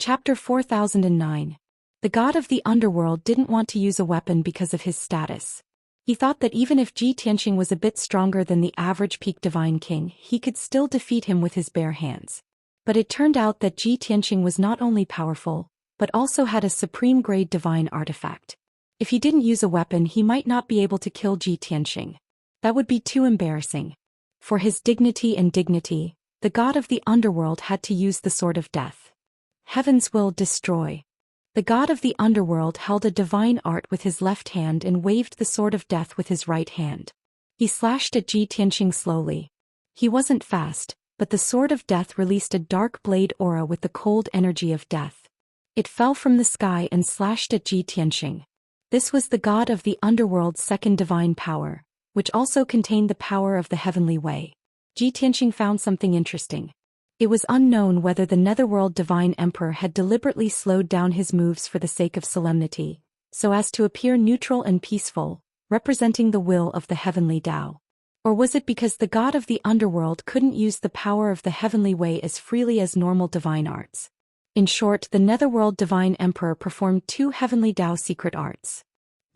Chapter 4009. The god of the underworld didn't want to use a weapon because of his status. He thought that even if Ji Tianxing was a bit stronger than the average peak divine king, he could still defeat him with his bare hands. But it turned out that Ji Tianxing was not only powerful, but also had a supreme-grade divine artifact. If he didn't use a weapon, he might not be able to kill Ji Tianxing. That would be too embarrassing. For his dignity, the god of the underworld had to use the sword of death. Heavens will destroy. The god of the underworld held a divine art with his left hand and waved the sword of death with his right hand. He slashed at Ji Tianxing slowly. He wasn't fast, but the sword of death released a dark blade aura with the cold energy of death. It fell from the sky and slashed at Ji Tianxing. This was the god of the underworld's second divine power, which also contained the power of the heavenly way. Ji Tianxing found something interesting. It was unknown whether the Netherworld Divine Emperor had deliberately slowed down his moves for the sake of solemnity, so as to appear neutral and peaceful, representing the will of the heavenly Tao. Or was it because the god of the underworld couldn't use the power of the heavenly way as freely as normal divine arts? In short, the Netherworld Divine Emperor performed two heavenly Tao secret arts.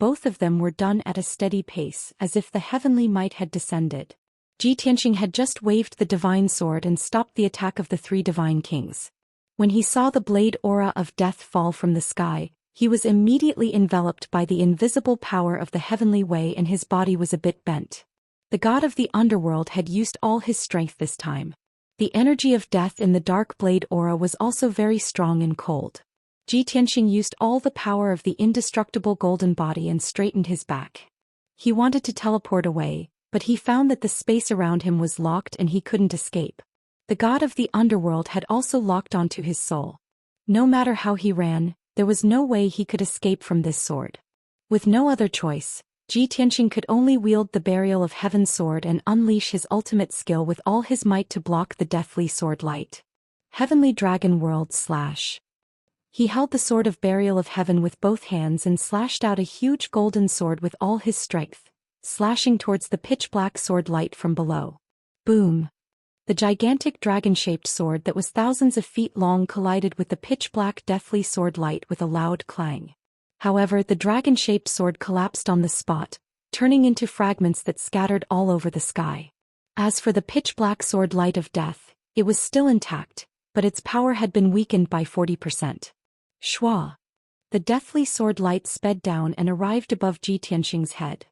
Both of them were done at a steady pace, as if the heavenly might had descended. Ji Tianxing had just waved the divine sword and stopped the attack of the three divine kings. When he saw the blade aura of death fall from the sky, he was immediately enveloped by the invisible power of the heavenly way and his body was a bit bent. The god of the underworld had used all his strength this time. The energy of death in the dark blade aura was also very strong and cold. Ji Tianxing used all the power of the indestructible golden body and straightened his back. He wanted to teleport away, but he found that the space around him was locked and he couldn't escape. The god of the underworld had also locked onto his soul. No matter how he ran, there was no way he could escape from this sword. With no other choice, Ji Tianxing could only wield the Burial of Heaven sword and unleash his ultimate skill with all his might to block the deathly sword light. Heavenly Dragon World / He held the sword of Burial of Heaven with both hands and slashed out a huge golden sword with all his strength, slashing towards the pitch-black sword light from below. Boom! The gigantic dragon-shaped sword that was thousands of feet long collided with the pitch-black deathly sword light with a loud clang. However, the dragon-shaped sword collapsed on the spot, turning into fragments that scattered all over the sky. As for the pitch-black sword light of death, it was still intact, but its power had been weakened by 40%. Shwa! The deathly sword light sped down and arrived above Ji Tianxing's head.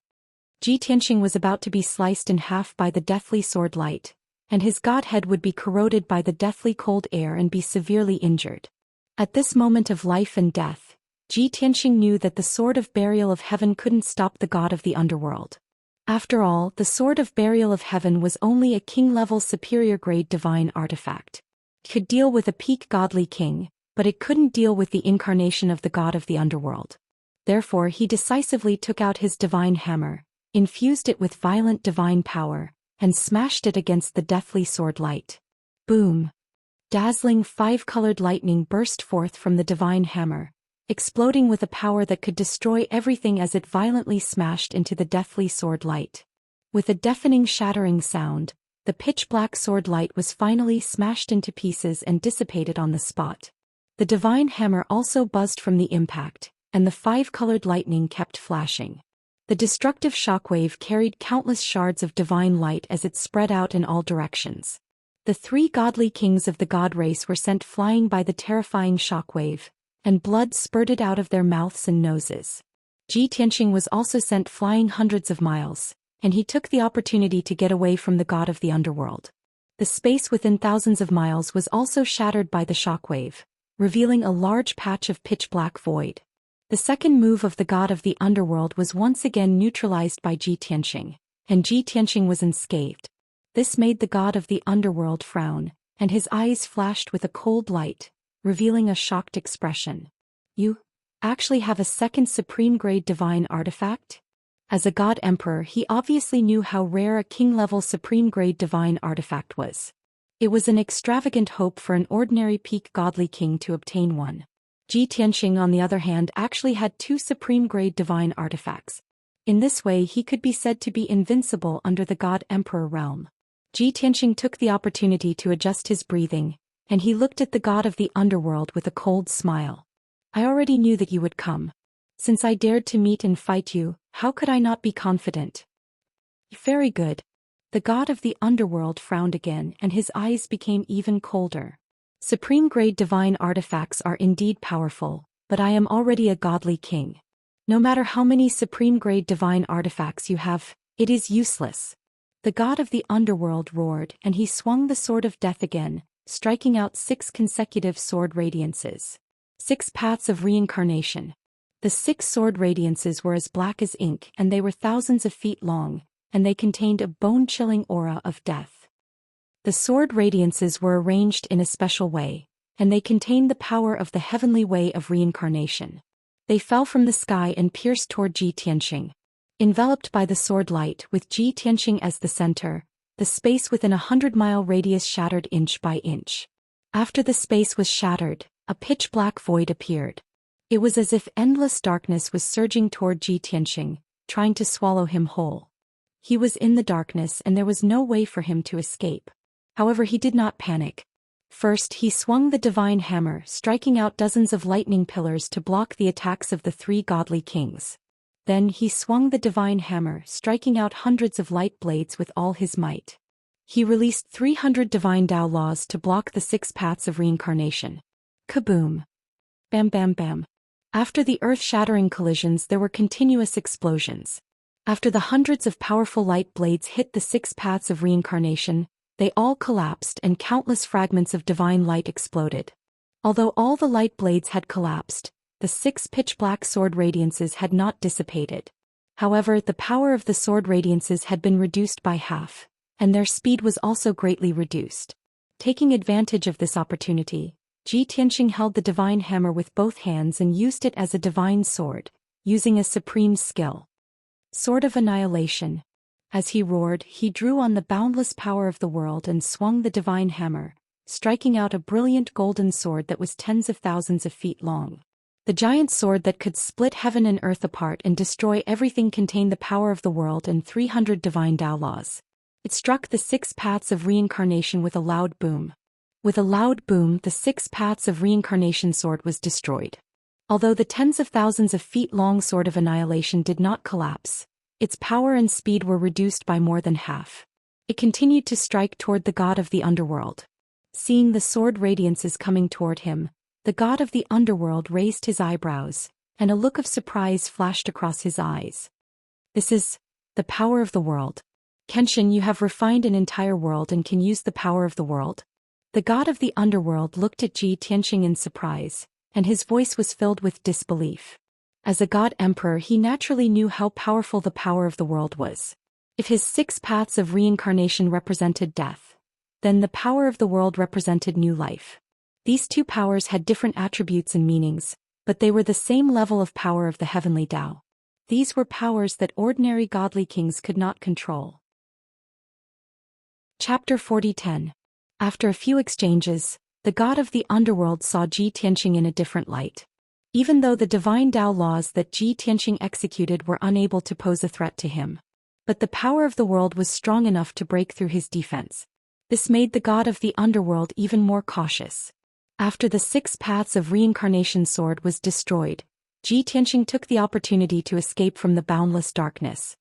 Ji Tianxing was about to be sliced in half by the deathly sword light, and his godhead would be corroded by the deathly cold air and be severely injured. At this moment of life and death, Ji Tianxing knew that the sword of Burial of Heaven couldn't stop the god of the underworld. After all, the sword of Burial of Heaven was only a king-level superior-grade divine artifact. It could deal with a peak godly king, but it couldn't deal with the incarnation of the god of the underworld. Therefore he decisively took out his divine hammer, infused it with violent divine power, and smashed it against the deathly sword light. Boom! Dazzling five-colored lightning burst forth from the divine hammer, exploding with a power that could destroy everything as it violently smashed into the deathly sword light. With a deafening shattering sound, the pitch-black sword light was finally smashed into pieces and dissipated on the spot. The divine hammer also buzzed from the impact, and the five-colored lightning kept flashing. The destructive shockwave carried countless shards of divine light as it spread out in all directions. The three godly kings of the god race were sent flying by the terrifying shockwave, and blood spurted out of their mouths and noses. Ji Tianxing was also sent flying hundreds of miles, and he took the opportunity to get away from the god of the underworld. The space within thousands of miles was also shattered by the shockwave, revealing a large patch of pitch-black void. The second move of the god of the underworld was once again neutralized by Ji Tianxing, and Ji Tianxing was unscathed. This made the god of the underworld frown, and his eyes flashed with a cold light, revealing a shocked expression. You actually have a second supreme-grade divine artifact? As a god emperor, he obviously knew how rare a king-level supreme-grade divine artifact was. It was an extravagant hope for an ordinary peak godly king to obtain one. Ji Tianxing, on the other hand, actually had two supreme-grade divine artifacts. In this way he could be said to be invincible under the god emperor realm. Ji Tianxing took the opportunity to adjust his breathing, and he looked at the god of the underworld with a cold smile. I already knew that you would come. Since I dared to meet and fight you, how could I not be confident? Very good. The god of the underworld frowned again and his eyes became even colder. Supreme-grade divine artifacts are indeed powerful, but I am already a godly king. No matter how many supreme-grade divine artifacts you have, it is useless. The god of the underworld roared and he swung the sword of death again, striking out 6 consecutive sword radiances. 6 paths of reincarnation. The 6 sword radiances were as black as ink and they were thousands of feet long, and they contained a bone-chilling aura of death. The sword radiances were arranged in a special way, and they contained the power of the heavenly way of reincarnation. They fell from the sky and pierced toward Zhi Tianxing. Enveloped by the sword light with Zhi Tianxing as the center, the space within a 100-mile radius shattered inch by inch. After the space was shattered, a pitch-black void appeared. It was as if endless darkness was surging toward Zhi Tianxing, trying to swallow him whole. He was in the darkness and there was no way for him to escape. However, he did not panic. First, he swung the divine hammer, striking out dozens of lightning pillars to block the attacks of the 3 godly kings. Then he swung the divine hammer, striking out hundreds of light blades with all his might. He released 300 divine Tao laws to block the 6 paths of reincarnation. Kaboom! Bam bam bam. After the earth-shattering collisions there were continuous explosions. After the hundreds of powerful light blades hit the 6 paths of reincarnation, they all collapsed and countless fragments of divine light exploded. Although all the light blades had collapsed, the 6 pitch-black sword radiances had not dissipated. However, the power of the sword radiances had been reduced by half, and their speed was also greatly reduced. Taking advantage of this opportunity, Zhi Tianxing held the divine hammer with both hands and used it as a divine sword, using a supreme skill. Sword of Annihilation. As he roared, he drew on the boundless power of the world and swung the divine hammer, striking out a brilliant golden sword that was tens of thousands of feet long. The giant sword that could split heaven and earth apart and destroy everything contained the power of the world and 300 divine Tao laws. It struck the 6 paths of reincarnation with a loud boom. With a loud boom, the 6 paths of reincarnation sword was destroyed. Although the tens of thousands of feet long sword of annihilation did not collapse, its power and speed were reduced by more than half. It continued to strike toward the god of the underworld. Seeing the sword radiances coming toward him, the god of the underworld raised his eyebrows, and a look of surprise flashed across his eyes. This is the power of the world. Kenshin, you have refined an entire world and can use the power of the world. The god of the underworld looked at Zhi Tianxing in surprise, and his voice was filled with disbelief. As a god-emperor, he naturally knew how powerful the power of the world was. If his 6 paths of reincarnation represented death, then the power of the world represented new life. These 2 powers had different attributes and meanings, but they were the same level of power of the heavenly Tao. These were powers that ordinary godly kings could not control. Chapter 40:10. After a few exchanges, the god of the underworld saw Zhi Tianxing in a different light. Even though the divine Tao laws that Zhi Tianxing executed were unable to pose a threat to him, but the power of the world was strong enough to break through his defense. This made the god of the underworld even more cautious. After the 6 paths of reincarnation sword was destroyed, Zhi Tianxing took the opportunity to escape from the boundless darkness.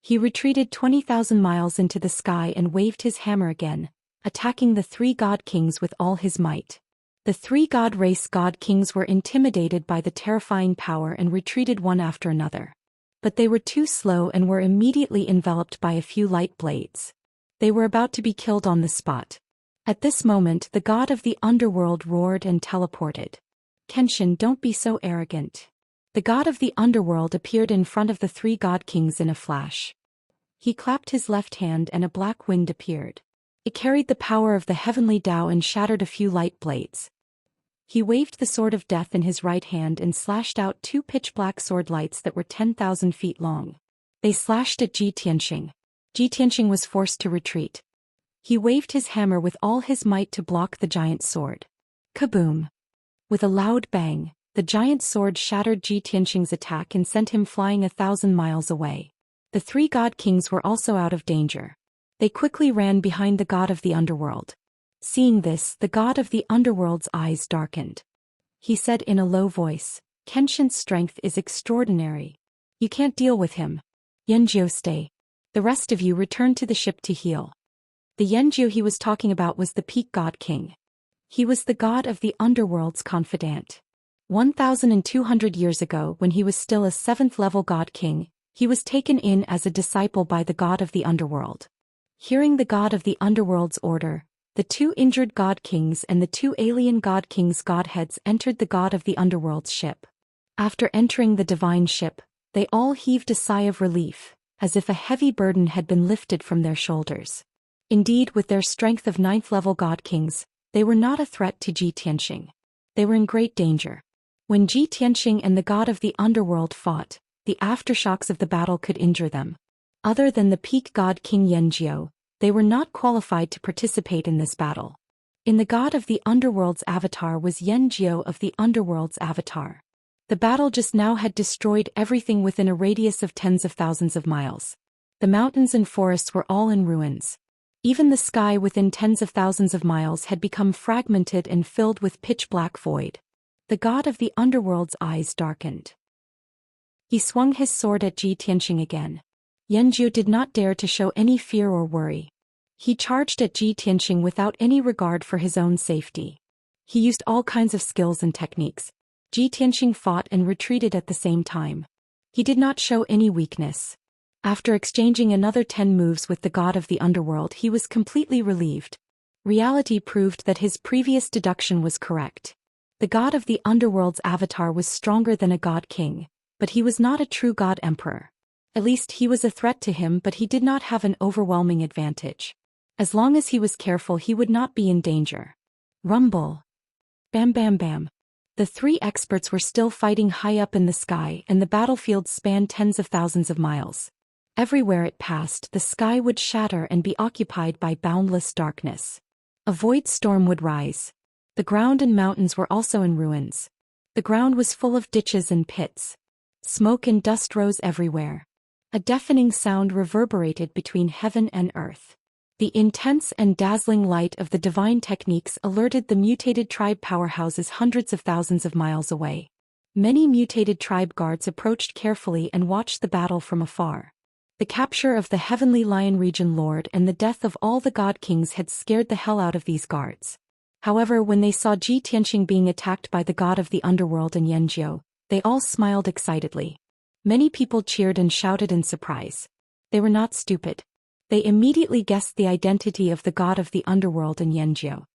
He retreated 20,000 miles into the sky and waved his hammer again, attacking the 3 god kings with all his might. The 3 god race god kings were intimidated by the terrifying power and retreated one after another. But they were too slow and were immediately enveloped by a few light blades. They were about to be killed on the spot. At this moment, the god of the underworld roared and teleported. Kenshin, don't be so arrogant. The god of the underworld appeared in front of the 3 god kings in a flash. He clapped his left hand and a black wind appeared. It carried the power of the heavenly Tao and shattered a few light blades. He waved the sword of death in his right hand and slashed out 2 pitch-black sword lights that were 10,000 feet long. They slashed at Zhi Tianxing. Zhi Tianxing was forced to retreat. He waved his hammer with all his might to block the giant sword. Kaboom! With a loud bang, the giant sword shattered Zhi Tianxing's attack and sent him flying 1,000 miles away. The 3 god kings were also out of danger. They quickly ran behind the god of the underworld. Seeing this, the god of the underworld's eyes darkened. He said in a low voice, "Kenshin's strength is extraordinary. You can't deal with him. Yanjiu, stay. The rest of you return to the ship to heal." The Yanjiu he was talking about was the peak god king. He was the god of the underworld's confidant. 1,200 years ago, when he was still a 7th-level god king, he was taken in as a disciple by the god of the underworld. Hearing the god of the underworld's order, the 2 injured god kings and the 2 alien god kings' godheads entered the god of the underworld's ship. After entering the divine ship, they all heaved a sigh of relief, as if a heavy burden had been lifted from their shoulders. Indeed, with their strength of 9th-level god kings, they were not a threat to Ji Tianxing. They were in great danger. When Ji Tianxing and the god of the underworld fought, the aftershocks of the battle could injure them. Other than the peak god king Yanjiu, they were not qualified to participate in this battle. In the god of the underworld's avatar was Yanjiu of the underworld's avatar. The battle just now had destroyed everything within a radius of tens of thousands of miles. The mountains and forests were all in ruins. Even the sky within tens of thousands of miles had become fragmented and filled with pitch-black void. The god of the underworld's eyes darkened. He swung his sword at Ji Tianxing again. Yanjiu did not dare to show any fear or worry. He charged at Ji Tianxing without any regard for his own safety. He used all kinds of skills and techniques. Ji Tianxing fought and retreated at the same time. He did not show any weakness. After exchanging another 10 moves with the god of the underworld, he was completely relieved. Reality proved that his previous deduction was correct. The god of the underworld's avatar was stronger than a god king, but he was not a true god emperor. At least he was a threat to him, but he did not have an overwhelming advantage. As long as he was careful, he would not be in danger. Rumble. Bam bam bam. The 3 experts were still fighting high up in the sky, and the battlefield spanned tens of thousands of miles. Everywhere it passed, the sky would shatter and be occupied by boundless darkness. A void storm would rise. The ground and mountains were also in ruins. The ground was full of ditches and pits. Smoke and dust rose everywhere. A deafening sound reverberated between heaven and earth. The intense and dazzling light of the divine techniques alerted the mutated tribe powerhouses hundreds of thousands of miles away. Many mutated tribe guards approached carefully and watched the battle from afar. The capture of the Heavenly Lion Region Lord and the death of all the God Kings had scared the hell out of these guards. However, when they saw Ji Tianxing being attacked by the god of the underworld and Yanjiu, they all smiled excitedly. Many people cheered and shouted in surprise. They were not stupid. They immediately guessed the identity of the god of the underworld and Yanjiu.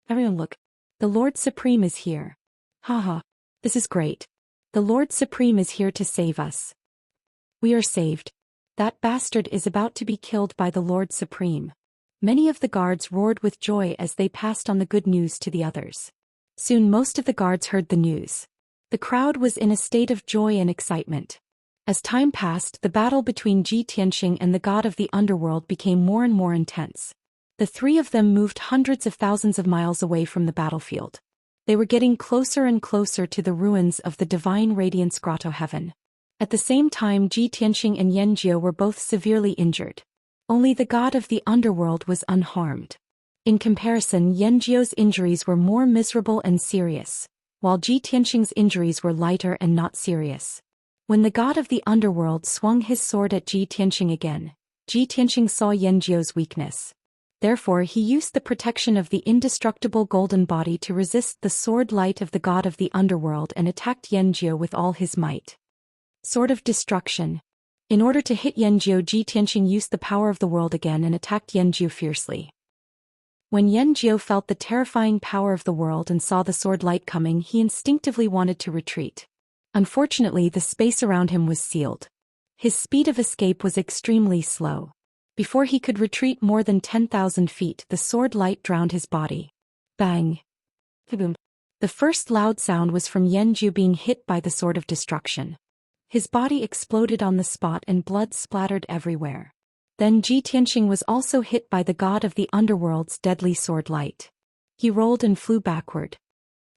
Everyone look. The Lord Supreme is here. Haha. This is great. The Lord Supreme is here to save us. We are saved. That bastard is about to be killed by the Lord Supreme. Many of the guards roared with joy as they passed on the good news to the others. Soon most of the guards heard the news. The crowd was in a state of joy and excitement. As time passed, the battle between Ji Tianxing and the god of the underworld became more and more intense. The 3 of them moved hundreds of thousands of miles away from the battlefield. They were getting closer and closer to the ruins of the divine radiance grotto heaven. At the same time, Ji Tianxing and Yanjiu were both severely injured. Only the god of the underworld was unharmed. In comparison, Yanjiu's injuries were more miserable and serious, while Ji Tianxing's injuries were lighter and not serious. When the god of the underworld swung his sword at Ji Tianxing again, Ji Tianxing saw Yanjiu's weakness. Therefore he used the protection of the indestructible golden body to resist the sword light of the god of the underworld and attacked Yanjiu with all his might. Sword of Destruction. In order to hit Yanjiu, Ji Tianxing used the power of the world again and attacked Yanjiu fiercely. When Yanjiu felt the terrifying power of the world and saw the sword light coming, he instinctively wanted to retreat. Unfortunately, the space around him was sealed. His speed of escape was extremely slow. Before he could retreat more than 10,000 feet, the sword light drowned his body. Bang! Kaboom! The first loud sound was from Yanjiu being hit by the Sword of Destruction. His body exploded on the spot and blood splattered everywhere. Then Ji Tianxing was also hit by the god of the underworld's deadly sword light. He rolled and flew backward.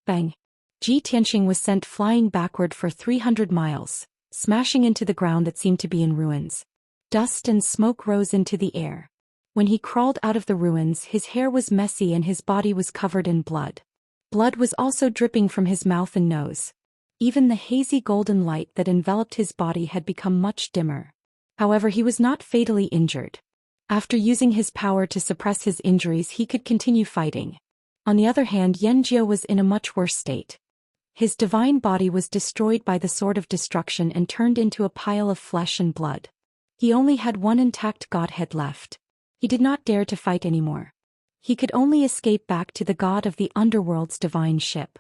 Bang! Ji Tianxing was sent flying backward for 300 miles, smashing into the ground that seemed to be in ruins. Dust and smoke rose into the air. When he crawled out of the ruins, his hair was messy and his body was covered in blood. Blood was also dripping from his mouth and nose. Even the hazy golden light that enveloped his body had become much dimmer. However, he was not fatally injured. After using his power to suppress his injuries, he could continue fighting. On the other hand, Xianxia was in a much worse state. His divine body was destroyed by the sword of destruction and turned into a pile of flesh and blood. He only had one intact godhead left. He did not dare to fight anymore. He could only escape back to the god of the underworld's divine ship.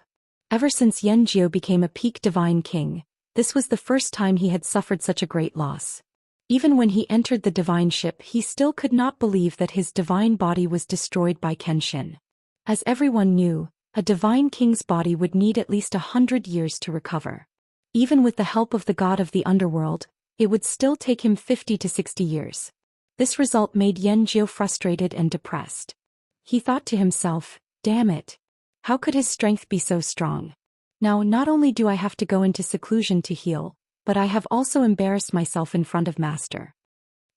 Ever since Xianxia became a peak divine king, this was the first time he had suffered such a great loss. Even when he entered the divine ship, he still could not believe that his divine body was destroyed by Kenshin. As everyone knew, a divine king's body would need at least 100 years to recover. Even with the help of the god of the underworld, it would still take him 50 to 60 years. This result made Xianxia frustrated and depressed. He thought to himself, damn it. How could his strength be so strong? Now not only do I have to go into seclusion to heal, but I have also embarrassed myself in front of Master.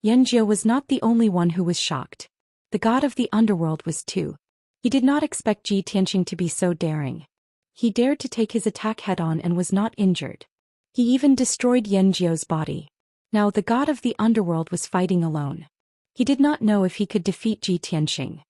Xianxia was not the only one who was shocked. The god of the underworld was too. He did not expect Zhi Tianqing to be so daring. He dared to take his attack head-on and was not injured. He even destroyed Xianxia's body. Now the god of the underworld was fighting alone. He did not know if he could defeat Zhi Tianqing.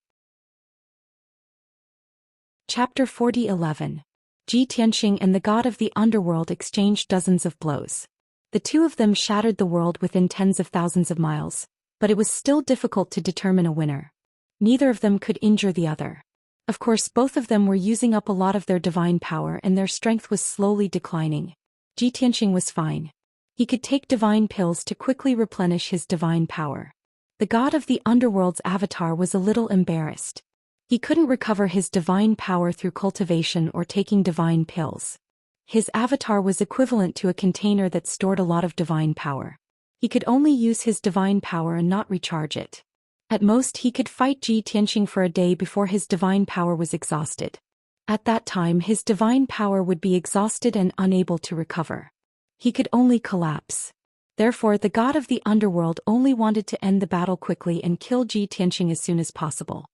Chapter 40:11. Zhi Tianqing and the god of the underworld exchanged dozens of blows. The two of them shattered the world within tens of thousands of miles, but it was still difficult to determine a winner. Neither of them could injure the other. Of course, both of them were using up a lot of their divine power and their strength was slowly declining. Zhi Tianqing was fine. He could take divine pills to quickly replenish his divine power. The god of the underworld's avatar was a little embarrassed. He couldn't recover his divine power through cultivation or taking divine pills. His avatar was equivalent to a container that stored a lot of divine power. He could only use his divine power and not recharge it. At most, he could fight Zhi Tianqing for a day before his divine power was exhausted. At that time, his divine power would be exhausted and unable to recover. He could only collapse. Therefore, the god of the underworld only wanted to end the battle quickly and kill Zhi Tianqing as soon as possible.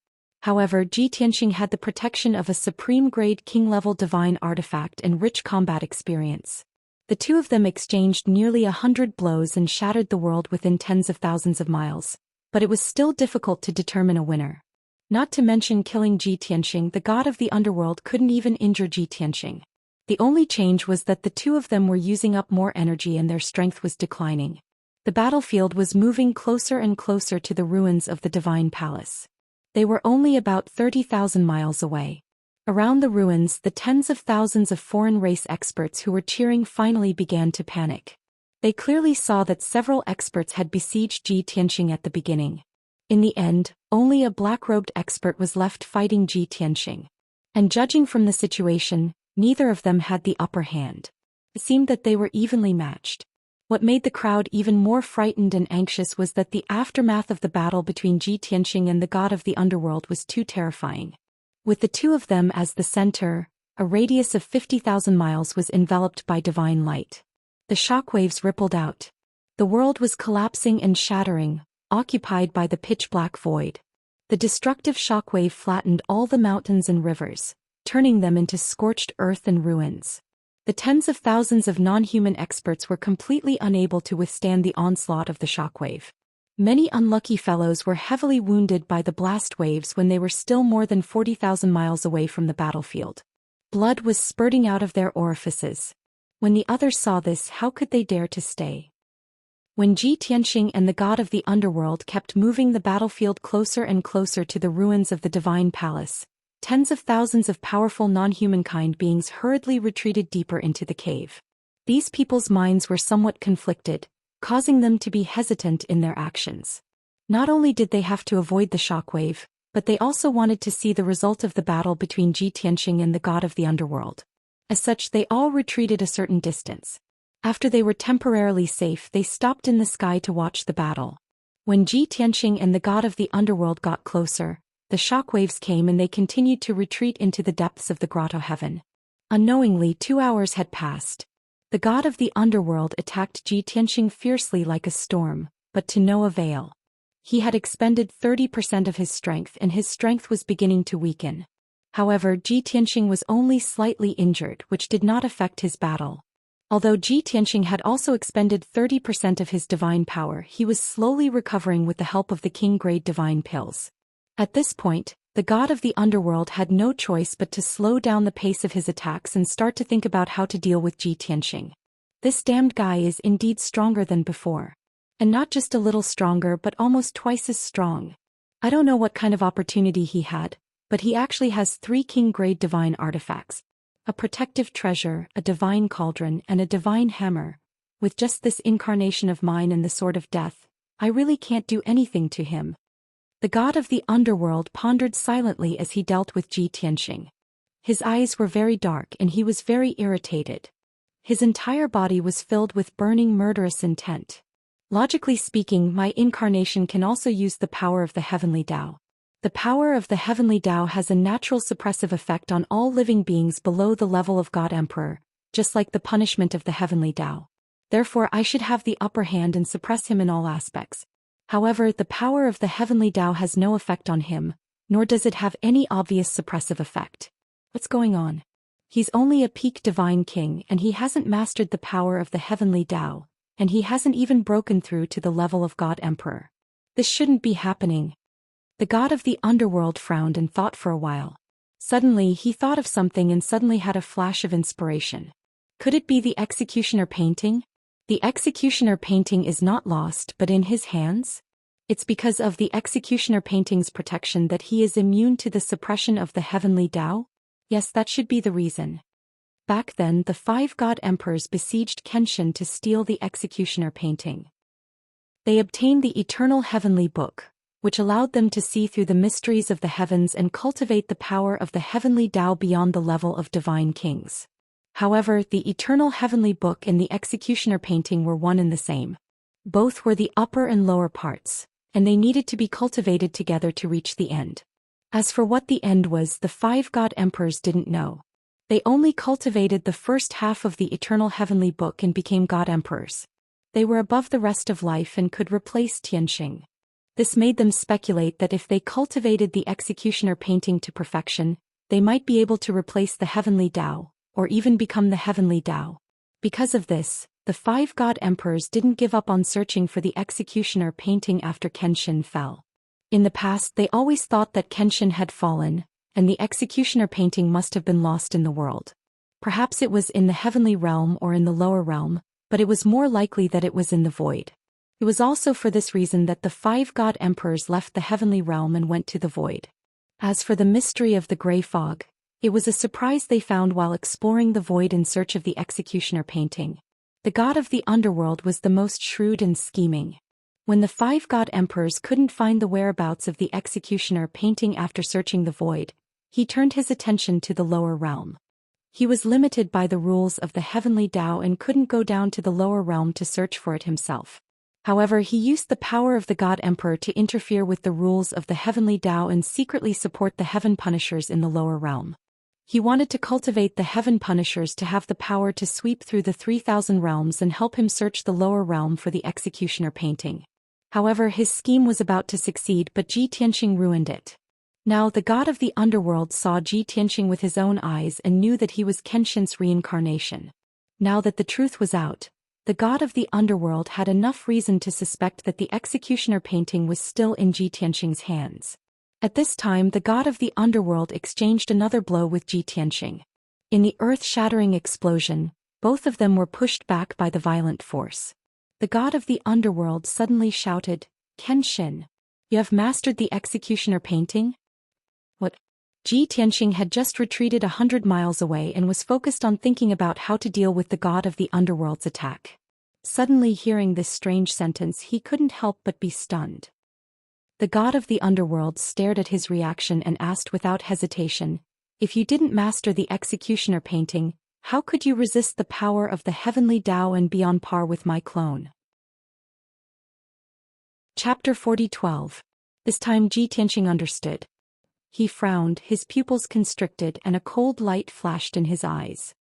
However, Zhi Tianqing had the protection of a supreme-grade king-level divine artifact and rich combat experience. The two of them exchanged nearly 100 blows and shattered the world within tens of thousands of miles, but it was still difficult to determine a winner. Not to mention killing Zhi Tianqing, the god of the underworld couldn't even injure Zhi Tianqing. The only change was that the two of them were using up more energy and their strength was declining. The battlefield was moving closer and closer to the ruins of the divine palace. They were only about 30,000 miles away. Around the ruins, the tens of thousands of foreign race experts who were cheering finally began to panic. They clearly saw that several experts had besieged Zhi Tianqing at the beginning. In the end, only a black-robed expert was left fighting Zhi Tianqing. And judging from the situation, neither of them had the upper hand. It seemed that they were evenly matched. What made the crowd even more frightened and anxious was that the aftermath of the battle between Zhi Tianqing and the god of the underworld was too terrifying. With the two of them as the center, a radius of 50,000 miles was enveloped by divine light. The shockwaves rippled out. The world was collapsing and shattering, occupied by the pitch-black void. The destructive shockwave flattened all the mountains and rivers, turning them into scorched earth and ruins. The tens of thousands of non-human experts were completely unable to withstand the onslaught of the shockwave. Many unlucky fellows were heavily wounded by the blast waves when they were still more than 40,000 miles away from the battlefield. Blood was spurting out of their orifices. When the others saw this, how could they dare to stay? When Zhi Tianqing and the god of the underworld kept moving the battlefield closer and closer to the ruins of the divine palace, tens of thousands of powerful non-humankind beings hurriedly retreated deeper into the cave. These people's minds were somewhat conflicted, causing them to be hesitant in their actions. Not only did they have to avoid the shockwave, but they also wanted to see the result of the battle between Zhi Tianqing and the god of the underworld. As such, they all retreated a certain distance. After they were temporarily safe, they stopped in the sky to watch the battle. When Zhi Tianqing and the god of the underworld got closer, the shockwaves came and they continued to retreat into the depths of the grotto heaven. Unknowingly, 2 hours had passed. The god of the underworld attacked Zhi Tianqing fiercely like a storm, but to no avail. He had expended 30% of his strength and his strength was beginning to weaken. However, Ji Tianxing was only slightly injured, which did not affect his battle. Although Ji Tianxing had also expended 30% of his divine power, he was slowly recovering with the help of the king-grade divine pills. At this point, the god of the underworld had no choice but to slow down the pace of his attacks and start to think about how to deal with Ji Tianxing. This damned guy is indeed stronger than before. And not just a little stronger but almost twice as strong. I don't know what kind of opportunity he had, but he actually has 3 king-grade divine artifacts. A protective treasure, a divine cauldron, and a divine hammer. With just this incarnation of mine and the sword of death, I really can't do anything to him. The god of the underworld pondered silently as he dealt with Ji Tianxing. His eyes were very dark and he was very irritated. His entire body was filled with burning murderous intent. Logically speaking, my incarnation can also use the power of the heavenly Tao. The power of the heavenly Tao has a natural suppressive effect on all living beings below the level of God Emperor, just like the punishment of the heavenly Tao. Therefore I should have the upper hand and suppress him in all aspects. However, the power of the heavenly Tao has no effect on him, nor does it have any obvious suppressive effect. What's going on? He's only a peak divine king and he hasn't mastered the power of the heavenly Tao, and he hasn't even broken through to the level of God Emperor. This shouldn't be happening. The god of the underworld frowned and thought for a while. Suddenly he thought of something and suddenly had a flash of inspiration. Could it be the executioner painting? The executioner painting is not lost but in his hands? It's because of the executioner painting's protection that he is immune to the suppression of the heavenly Tao? Yes, that should be the reason. Back then the 5 god emperors besieged Kenshin to steal the executioner painting. They obtained the eternal heavenly book, which allowed them to see through the mysteries of the heavens and cultivate the power of the heavenly Tao beyond the level of divine kings. However, the eternal heavenly book and the executioner painting were one and the same. Both were the upper and lower parts, and they needed to be cultivated together to reach the end. As for what the end was, the 5 god emperors didn't know. They only cultivated the first half of the eternal heavenly book and became god emperors. They were above the rest of life and could replace Tianxing. This made them speculate that if they cultivated the executioner painting to perfection, they might be able to replace the heavenly Tao, or even become the heavenly Tao. Because of this, the 5 god emperors didn't give up on searching for the executioner painting after Kenshin fell. In the past they always thought that Kenshin had fallen, and the executioner painting must have been lost in the world. Perhaps it was in the heavenly realm or in the lower realm, but it was more likely that it was in the void. It was also for this reason that the 5 god emperors left the heavenly realm and went to the void. As for the mystery of the grey fog, it was a surprise they found while exploring the void in search of the executioner painting. The god of the underworld was the most shrewd and scheming. When the 5 god emperors couldn't find the whereabouts of the executioner painting after searching the void, he turned his attention to the lower realm. He was limited by the rules of the heavenly Tao and couldn't go down to the lower realm to search for it himself. However, he used the power of the God Emperor to interfere with the rules of the heavenly Tao and secretly support the Heaven Punishers in the lower realm. He wanted to cultivate the Heaven Punishers to have the power to sweep through the 3,000 realms and help him search the lower realm for the executioner painting. However, his scheme was about to succeed but Ji Tianxing ruined it. Now the god of the underworld saw Ji Tianxing with his own eyes and knew that he was Kenshin's reincarnation. Now that the truth was out, the god of the underworld had enough reason to suspect that the executioner painting was still in Ji Tianxing's hands. At this time the god of the underworld exchanged another blow with Ji Tianxing. In the earth-shattering explosion, both of them were pushed back by the violent force. The god of the underworld suddenly shouted, "Kenshin! You have mastered the executioner painting?" What? Ji Tianxing had just retreated 100 miles away and was focused on thinking about how to deal with the god of the underworld's attack. Suddenly hearing this strange sentence, he couldn't help but be stunned. The god of the underworld stared at his reaction and asked without hesitation, "If you didn't master the executioner painting, how could you resist the power of the heavenly Tao and be on par with my clone?" Chapter 40:12. This time Ji Tianxing understood. He frowned, his pupils constricted and a cold light flashed in his eyes.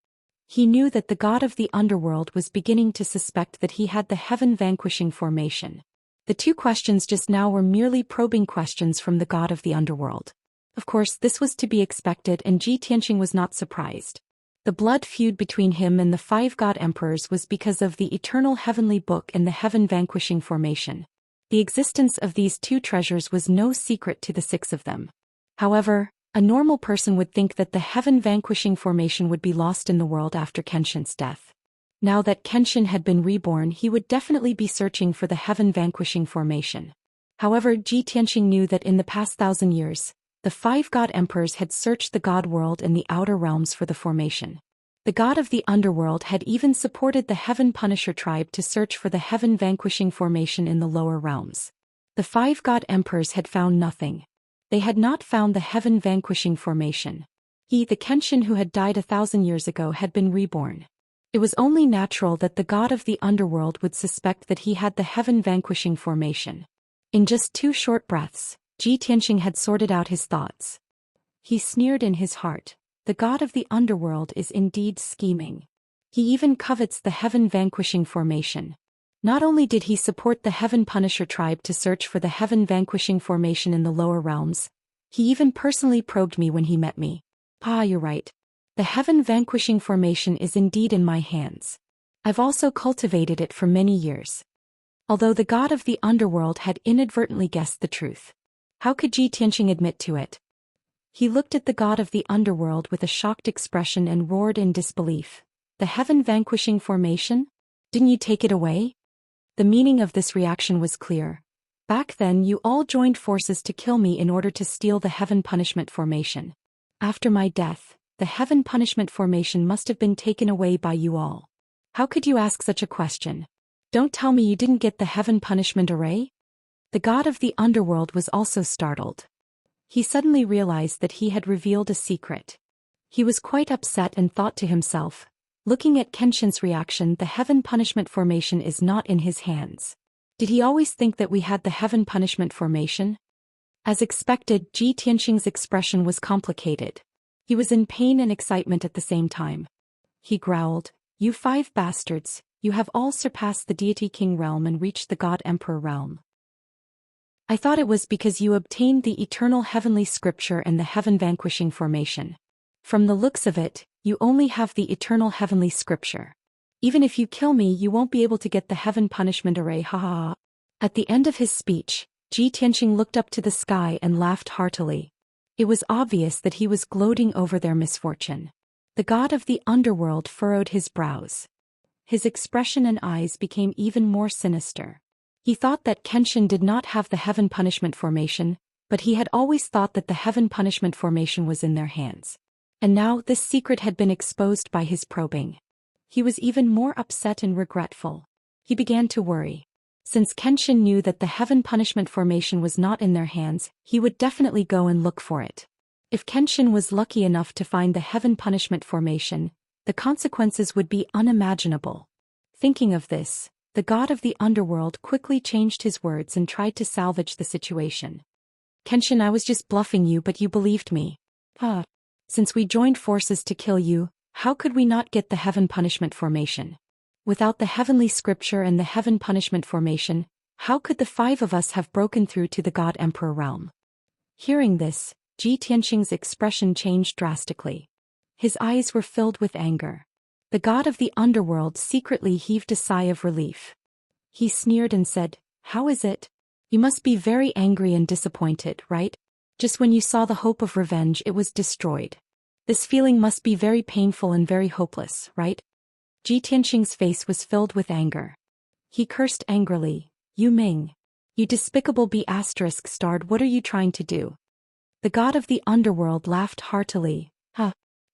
He knew that the god of the underworld was beginning to suspect that he had the heaven-vanquishing formation. The two questions just now were merely probing questions from the god of the underworld. Of course, this was to be expected, and Ji Tianqing was not surprised. The blood feud between him and the five god emperors was because of the eternal heavenly book and the heaven-vanquishing formation. The existence of these two treasures was no secret to the six of them. However, a normal person would think that the heaven-vanquishing formation would be lost in the world after Kenshin's death. Now that Kenshin had been reborn, he would definitely be searching for the heaven-vanquishing formation. However, Ji Tianqing knew that in the past 1,000 years, the five god emperors had searched the god world and the outer realms for the formation. The god of the underworld had even supported the Heaven Punisher tribe to search for the heaven-vanquishing formation in the lower realms. The five god emperors had found nothing. They had not found the heaven-vanquishing formation. He, the Kenshin who had died 1,000 years ago, had been reborn. It was only natural that the god of the underworld would suspect that he had the heaven-vanquishing formation. In just 2 short breaths, Ji Tianqing had sorted out his thoughts. He sneered in his heart. The god of the underworld is indeed scheming. He even covets the heaven-vanquishing formation. Not only did he support the Heaven Punisher tribe to search for the heaven-vanquishing formation in the lower realms, he even personally probed me when he met me. You're right. The heaven-vanquishing formation is indeed in my hands. I've also cultivated it for many years. Although the god of the underworld had inadvertently guessed the truth. How could Ji Tianqing admit to it? He looked at the god of the underworld with a shocked expression and roared in disbelief. The heaven-vanquishing formation? Didn't you take it away? The meaning of this reaction was clear. Back then you all joined forces to kill me in order to steal the heaven punishment formation. After my death, the heaven punishment formation must have been taken away by you all. How could you ask such a question? Don't tell me you didn't get the heaven punishment array? The god of the underworld was also startled. He suddenly realized that he had revealed a secret. He was quite upset and thought to himself, looking at Kenshin's reaction, the heaven punishment formation is not in his hands. Did he always think that we had the heaven punishment formation? As expected, Ji Tianqing's expression was complicated. He was in pain and excitement at the same time. He growled, "You 5 bastards, you have all surpassed the deity king realm and reached the god emperor realm. I thought it was because you obtained the eternal heavenly scripture and the heaven-vanquishing formation. From the looks of it, you only have the eternal heavenly scripture. Even if you kill me, you won't be able to get the heaven punishment array, ha ha ha." At the end of his speech, Ji Tianqing looked up to the sky and laughed heartily. It was obvious that he was gloating over their misfortune. The god of the underworld furrowed his brows. His expression and eyes became even more sinister. He thought that Kenshin did not have the heaven punishment formation, but he had always thought that the heaven punishment formation was in their hands. And now this secret had been exposed by his probing. He was even more upset and regretful. He began to worry. Since Kenshin knew that the heaven punishment formation was not in their hands, he would definitely go and look for it. If Kenshin was lucky enough to find the heaven punishment formation, the consequences would be unimaginable. Thinking of this, the god of the underworld quickly changed his words and tried to salvage the situation. "Kenshin, I was just bluffing you, but you believed me. Since we joined forces to kill you, how could we not get the heaven punishment formation? Without the heavenly scripture and the heaven punishment formation, how could the 5 of us have broken through to the god emperor realm?" Hearing this, Ji Tianqing's expression changed drastically. His eyes were filled with anger. The god of the underworld secretly heaved a sigh of relief. He sneered and said, "How is it? You must be very angry and disappointed, right? Just when you saw the hope of revenge, it was destroyed. This feeling must be very painful and very hopeless, right?" Ji Tianqing's face was filled with anger. He cursed angrily, "You Ming. You despicable B****, what are you trying to do?" The god of the underworld laughed heartily.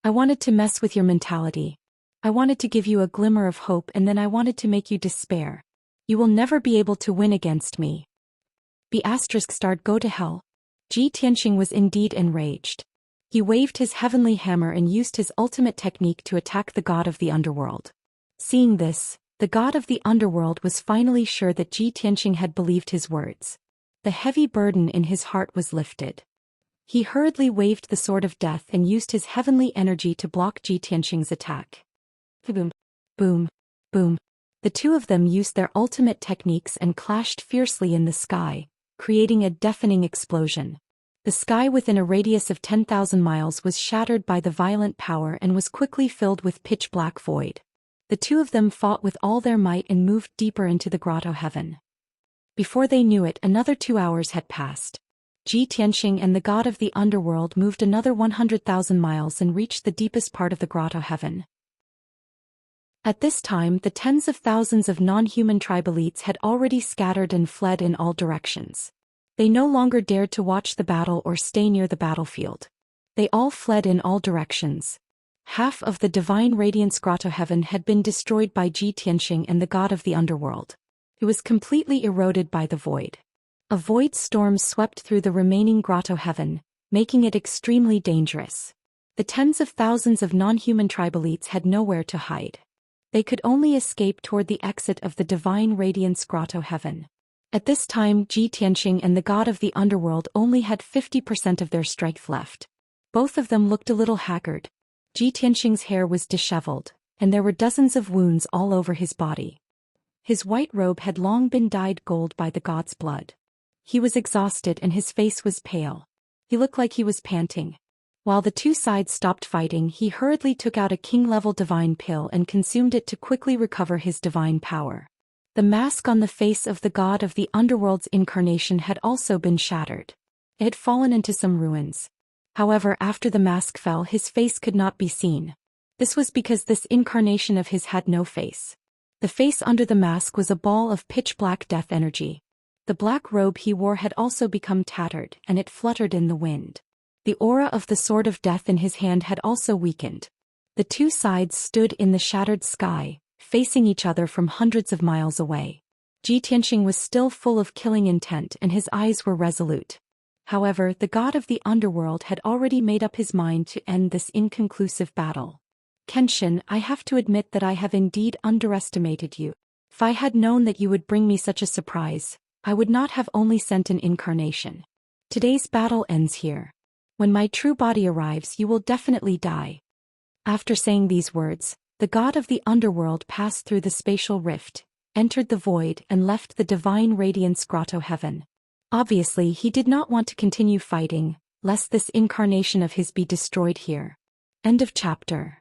I wanted to mess with your mentality. I wanted to give you a glimmer of hope, and then I wanted to make you despair. You will never be able to win against me. B****, go to hell." Ji Tianqing was indeed enraged. He waved his heavenly hammer and used his ultimate technique to attack the god of the underworld. Seeing this, the god of the underworld was finally sure that Ji Tianqing had believed his words. The heavy burden in his heart was lifted. He hurriedly waved the sword of death and used his heavenly energy to block Ji Tianqing's attack. Boom, boom, boom. The two of them used their ultimate techniques and clashed fiercely in the sky, creating a deafening explosion. The sky within a radius of 10,000 miles was shattered by the violent power and was quickly filled with pitch-black void. The two of them fought with all their might and moved deeper into the grotto heaven. Before they knew it, another 2 hours had passed. Zhi Tianxing and the god of the underworld moved another 100,000 miles and reached the deepest part of the grotto heaven. At this time, the tens of thousands of non-human tribalites had already scattered and fled in all directions. They no longer dared to watch the battle or stay near the battlefield. They all fled in all directions. Half of the divine radiance grotto heaven had been destroyed by Zhi Tianxing and the god of the underworld. It was completely eroded by the void. A void storm swept through the remaining grotto heaven, making it extremely dangerous. The tens of thousands of non-human tribalites had nowhere to hide. They could only escape toward the exit of the divine radiance grotto heaven. At this time, Zhi Tianxing and the god of the underworld only had 50% of their strength left. Both of them looked a little haggard. Zhi Tianxing's hair was disheveled, and there were dozens of wounds all over his body. His white robe had long been dyed gold by the god's blood. He was exhausted and his face was pale. He looked like he was panting. While the two sides stopped fighting, he hurriedly took out a king-level divine pill and consumed it to quickly recover his divine power. The mask on the face of the god of the underworld's incarnation had also been shattered. It had fallen into some ruins. However, after the mask fell, his face could not be seen. This was because this incarnation of his had no face. The face under the mask was a ball of pitch-black death energy. The black robe he wore had also become tattered, and it fluttered in the wind. The aura of the sword of death in his hand had also weakened. The two sides stood in the shattered sky, facing each other from hundreds of miles away. Zhi Tianxing was still full of killing intent and his eyes were resolute. However, the god of the underworld had already made up his mind to end this inconclusive battle. Kenshin, I have to admit that I have indeed underestimated you. If I had known that you would bring me such a surprise, I would not have only sent an incarnation. Today's battle ends here. When my true body arrives, you will definitely die. After saying these words, the god of the underworld passed through the spatial rift, entered the void and left the divine radiance grotto heaven. Obviously, he did not want to continue fighting, lest this incarnation of his be destroyed here. End of chapter.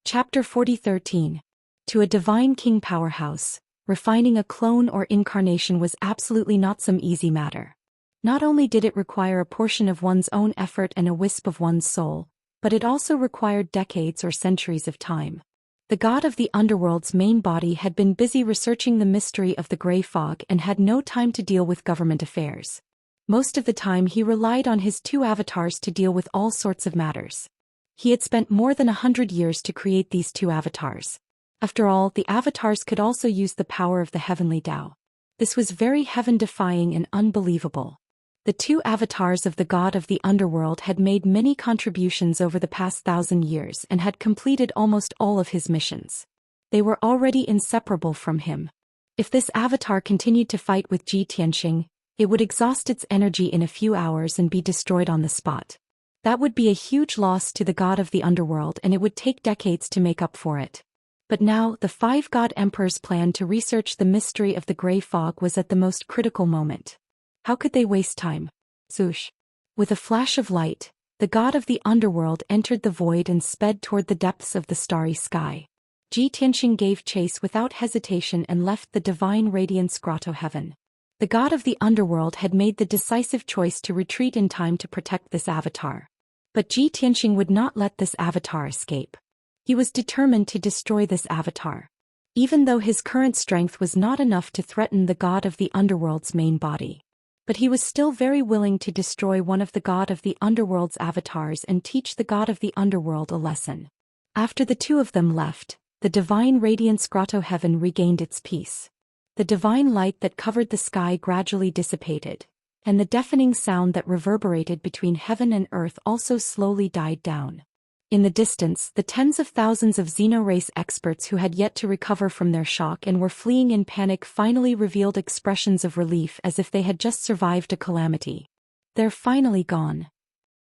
Chapter 40:13. To a divine king powerhouse, refining a clone or incarnation was absolutely not some easy matter. Not only did it require a portion of one's own effort and a wisp of one's soul, but it also required decades or centuries of time. The god of the underworld's main body had been busy researching the mystery of the gray fog and had no time to deal with government affairs. Most of the time he relied on his two avatars to deal with all sorts of matters. He had spent more than 100 years to create these two avatars. After all, the avatars could also use the power of the heavenly Tao. This was very heaven-defying and unbelievable. The two avatars of the god of the underworld had made many contributions over the past 1,000 years and had completed almost all of his missions. They were already inseparable from him. If this avatar continued to fight with Zhi Tianxing, it would exhaust its energy in a few hours and be destroyed on the spot. That would be a huge loss to the god of the underworld and it would take decades to make up for it. But now, the five god emperors' plan to research the mystery of the gray fog was at the most critical moment. How could they waste time? Zhoosh. With a flash of light, the god of the underworld entered the void and sped toward the depths of the starry sky. Zhi Tianxing gave chase without hesitation and left the divine radiance grotto heaven. The god of the underworld had made the decisive choice to retreat in time to protect this avatar. But Zhi Tianxing would not let this avatar escape. He was determined to destroy this avatar. Even though his current strength was not enough to threaten the god of the underworld's main body. But he was still very willing to destroy one of the god of the underworld's avatars and teach the god of the underworld a lesson. After the two of them left, the divine radiance grotto heaven regained its peace. The divine light that covered the sky gradually dissipated, and the deafening sound that reverberated between heaven and earth also slowly died down. In the distance, the tens of thousands of xenorace experts who had yet to recover from their shock and were fleeing in panic finally revealed expressions of relief as if they had just survived a calamity. They're finally gone.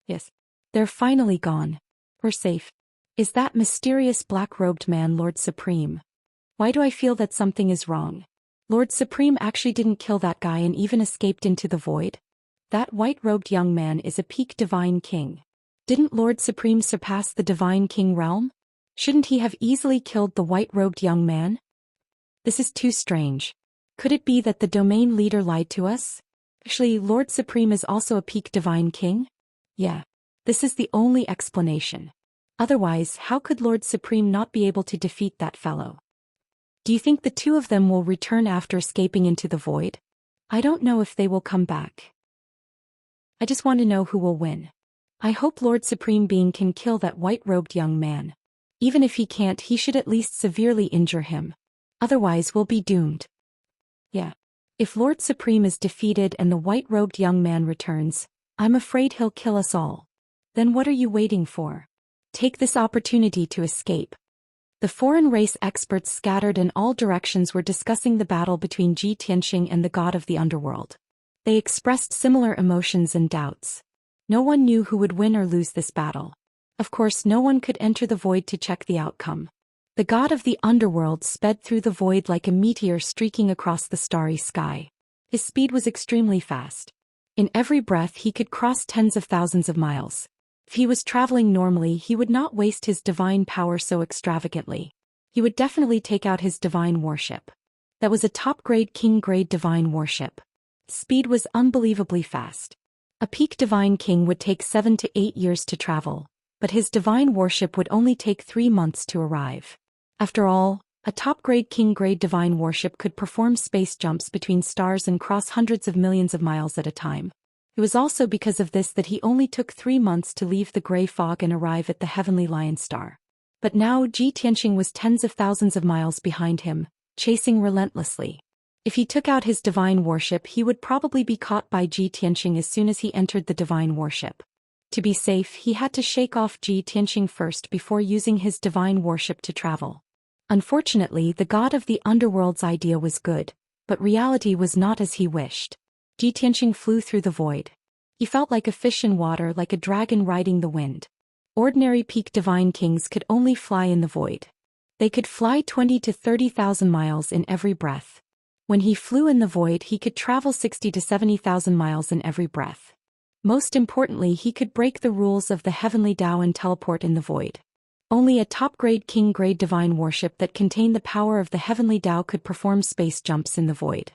Yes. They're finally gone. We're safe. Is that mysterious black-robed man Lord Supreme? Why do I feel that something is wrong? Lord Supreme actually didn't kill that guy and even escaped into the void? That white-robed young man is a peak divine king. Didn't Lord Supreme surpass the divine king realm? Shouldn't he have easily killed the white-robed young man? This is too strange. Could it be that the domain leader lied to us? Actually, Lord Supreme is also a peak divine king? Yeah. This is the only explanation. Otherwise, how could Lord Supreme not be able to defeat that fellow? Do you think the two of them will return after escaping into the void? I don't know if they will come back. I just want to know who will win. I hope Lord Supreme Being can kill that white-robed young man. Even if he can't, he should at least severely injure him. Otherwise we'll be doomed. Yeah. If Lord Supreme is defeated and the white-robed young man returns, I'm afraid he'll kill us all. Then what are you waiting for? Take this opportunity to escape. The foreign race experts scattered in all directions were discussing the battle between Ji Tianxing and the god of the underworld. They expressed similar emotions and doubts. No one knew who would win or lose this battle. Of course, no one could enter the void to check the outcome. The god of the underworld sped through the void like a meteor streaking across the starry sky. His speed was extremely fast. In every breath he could cross tens of thousands of miles. If he was traveling normally, he would not waste his divine power so extravagantly. He would definitely take out his divine warship. That was a top-grade king-grade divine warship. Speed was unbelievably fast. A peak divine king would take 7 to 8 years to travel, but his divine warship would only take 3 months to arrive. After all, a top-grade king-grade divine warship could perform space jumps between stars and cross hundreds of millions of miles at a time. It was also because of this that he only took 3 months to leave the gray fog and arrive at the heavenly lion star. But now Ji Tianxing was tens of thousands of miles behind him, chasing relentlessly. If he took out his divine warship, he would probably be caught by Ji Tianxing as soon as he entered the divine warship. To be safe, he had to shake off Ji Tianxing first before using his divine warship to travel. Unfortunately, the god of the underworld's idea was good, but reality was not as he wished. Ji Tianxing flew through the void. He felt like a fish in water, like a dragon riding the wind. Ordinary peak divine kings could only fly in the void. They could fly 20 to 30,000 miles in every breath. When he flew in the void, he could travel 60 to 70,000 miles in every breath. Most importantly, he could break the rules of the heavenly Tao and teleport in the void. Only a top-grade king-grade divine warship that contained the power of the heavenly Tao could perform space jumps in the void.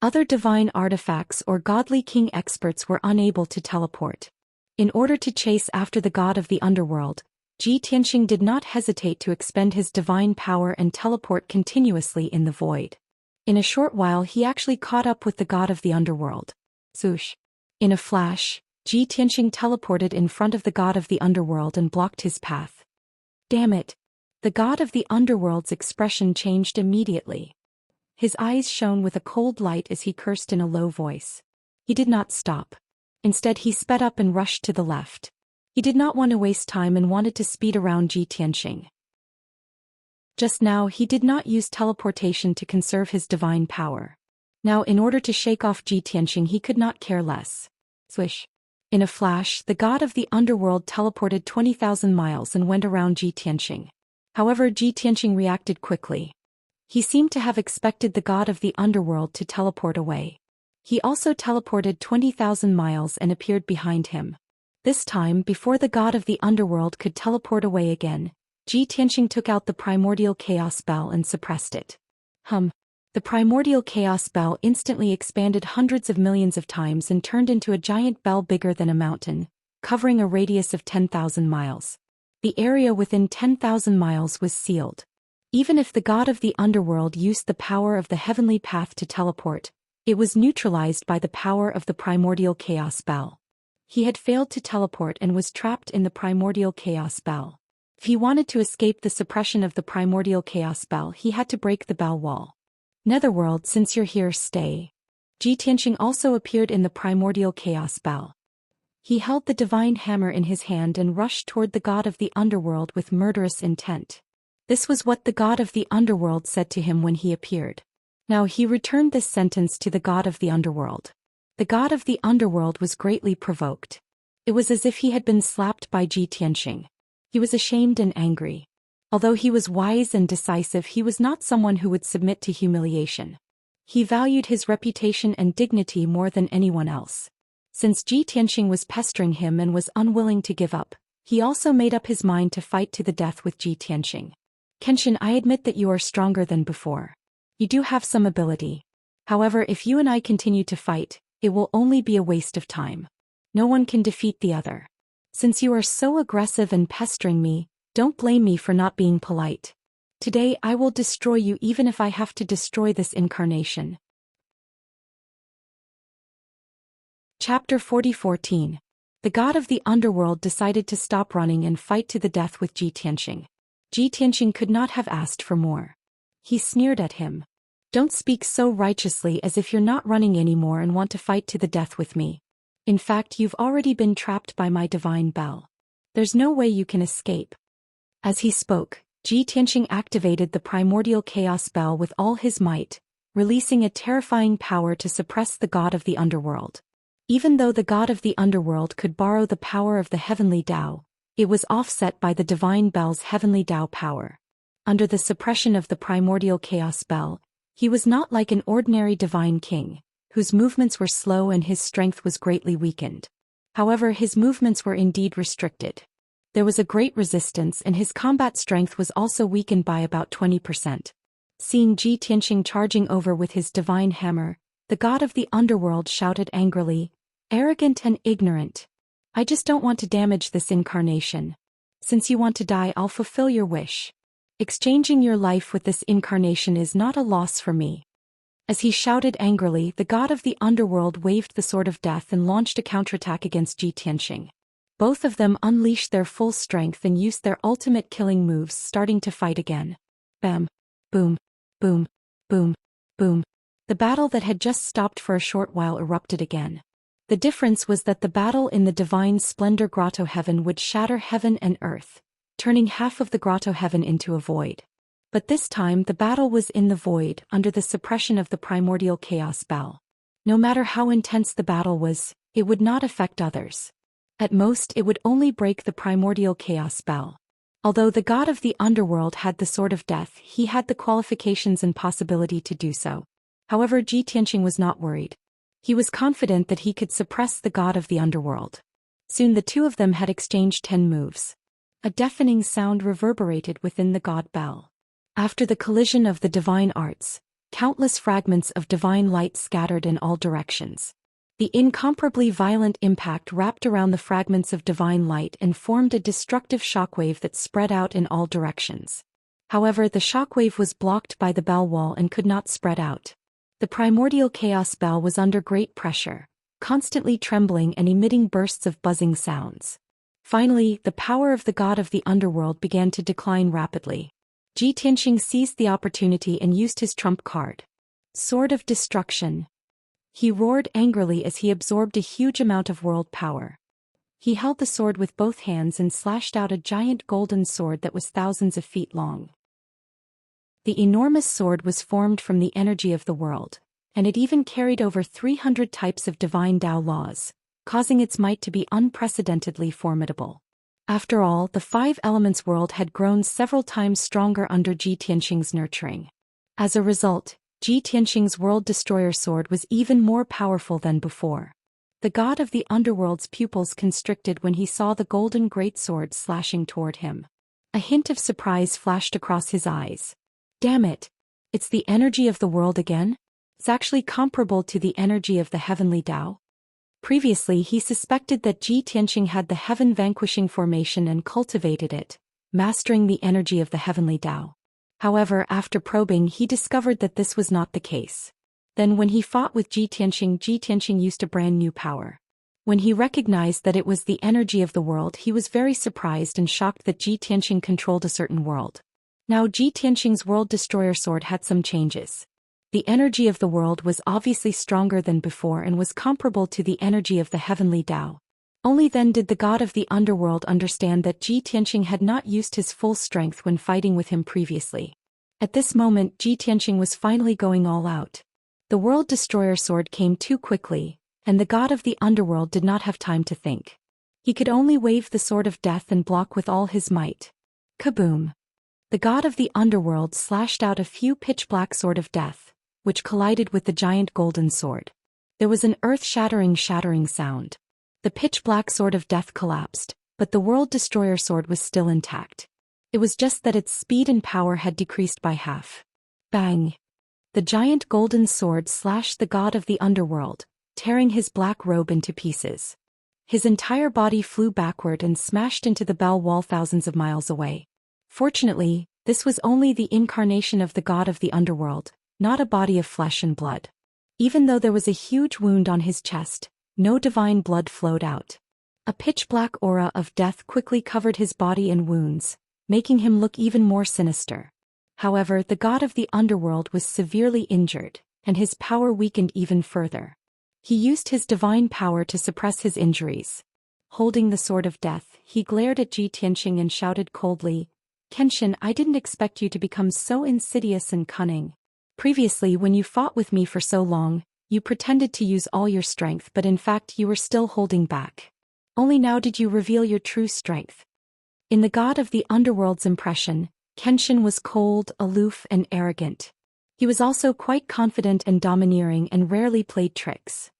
Other divine artifacts or godly king experts were unable to teleport. In order to chase after the god of the underworld, Ji Tianxing did not hesitate to expend his divine power and teleport continuously in the void. In a short while he actually caught up with the god of the underworld. Swoosh. In a flash, Ji Tianxing teleported in front of the god of the underworld and blocked his path. Damn it! The god of the underworld's expression changed immediately. His eyes shone with a cold light as he cursed in a low voice. He did not stop. Instead he sped up and rushed to the left. He did not want to waste time and wanted to speed around Ji Tianxing. Just now he did not use teleportation to conserve his divine power. Now in order to shake off Ji Tianxing he could not care less. Swish. In a flash, the god of the underworld teleported 20,000 miles and went around Ji Tianxing. However, Ji Tianxing reacted quickly. He seemed to have expected the god of the underworld to teleport away. He also teleported 20,000 miles and appeared behind him. This time, before the god of the underworld could teleport away again, Ji Tianxing took out the primordial chaos bell and suppressed it. The primordial chaos bell instantly expanded hundreds of millions of times and turned into a giant bell bigger than a mountain, covering a radius of 10,000 miles. The area within 10,000 miles was sealed. Even if the god of the underworld used the power of the heavenly path to teleport, it was neutralized by the power of the primordial chaos bell. He had failed to teleport and was trapped in the primordial chaos bell. If he wanted to escape the suppression of the primordial chaos bell, he had to break the bell wall. Netherworld, since you're here, stay. Ji Tianxing also appeared in the primordial chaos bell. He held the divine hammer in his hand and rushed toward the god of the underworld with murderous intent. This was what the god of the underworld said to him when he appeared. Now he returned this sentence to the god of the underworld. The god of the underworld was greatly provoked. It was as if he had been slapped by Ji Tianxing. He was ashamed and angry. Although he was wise and decisive, he was not someone who would submit to humiliation. He valued his reputation and dignity more than anyone else. Since Ji Tianxing was pestering him and was unwilling to give up, he also made up his mind to fight to the death with Ji Tianxing. Kenshin, I admit that you are stronger than before. You do have some ability. However, if you and I continue to fight, it will only be a waste of time. No one can defeat the other. Since you are so aggressive and pestering me, don't blame me for not being polite. Today I will destroy you even if I have to destroy this incarnation. Chapter 40:14. The god of the underworld decided to stop running and fight to the death with Ji Tianxing. Ji Tianxing could not have asked for more. He sneered at him. Don't speak so righteously as if you're not running anymore and want to fight to the death with me. In fact, you've already been trapped by my divine bell. There's no way you can escape. As he spoke, Ji Tianxing activated the primordial chaos bell with all his might, releasing a terrifying power to suppress the god of the underworld. Even though the god of the underworld could borrow the power of the heavenly Tao, it was offset by the divine bell's heavenly Tao power. Under the suppression of the primordial chaos bell, he was not like an ordinary divine king, whose movements were slow and his strength was greatly weakened. However, his movements were indeed restricted. There was a great resistance and his combat strength was also weakened by about 20%. Seeing Ji Tianxing charging over with his divine hammer, the god of the underworld shouted angrily, "Arrogant and ignorant. I just don't want to damage this incarnation. Since you want to die, I'll fulfill your wish. Exchanging your life with this incarnation is not a loss for me." As he shouted angrily, the god of the underworld waved the sword of death and launched a counterattack against Ji Tianxing. Both of them unleashed their full strength and used their ultimate killing moves, starting to fight again. Bam! Boom! Boom! Boom! Boom! The battle that had just stopped for a short while erupted again. The difference was that the battle in the divine splendor grotto heaven would shatter heaven and earth, turning half of the grotto heaven into a void. But this time the battle was in the void, under the suppression of the primordial chaos bell. No matter how intense the battle was, it would not affect others. At most, it would only break the primordial chaos bell. Although the god of the underworld had the sword of death, he had the qualifications and possibility to do so. However, Ji Tianxing was not worried. He was confident that he could suppress the god of the underworld. Soon the two of them had exchanged 10 moves. A deafening sound reverberated within the god bell. After the collision of the divine arts, countless fragments of divine light scattered in all directions. The incomparably violent impact wrapped around the fragments of divine light and formed a destructive shockwave that spread out in all directions. However, the shockwave was blocked by the bell wall and could not spread out. The primordial chaos bell was under great pressure, constantly trembling and emitting bursts of buzzing sounds. Finally, the power of the god of the underworld began to decline rapidly. Ji Tianxing seized the opportunity and used his trump card. Sword of Destruction. He roared angrily as he absorbed a huge amount of world power. He held the sword with both hands and slashed out a giant golden sword that was thousands of feet long. The enormous sword was formed from the energy of the world, and it even carried over 300 types of divine Tao laws, causing its might to be unprecedentedly formidable. After all, the 5 elements world had grown several times stronger under Ji Tianxing's nurturing. As a result, Ji Tianxing's world destroyer sword was even more powerful than before. The god of the underworld's pupils constricted when he saw the golden greatsword slashing toward him. A hint of surprise flashed across his eyes. Damn it! It's the energy of the world again? It's actually comparable to the energy of the heavenly Tao. Previously he suspected that Ji Tianxing had the heaven-vanquishing formation and cultivated it, mastering the energy of the heavenly Tao. However, after probing he discovered that this was not the case. Then when he fought with Ji Tianxing used a brand new power. When he recognized that it was the energy of the world, he was very surprised and shocked that Ji Tianxing controlled a certain world. Now Ji Tianxing's world destroyer sword had some changes. The energy of the world was obviously stronger than before and was comparable to the energy of the heavenly Tao. Only then did the god of the underworld understand that Ji Tianxing had not used his full strength when fighting with him previously. At this moment Ji Tianxing was finally going all out. The world destroyer sword came too quickly, and the god of the underworld did not have time to think. He could only wave the sword of death and block with all his might. Kaboom! The god of the underworld slashed out a few pitch-black sword of death, which collided with the giant golden sword. There was an earth-shattering sound. The pitch-black sword of death collapsed, but the world destroyer sword was still intact. It was just that its speed and power had decreased by half. Bang! The giant golden sword slashed the god of the underworld, tearing his black robe into pieces. His entire body flew backward and smashed into the bell wall thousands of miles away. Fortunately, this was only the incarnation of the god of the underworld, not a body of flesh and blood. Even though there was a huge wound on his chest, no divine blood flowed out. A pitch-black aura of death quickly covered his body and wounds, making him look even more sinister. However, the god of the underworld was severely injured, and his power weakened even further. He used his divine power to suppress his injuries. Holding the sword of death, he glared at Ji Tianqing and shouted coldly, "Kenshin, I didn't expect you to become so insidious and cunning. Previously, when you fought with me for so long, you pretended to use all your strength, but in fact you were still holding back. Only now did you reveal your true strength." In the god of the underworld's impression, Kenshin was cold, aloof, and arrogant. He was also quite confident and domineering and rarely played tricks.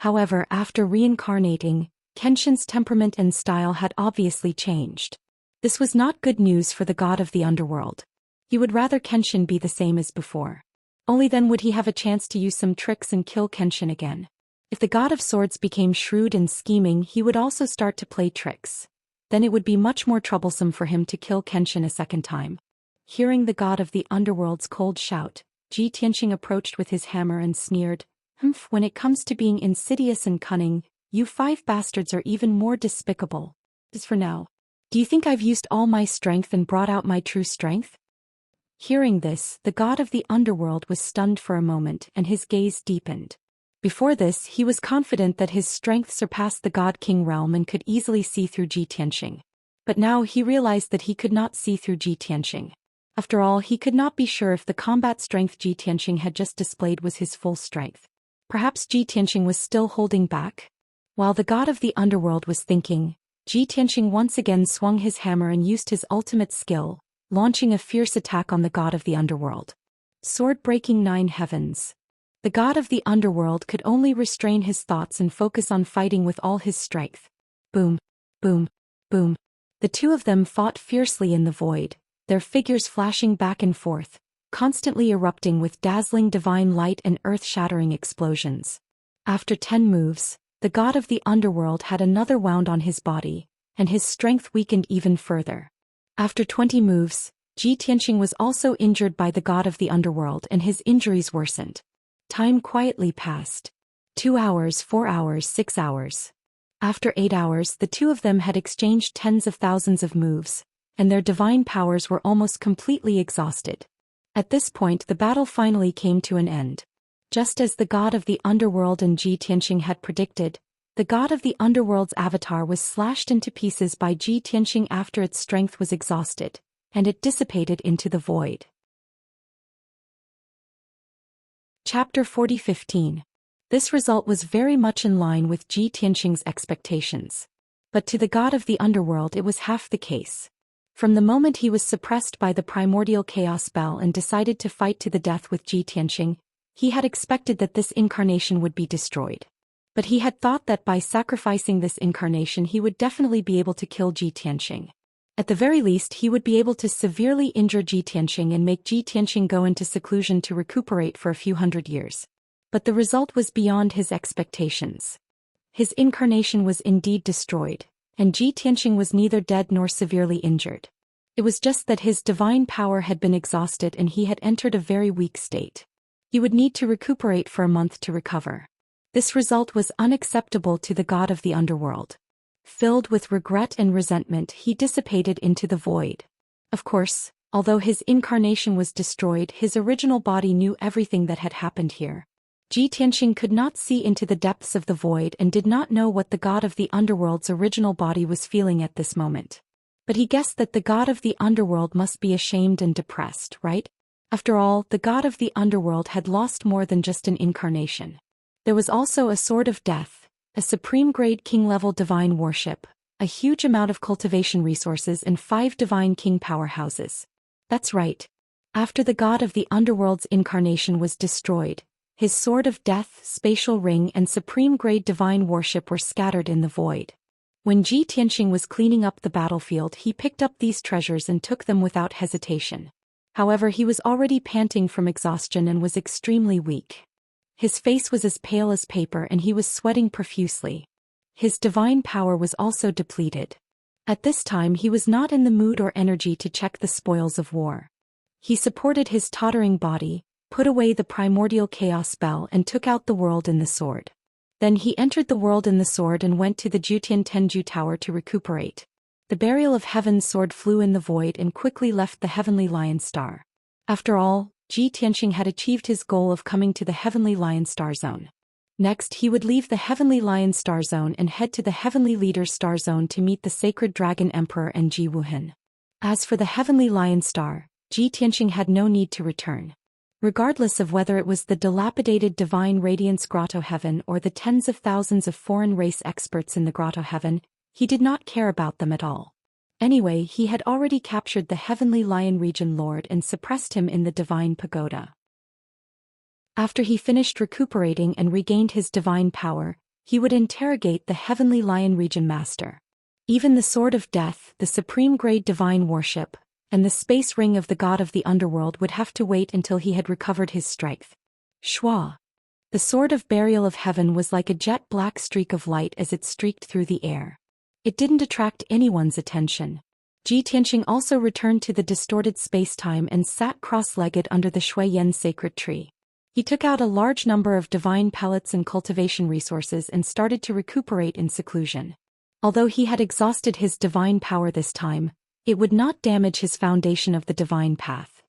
However, after reincarnating, Kenshin's temperament and style had obviously changed. This was not good news for the god of the underworld. He would rather Kenshin be the same as before. Only then would he have a chance to use some tricks and kill Kenshin again. If the god of swords became shrewd and scheming, he would also start to play tricks. Then it would be much more troublesome for him to kill Kenshin a second time. Hearing the god of the underworld's cold shout, Ji Tianqing approached with his hammer and sneered, "Humph, when it comes to being insidious and cunning, you 5 bastards are even more despicable. As for now, do you think I've used all my strength and brought out my true strength?" Hearing this, the god of the underworld was stunned for a moment and his gaze deepened. Before this, he was confident that his strength surpassed the God-King realm and could easily see through Ji Tianqing. But now he realized that he could not see through Ji Tianqing. After all, he could not be sure if the combat strength Ji Tianqing had just displayed was his full strength. Perhaps Ji Tianqing was still holding back? While the god of the underworld was thinking, Ji Tianqing once again swung his hammer and used his ultimate skill, launching a fierce attack on the god of the underworld. Sword breaking 9 heavens. The god of the underworld could only restrain his thoughts and focus on fighting with all his strength. Boom, boom, boom. The two of them fought fiercely in the void, their figures flashing back and forth, constantly erupting with dazzling divine light and earth-shattering explosions. After 10 moves, the god of the underworld had another wound on his body, and his strength weakened even further. After 20 moves, Ji Tianqing was also injured by the god of the underworld and his injuries worsened. Time quietly passed. 2 hours, 4 hours, 6 hours. After 8 hours, the two of them had exchanged tens of thousands of moves, and their divine powers were almost completely exhausted. At this point, the battle finally came to an end. Just as the god of the underworld and Ji Tianqing had predicted, the god of the underworld's avatar was slashed into pieces by Ji Tianqing after its strength was exhausted, and it dissipated into the void. Chapter 40:15. This result was very much in line with Ji Tianqing's expectations. But to the god of the underworld it was half the case. From the moment he was suppressed by the primordial chaos spell and decided to fight to the death with Ji Tianqing, he had expected that this incarnation would be destroyed. But he had thought that by sacrificing this incarnation he would definitely be able to kill Ji Tianqing. At the very least, he would be able to severely injure Ji Tianqing and make Ji Tianqing go into seclusion to recuperate for a few hundred years. But the result was beyond his expectations. His incarnation was indeed destroyed, and Ji Tianqing was neither dead nor severely injured. It was just that his divine power had been exhausted and he had entered a very weak state. He would need to recuperate for a month to recover. This result was unacceptable to the god of the underworld. Filled with regret and resentment, he dissipated into the void. Of course, although his incarnation was destroyed, his original body knew everything that had happened here. Ji Tianqing could not see into the depths of the void and did not know what the god of the underworld's original body was feeling at this moment. But he guessed that the god of the underworld must be ashamed and depressed, right? After all, the god of the underworld had lost more than just an incarnation. There was also a sword of death, a supreme-grade king-level divine worship, a huge amount of cultivation resources and 5 divine king powerhouses. That's right. After the god of the underworld's incarnation was destroyed, his sword of death, spatial ring and supreme-grade divine worship were scattered in the void. When Ji Tianxing was cleaning up the battlefield, he picked up these treasures and took them without hesitation. However, he was already panting from exhaustion and was extremely weak. His face was as pale as paper and he was sweating profusely. His divine power was also depleted. At this time he was not in the mood or energy to check the spoils of war. He supported his tottering body, put away the primordial chaos spell and took out the world in the sword. Then he entered the world in the sword and went to the Jutian Tenju Tower to recuperate. The burial of heaven's sword flew in the void and quickly left the heavenly lion star. After all, Ji Tianxing had achieved his goal of coming to the heavenly lion star zone. Next he would leave the heavenly lion star zone and head to the heavenly leader star zone to meet the sacred dragon emperor and Ji Wuhan. As for the heavenly lion star, Ji Tianxing had no need to return. Regardless of whether it was the dilapidated divine radiance grotto heaven or the tens of thousands of foreign race experts in the grotto heaven, he did not care about them at all. Anyway, he had already captured the heavenly lion region lord and suppressed him in the divine pagoda. After he finished recuperating and regained his divine power, he would interrogate the heavenly lion region master. Even the sword of death, the supreme grade divine worship, and the space ring of the god of the underworld would have to wait until he had recovered his strength. Shua. The sword of burial of heaven was like a jet-black streak of light as it streaked through the air. It didn't attract anyone's attention. Ji Tianxing also returned to the distorted space-time and sat cross-legged under the Shui Yan sacred tree. He took out a large number of divine pellets and cultivation resources and started to recuperate in seclusion. Although he had exhausted his divine power this time, it would not damage his foundation of the divine path.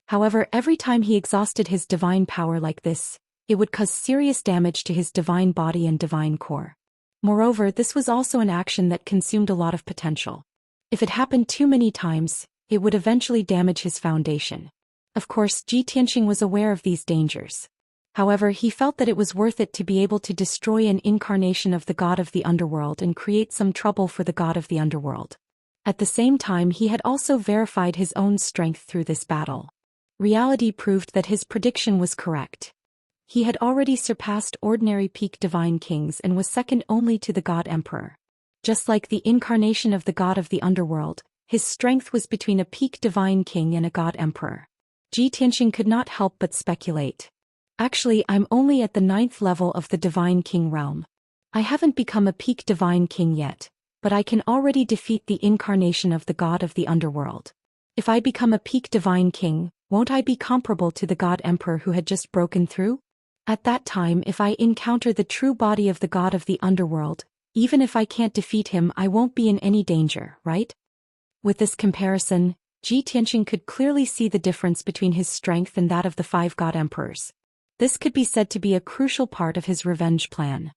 However, every time he exhausted his divine power like this, it would cause serious damage to his divine body and divine core. Moreover, this was also an action that consumed a lot of potential. If it happened too many times, it would eventually damage his foundation. Of course, Ji Tianxing was aware of these dangers. However, he felt that it was worth it to be able to destroy an incarnation of the god of the underworld and create some trouble for the god of the underworld. At the same time, he had also verified his own strength through this battle. Reality proved that his prediction was correct. He had already surpassed ordinary peak divine kings and was second only to the god emperor. Just like the incarnation of the god of the underworld, his strength was between a peak divine king and a god emperor. Ji Tianxing could not help but speculate. Actually, I'm only at the 9th level of the divine king realm. I haven't become a peak divine king yet, but I can already defeat the incarnation of the god of the underworld. If I become a peak divine king, won't I be comparable to the god emperor who had just broken through? At that time, if I encounter the true body of the god of the underworld, even if I can't defeat him, I won't be in any danger, right? With this comparison, Ji Tianxing could clearly see the difference between his strength and that of the 5 god emperors. This could be said to be a crucial part of his revenge plan.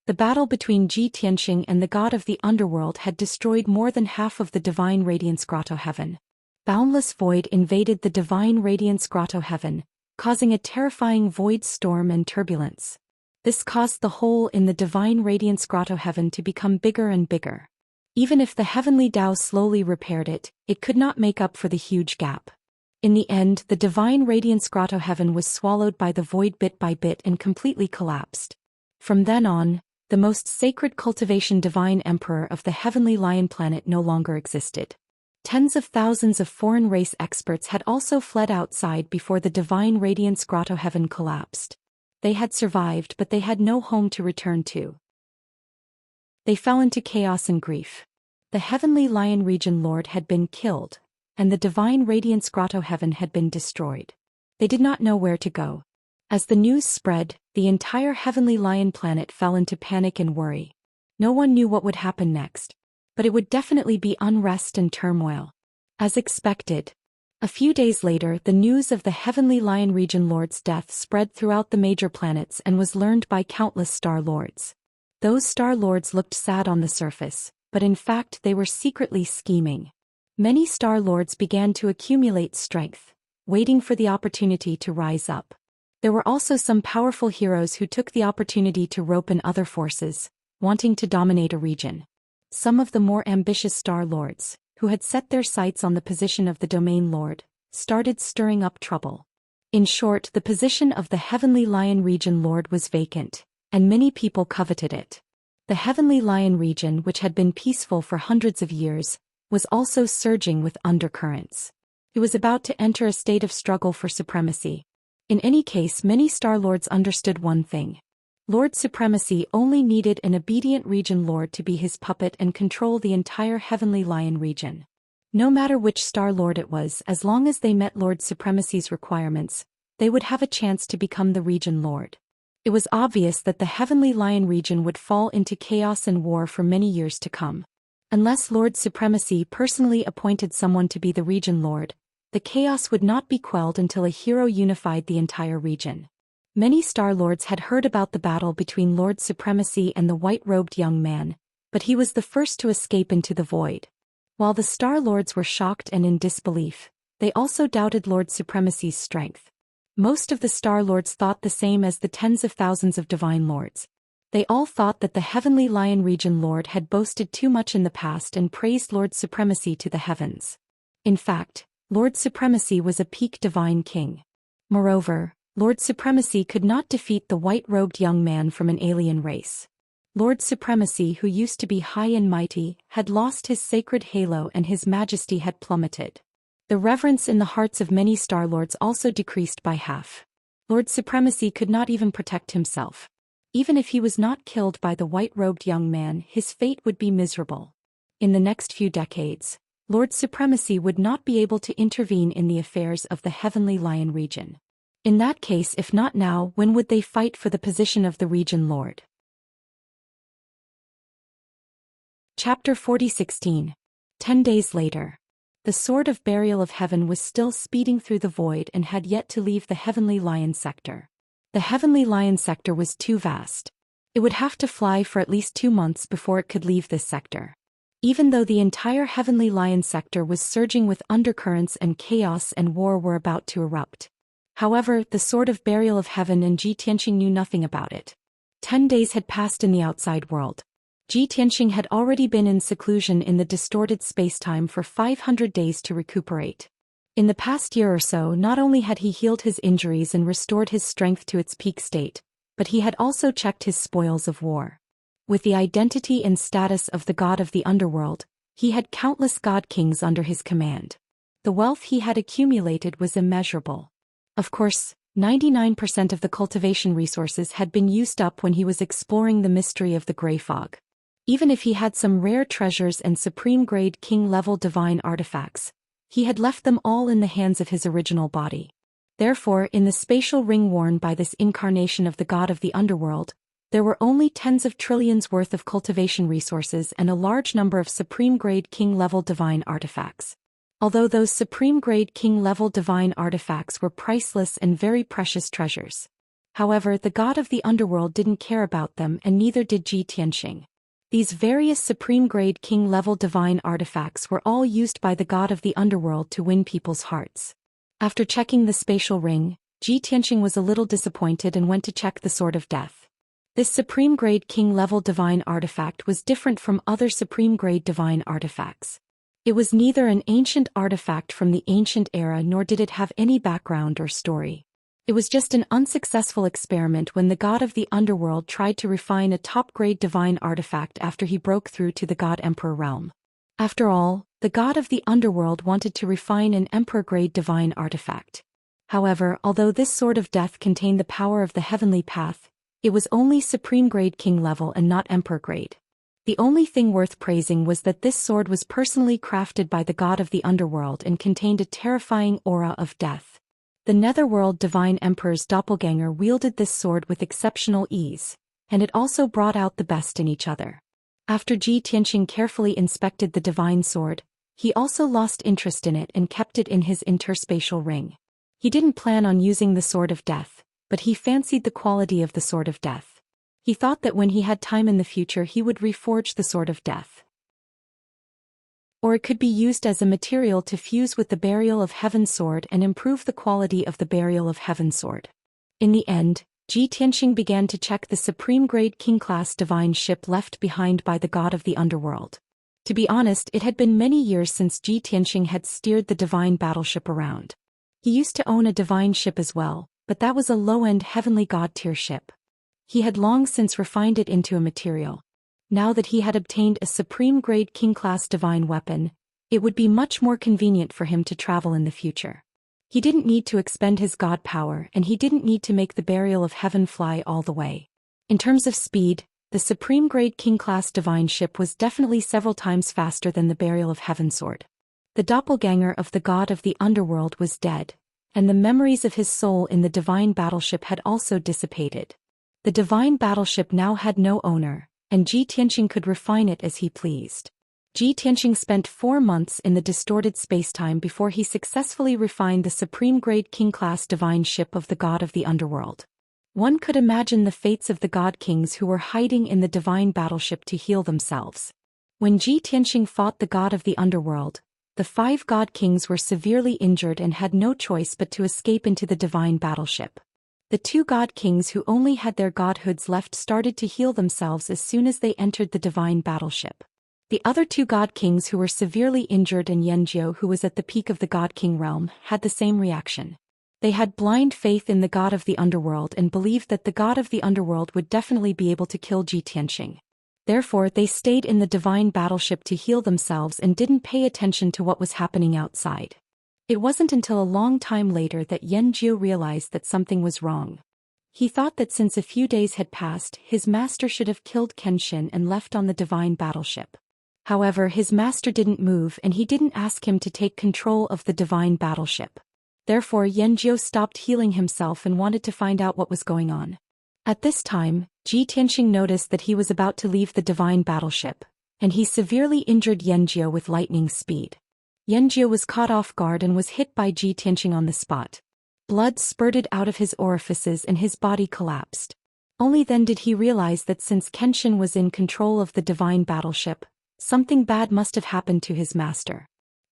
The battle between Ji Tianxing and the god of the underworld had destroyed more than half of the divine radiance grotto heaven. Boundless void invaded the divine radiance grotto heaven, causing a terrifying void storm and turbulence. This caused the hole in the divine radiance grotto heaven to become bigger and bigger. Even if the heavenly Tao slowly repaired it, it could not make up for the huge gap. In the end, the divine radiance grotto heaven was swallowed by the void bit by bit and completely collapsed. From then on, the most sacred cultivation divine emperor of the heavenly lion planet no longer existed. Tens of thousands of foreign race experts had also fled outside before the divine radiance grotto heaven collapsed. They had survived, but they had no home to return to. They fell into chaos and grief. The heavenly lion region lord had been killed, and the divine radiance grotto heaven had been destroyed. They did not know where to go. As the news spread, the entire heavenly lion planet fell into panic and worry. No one knew what would happen next, but it would definitely be unrest and turmoil. As expected, a few days later, the news of the heavenly lion region lord's death spread throughout the major planets and was learned by countless star lords. Those star lords looked sad on the surface, but in fact they were secretly scheming. Many star lords began to accumulate strength, waiting for the opportunity to rise up. There were also some powerful heroes who took the opportunity to rope in other forces, wanting to dominate a region. Some of the more ambitious Star Lords, who had set their sights on the position of the Domain Lord, started stirring up trouble. In short, the position of the Heavenly Lion Region Lord was vacant, and many people coveted it. The Heavenly Lion region, which had been peaceful for hundreds of years, was also surging with undercurrents. It was about to enter a state of struggle for supremacy. In any case, many Star Lords understood one thing. Lord Supremacy only needed an obedient region lord to be his puppet and control the entire Heavenly Lion region. No matter which Star Lord it was, as long as they met Lord Supremacy's requirements, they would have a chance to become the region lord. It was obvious that the Heavenly Lion region would fall into chaos and war for many years to come. Unless Lord Supremacy personally appointed someone to be the region lord, the chaos would not be quelled until a hero unified the entire region. Many Star Lords had heard about the battle between Lord Supremacy and the white-robed young man, but he was the first to escape into the void. While the Star Lords were shocked and in disbelief, they also doubted Lord Supremacy's strength. Most of the Star Lords thought the same as the tens of thousands of Divine Lords. They all thought that the Heavenly Lion Region Lord had boasted too much in the past and praised Lord Supremacy to the heavens. In fact, Lord Supremacy was a peak Divine King. Moreover, Lord Supremacy could not defeat the white-robed young man from an alien race. Lord Supremacy, who used to be high and mighty, had lost his sacred halo and his majesty had plummeted. The reverence in the hearts of many Star Lords also decreased by half. Lord Supremacy could not even protect himself. Even if he was not killed by the white-robed young man, his fate would be miserable. In the next few decades, Lord Supremacy would not be able to intervene in the affairs of the Heavenly Lion region. In that case, if not now, when would they fight for the position of the region lord? Chapter 40:16. 10 days later. The Sword of Burial of Heaven was still speeding through the void and had yet to leave the Heavenly Lion sector. The Heavenly Lion sector was too vast. It would have to fly for at least 2 months before it could leave this sector. Even though the entire Heavenly Lion sector was surging with undercurrents and chaos and war were about to erupt. However, the Sword of Burial of Heaven and Zhi Tianxing knew nothing about it. 10 days had passed in the outside world. Zhi Tianxing had already been in seclusion in the distorted spacetime for 500 days to recuperate. In the past year or so, not only had he healed his injuries and restored his strength to its peak state, but he had also checked his spoils of war. With the identity and status of the god of the underworld, he had countless god kings under his command. The wealth he had accumulated was immeasurable. Of course, 99% of the cultivation resources had been used up when he was exploring the mystery of the Grey Fog. Even if he had some rare treasures and supreme-grade king-level divine artifacts, he had left them all in the hands of his original body. Therefore, in the spatial ring worn by this incarnation of the god of the underworld, there were only tens of trillions worth of cultivation resources and a large number of supreme-grade king-level divine artifacts. Although those supreme-grade king-level divine artifacts were priceless and very precious treasures. However, the god of the underworld didn't care about them and neither did Zhi Tianxing. These various supreme-grade king-level divine artifacts were all used by the god of the underworld to win people's hearts. After checking the spatial ring, Zhi Tianxing was a little disappointed and went to check the Sword of Death. This supreme-grade king-level divine artifact was different from other supreme-grade divine artifacts. It was neither an ancient artifact from the ancient era nor did it have any background or story. It was just an unsuccessful experiment when the god of the underworld tried to refine a top-grade divine artifact after he broke through to the God-Emperor realm. After all, the god of the underworld wanted to refine an emperor-grade divine artifact. However, although this Sword of Death contained the power of the heavenly path, it was only supreme-grade king level and not emperor-grade. The only thing worth praising was that this sword was personally crafted by the god of the underworld and contained a terrifying aura of death. The Netherworld Divine Emperor's doppelganger wielded this sword with exceptional ease, and it also brought out the best in each other. After Zhi Tianxing carefully inspected the divine sword, he also lost interest in it and kept it in his interspatial ring. He didn't plan on using the Sword of Death, but he fancied the quality of the Sword of Death. He thought that when he had time in the future he would reforge the Sword of Death. Or it could be used as a material to fuse with the Burial of Heaven sword and improve the quality of the Burial of Heaven sword. In the end, Ji Tianxing began to check the supreme-grade king-class divine ship left behind by the god of the underworld. To be honest, it had been many years since Ji Tianxing had steered the divine battleship around. He used to own a divine ship as well, but that was a low-end heavenly god-tier ship. He had long since refined it into a material. Now that he had obtained a supreme-grade king-class divine weapon, it would be much more convenient for him to travel in the future. He didn't need to expend his god power, and he didn't need to make the burial of heaven fly all the way. In terms of speed, the supreme-grade king-class divine ship was definitely several times faster than the burial of heaven sword. The doppelganger of the god of the underworld was dead, and the memories of his soul in the divine battleship had also dissipated. The divine battleship now had no owner, and Ji Tianxing could refine it as he pleased. Ji Tianxing spent 4 months in the distorted spacetime before he successfully refined the supreme-grade king-class divine ship of the god of the underworld. One could imagine the fates of the god kings who were hiding in the divine battleship to heal themselves. When Ji Tianxing fought the god of the underworld, the 5 god kings were severely injured and had no choice but to escape into the divine battleship. The 2 god kings who only had their godhoods left started to heal themselves as soon as they entered the divine battleship. The other 2 god kings who were severely injured and Yanjiu, who was at the peak of the god king realm, had the same reaction. They had blind faith in the god of the underworld and believed that the god of the underworld would definitely be able to kill Ji Tianxing. Therefore, they stayed in the divine battleship to heal themselves and didn't pay attention to what was happening outside. It wasn't until a long time later that Yanjiu realized that something was wrong. He thought that since a few days had passed, his master should have killed Kenshin and left on the divine battleship. However, his master didn't move and he didn't ask him to take control of the divine battleship. Therefore, Yanjiu stopped healing himself and wanted to find out what was going on. At this time, Ji Tianxing noticed that he was about to leave the divine battleship, and he severely injured Yanjiu with lightning speed. Yanjiu was caught off guard and was hit by Ji Tianxing on the spot. Blood spurted out of his orifices and his body collapsed. Only then did he realize that since Kenshin was in control of the divine battleship, something bad must have happened to his master.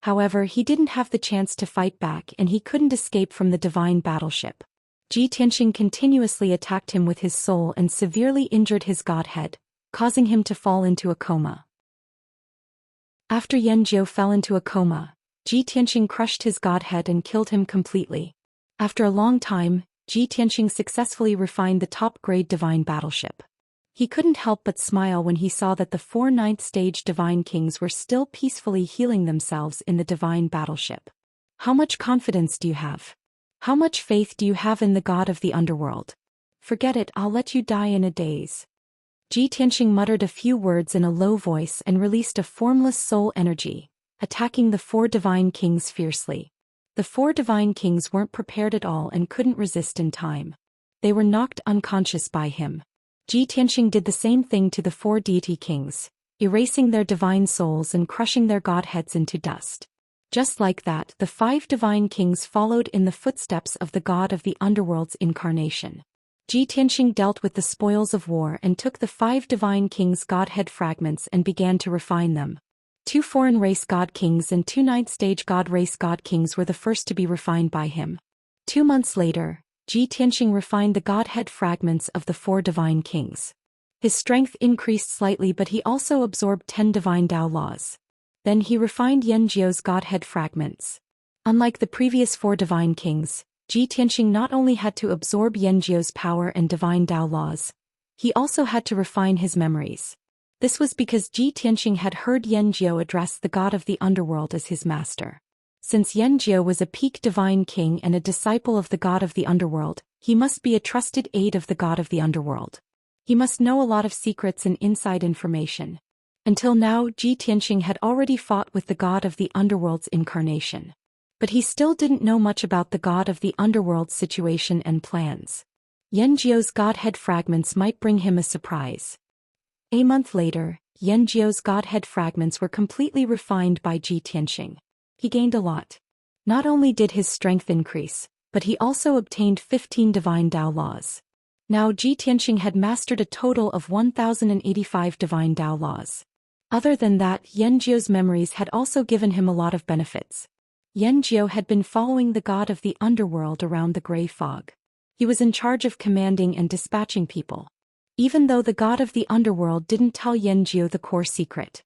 However, he didn't have the chance to fight back and he couldn't escape from the divine battleship. Ji Tianxing continuously attacked him with his soul and severely injured his godhead, causing him to fall into a coma. After Yanjiu fell into a coma, Ji Tianxing crushed his godhead and killed him completely. After a long time, Ji Tianxing successfully refined the top-grade divine battleship. He couldn't help but smile when he saw that the 4 ninth-stage divine kings were still peacefully healing themselves in the divine battleship. How much confidence do you have? How much faith do you have in the god of the underworld? Forget it, I'll let you die in a daze. Ji Tianxing muttered a few words in a low voice and released a formless soul energy, attacking the 4 divine kings fiercely. The 4 divine kings weren't prepared at all and couldn't resist in time. They were knocked unconscious by him. Ji Tianxing did the same thing to the 4 deity kings, erasing their divine souls and crushing their godheads into dust. Just like that, the 5 divine kings followed in the footsteps of the god of the underworld's incarnation. Ji Tianxing dealt with the spoils of war and took the 5 divine kings' godhead fragments and began to refine them. 2 foreign race god kings and 2 ninth-stage god race god kings were the first to be refined by him. 2 months later, Ji Tianxing refined the godhead fragments of the 4 divine kings. His strength increased slightly, but he also absorbed 10 divine Tao laws. Then he refined Yanjiu's godhead fragments. Unlike the previous 4 divine kings, Ji Tianxing not only had to absorb Yanjiu's power and divine Tao laws, he also had to refine his memories. This was because Ji Tianxing had heard Yanjiu address the god of the underworld as his master. Since Yanjiu was a peak divine king and a disciple of the god of the underworld, he must be a trusted aide of the god of the underworld. He must know a lot of secrets and inside information. Until now, Ji Tianxing had already fought with the god of the underworld's incarnation. But he still didn't know much about the god of the underworld's situation and plans. Yanjiu's godhead fragments might bring him a surprise. A month later, Yanjiu's godhead fragments were completely refined by Ji Tianxing. He gained a lot. Not only did his strength increase, but he also obtained 15 divine Tao laws. Now Ji Tianxing had mastered a total of 1,085 divine Tao laws. Other than that, Yanjiu's memories had also given him a lot of benefits. Yanjiu had been following the god of the underworld around the gray fog. He was in charge of commanding and dispatching people. Even though the god of the underworld didn't tell Yanjiu the core secret.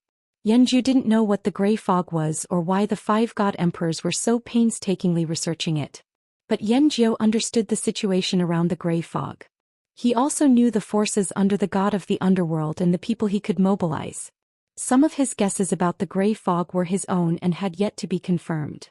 Yanjiu didn't know what the gray fog was or why the 5 god emperors were so painstakingly researching it. But Yanjiu understood the situation around the gray fog. He also knew the forces under the god of the underworld and the people he could mobilize. Some of his guesses about the gray fog were his own and had yet to be confirmed.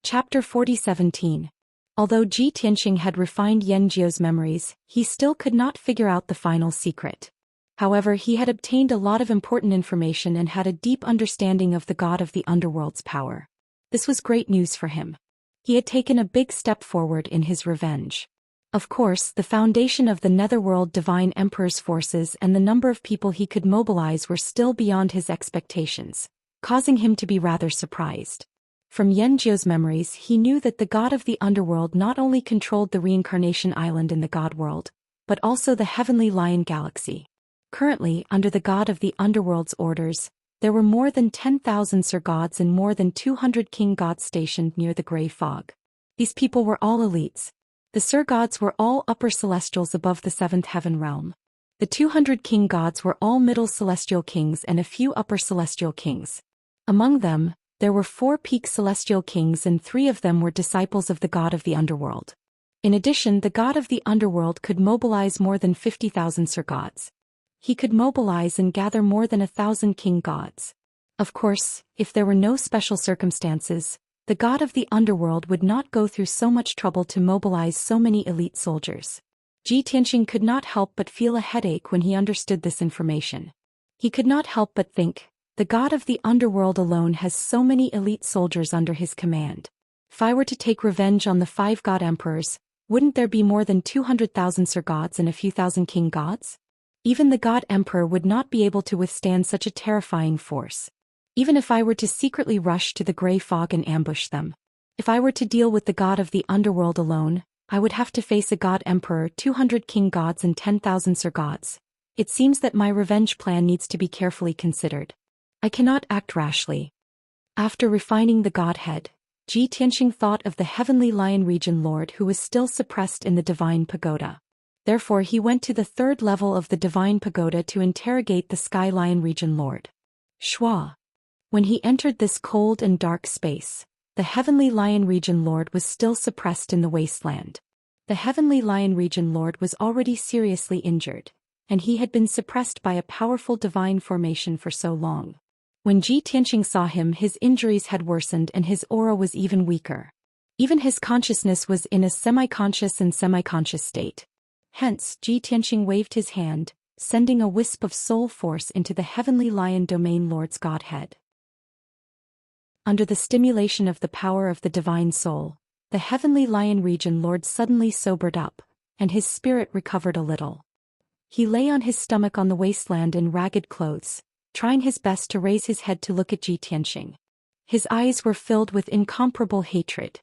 Chapter 40:17. Although Ji Tianqing had refined Yanjiu's memories, he still could not figure out the final secret. However, he had obtained a lot of important information and had a deep understanding of the god of the underworld's power. This was great news for him. He had taken a big step forward in his revenge. Of course, the foundation of the Netherworld Divine Emperor's forces and the number of people he could mobilize were still beyond his expectations, causing him to be rather surprised. From Yanjiu's memories, he knew that the god of the underworld not only controlled the reincarnation island in the god world, but also the heavenly lion galaxy. Currently, under the god of the underworld's orders, there were more than 10,000 Sir Gods and more than 200 King Gods stationed near the gray fog. These people were all elites. The Sir Gods were all upper celestials above the 7th heaven realm. The 200 King Gods were all middle celestial kings and a few upper celestial kings. Among them, there were 4 peak celestial kings and 3 of them were disciples of the god of the underworld. In addition, the god of the underworld could mobilize more than 50,000 Sir Gods. He could mobilize and gather more than 1,000 king gods. Of course, if there were no special circumstances, the god of the underworld would not go through so much trouble to mobilize so many elite soldiers. Ji Tianqing could not help but feel a headache when he understood this information. He could not help but think, the god of the underworld alone has so many elite soldiers under his command. If I were to take revenge on the 5 god emperors, wouldn't there be more than 200,000 Sir Gods and a few thousand king gods? Even the god emperor would not be able to withstand such a terrifying force. Even if I were to secretly rush to the gray fog and ambush them. If I were to deal with the god of the underworld alone, I would have to face a god emperor, 200 king gods and 10,000 Sir Gods. It seems that my revenge plan needs to be carefully considered. I cannot act rashly. After refining the godhead, Ji Tianqing thought of the heavenly lion region lord who was still suppressed in the divine pagoda. Therefore he went to the 3rd level of the divine pagoda to interrogate the sky lion region lord. Shua. When he entered this cold and dark space, the heavenly lion region lord was still suppressed in the wasteland. The heavenly lion region lord was already seriously injured, and he had been suppressed by a powerful divine formation for so long. When Ji Tianqing saw him, his injuries had worsened and his aura was even weaker. Even his consciousness was in a semi-conscious and semi-conscious state. Hence, Ji Tianqing waved his hand, sending a wisp of soul force into the heavenly lion domain lord's godhead. Under the stimulation of the power of the divine soul, the heavenly lion region lord suddenly sobered up, and his spirit recovered a little. He lay on his stomach on the wasteland in ragged clothes, trying his best to raise his head to look at Ji Tianqing. His eyes were filled with incomparable hatred.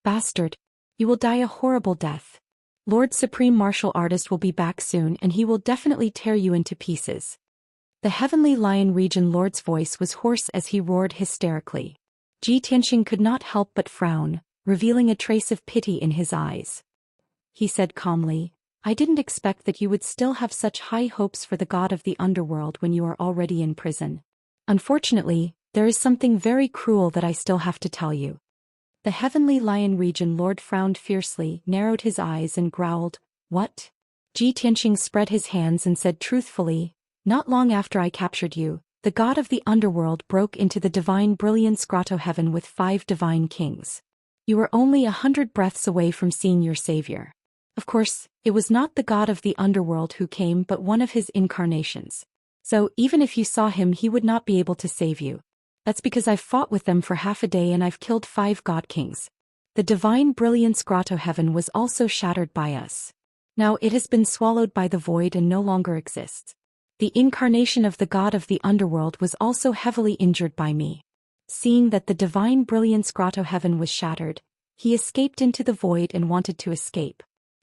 Bastard! You will die a horrible death. Lord Supreme Martial Artist will be back soon and he will definitely tear you into pieces. The heavenly lion region lord's voice was hoarse as he roared hysterically. Ji Tianqing could not help but frown, revealing a trace of pity in his eyes. He said calmly, I didn't expect that you would still have such high hopes for the god of the underworld when you are already in prison. Unfortunately, there is something very cruel that I still have to tell you. The heavenly lion region lord frowned fiercely, narrowed his eyes and growled, What? Ji Tianqing spread his hands and said truthfully, Not long after I captured you, the god of the underworld broke into the divine brilliance grotto heaven with 5 divine kings. You were only 100 breaths away from seeing your savior. Of course, it was not the god of the underworld who came but one of his incarnations. So, even if you saw him, he would not be able to save you. That's because I've fought with them for half a day and I've killed 5 god kings. The divine brilliance grotto heaven was also shattered by us. Now it has been swallowed by the void and no longer exists. The incarnation of the god of the underworld was also heavily injured by me. Seeing that the divine brilliance grotto heaven was shattered, he escaped into the void and wanted to escape.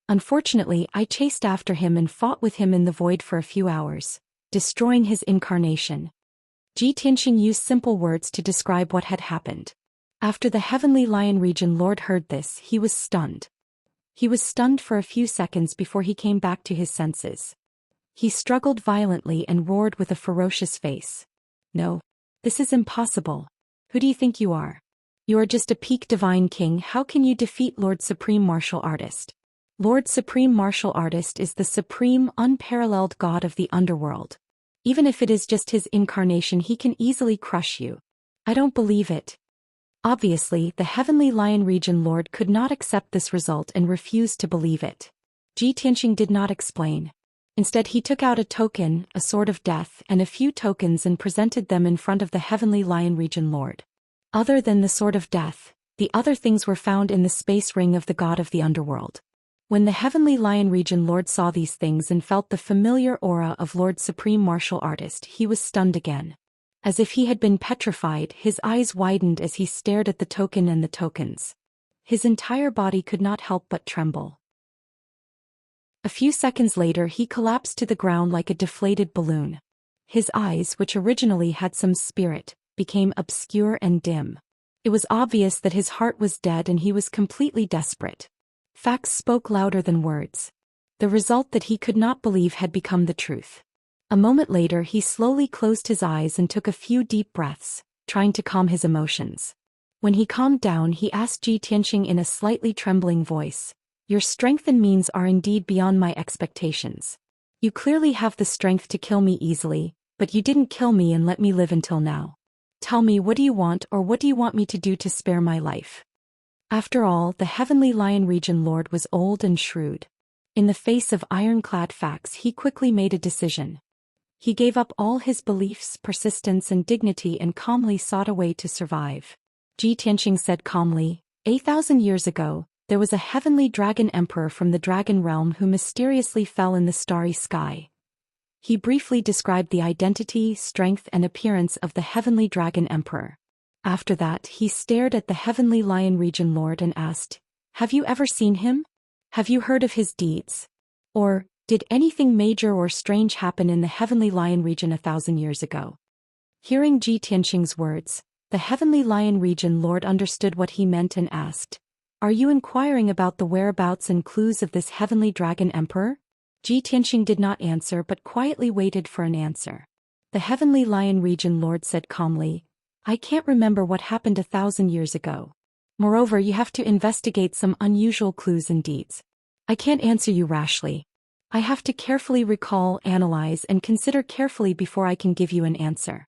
Unfortunately, I chased after him and fought with him in the void for a few hours, destroying his incarnation. Ji Tianqing used simple words to describe what had happened. After the Heavenly Lion Region Lord heard this, he was stunned. He was stunned for a few seconds before he came back to his senses. He struggled violently and roared with a ferocious face. "No. This is impossible. Who do you think you are? You are just a peak divine king. How can you defeat Lord Supreme Martial Artist? Lord Supreme Martial Artist is the supreme, unparalleled god of the underworld. Even if it is just his incarnation, he can easily crush you. I don't believe it." Obviously, the Heavenly Lion Region Lord could not accept this result and refused to believe it. Ji Tianxing did not explain. Instead, he took out a token, a sword of death, and a few tokens and presented them in front of the Heavenly Lion Region Lord. Other than the sword of death, the other things were found in the space ring of the god of the underworld. When the Heavenly Lion Region Lord saw these things and felt the familiar aura of Lord Supreme Martial Artist, he was stunned again. As if he had been petrified, his eyes widened as he stared at the token and the tokens. His entire body could not help but tremble. A few seconds later, he collapsed to the ground like a deflated balloon. His eyes, which originally had some spirit, became obscure and dim. It was obvious that his heart was dead and he was completely desperate. Facts spoke louder than words. The result that he could not believe had become the truth. A moment later, he slowly closed his eyes and took a few deep breaths, trying to calm his emotions. When he calmed down, he asked Ji Tianxing in a slightly trembling voice, "Your strength and means are indeed beyond my expectations. You clearly have the strength to kill me easily, but you didn't kill me and let me live until now. Tell me, what do you want, or what do you want me to do to spare my life?" After all, the Heavenly Lion Region Lord was old and shrewd. In the face of ironclad facts, he quickly made a decision. He gave up all his beliefs, persistence and dignity and calmly sought a way to survive. Ji Tianxing said calmly, 8,000 years ago, there was a heavenly dragon emperor from the dragon realm who mysteriously fell in the starry sky. He briefly described the identity, strength and appearance of the heavenly dragon emperor. After that, he stared at the Heavenly Lion Region Lord and asked, "Have you ever seen him? Have you heard of his deeds? Or, did anything major or strange happen in the Heavenly Lion Region 1,000 years ago?" Hearing Ji Tianxing's words, the Heavenly Lion Region Lord understood what he meant and asked, "Are you inquiring about the whereabouts and clues of this Heavenly Dragon Emperor?" Ji Tianxing did not answer but quietly waited for an answer. The Heavenly Lion Region Lord said calmly, "I can't remember what happened 1,000 years ago. Moreover, you have to investigate some unusual clues and deeds. I can't answer you rashly. I have to carefully recall, analyze, and consider carefully before I can give you an answer."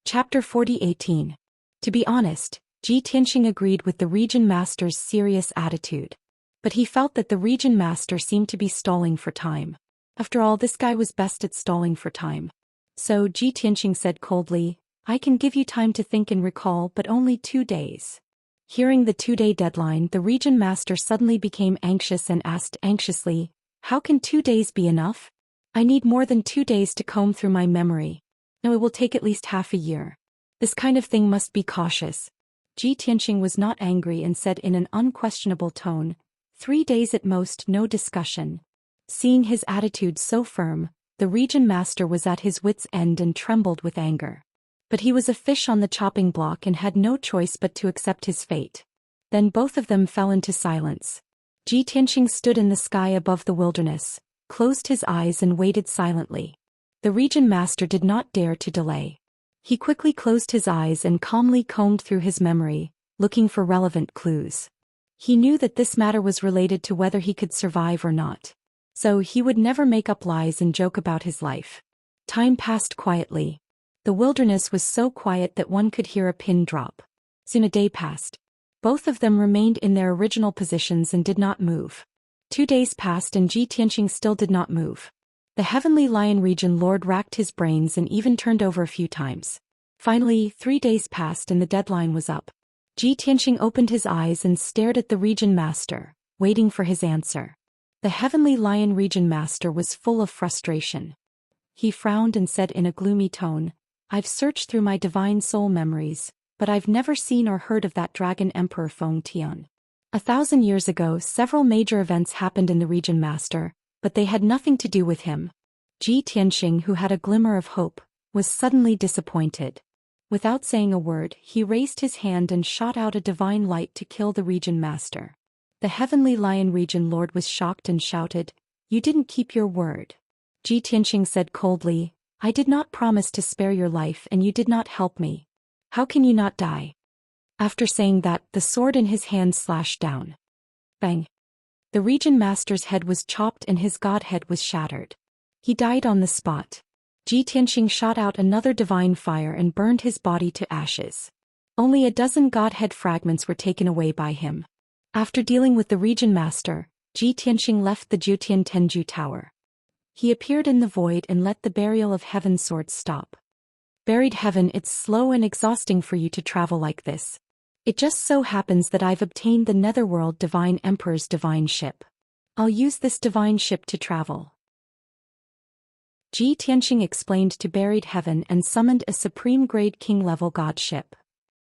Chapter 40:18. To be honest, Ji Tianxing agreed with the Region Master's serious attitude. But he felt that the Region Master seemed to be stalling for time. After all, this guy was best at stalling for time. So Ji Tianxing said coldly, "I can give you time to think and recall, but only 2 days." Hearing the 2-day deadline, the Region Master suddenly became anxious and asked anxiously, "How can 2 days be enough? I need more than 2 days to comb through my memory. No, it will take at least half a year. This kind of thing must be cautious." Ji Tianxing was not angry and said in an unquestionable tone, 3 days at most, no discussion." Seeing his attitude so firm, the Region Master was at his wits' end and trembled with anger. But he was a fish on the chopping block and had no choice but to accept his fate. Then both of them fell into silence. Ji Tianxing stood in the sky above the wilderness, closed his eyes and waited silently. The Region Master did not dare to delay. He quickly closed his eyes and calmly combed through his memory, looking for relevant clues. He knew that this matter was related to whether he could survive or not. So he would never make up lies and joke about his life. Time passed quietly. The wilderness was so quiet that one could hear a pin drop. Soon a day passed. Both of them remained in their original positions and did not move. 2 days passed and Ji Tianxing still did not move. The Heavenly Lion Region Lord racked his brains and even turned over a few times. Finally, 3 days passed and the deadline was up. Ji Tianxing opened his eyes and stared at the Region Master, waiting for his answer. The Heavenly Lion Region Master was full of frustration. He frowned and said in a gloomy tone, "I've searched through my divine soul memories, but I've never seen or heard of that Dragon Emperor Feng Tian. 1,000 years ago, several major events happened in the Region Master, but they had nothing to do with him." Ji Tianxing, who had a glimmer of hope, was suddenly disappointed. Without saying a word, he raised his hand and shot out a divine light to kill the region master. The heavenly lion region lord was shocked and shouted, "You didn't keep your word." Ji Tianqing said coldly, "I did not promise to spare your life and you did not help me. How can you not die?" After saying that, the sword in his hand slashed down. Bang! The region master's head was chopped and his godhead was shattered. He died on the spot. Ji Tianqing shot out another divine fire and burned his body to ashes. Only a dozen godhead fragments were taken away by him. After dealing with the region master, Ji Tianqing left the Jiutian Tenju Tower. He appeared in the void and let the burial of heaven sword stop. Buried heaven, it's slow and exhausting for you to travel like this. It just so happens that I've obtained the Netherworld Divine Emperor's divine ship. I'll use this divine ship to travel. Ji Tianqing explained to buried heaven and summoned a supreme-grade king-level god ship.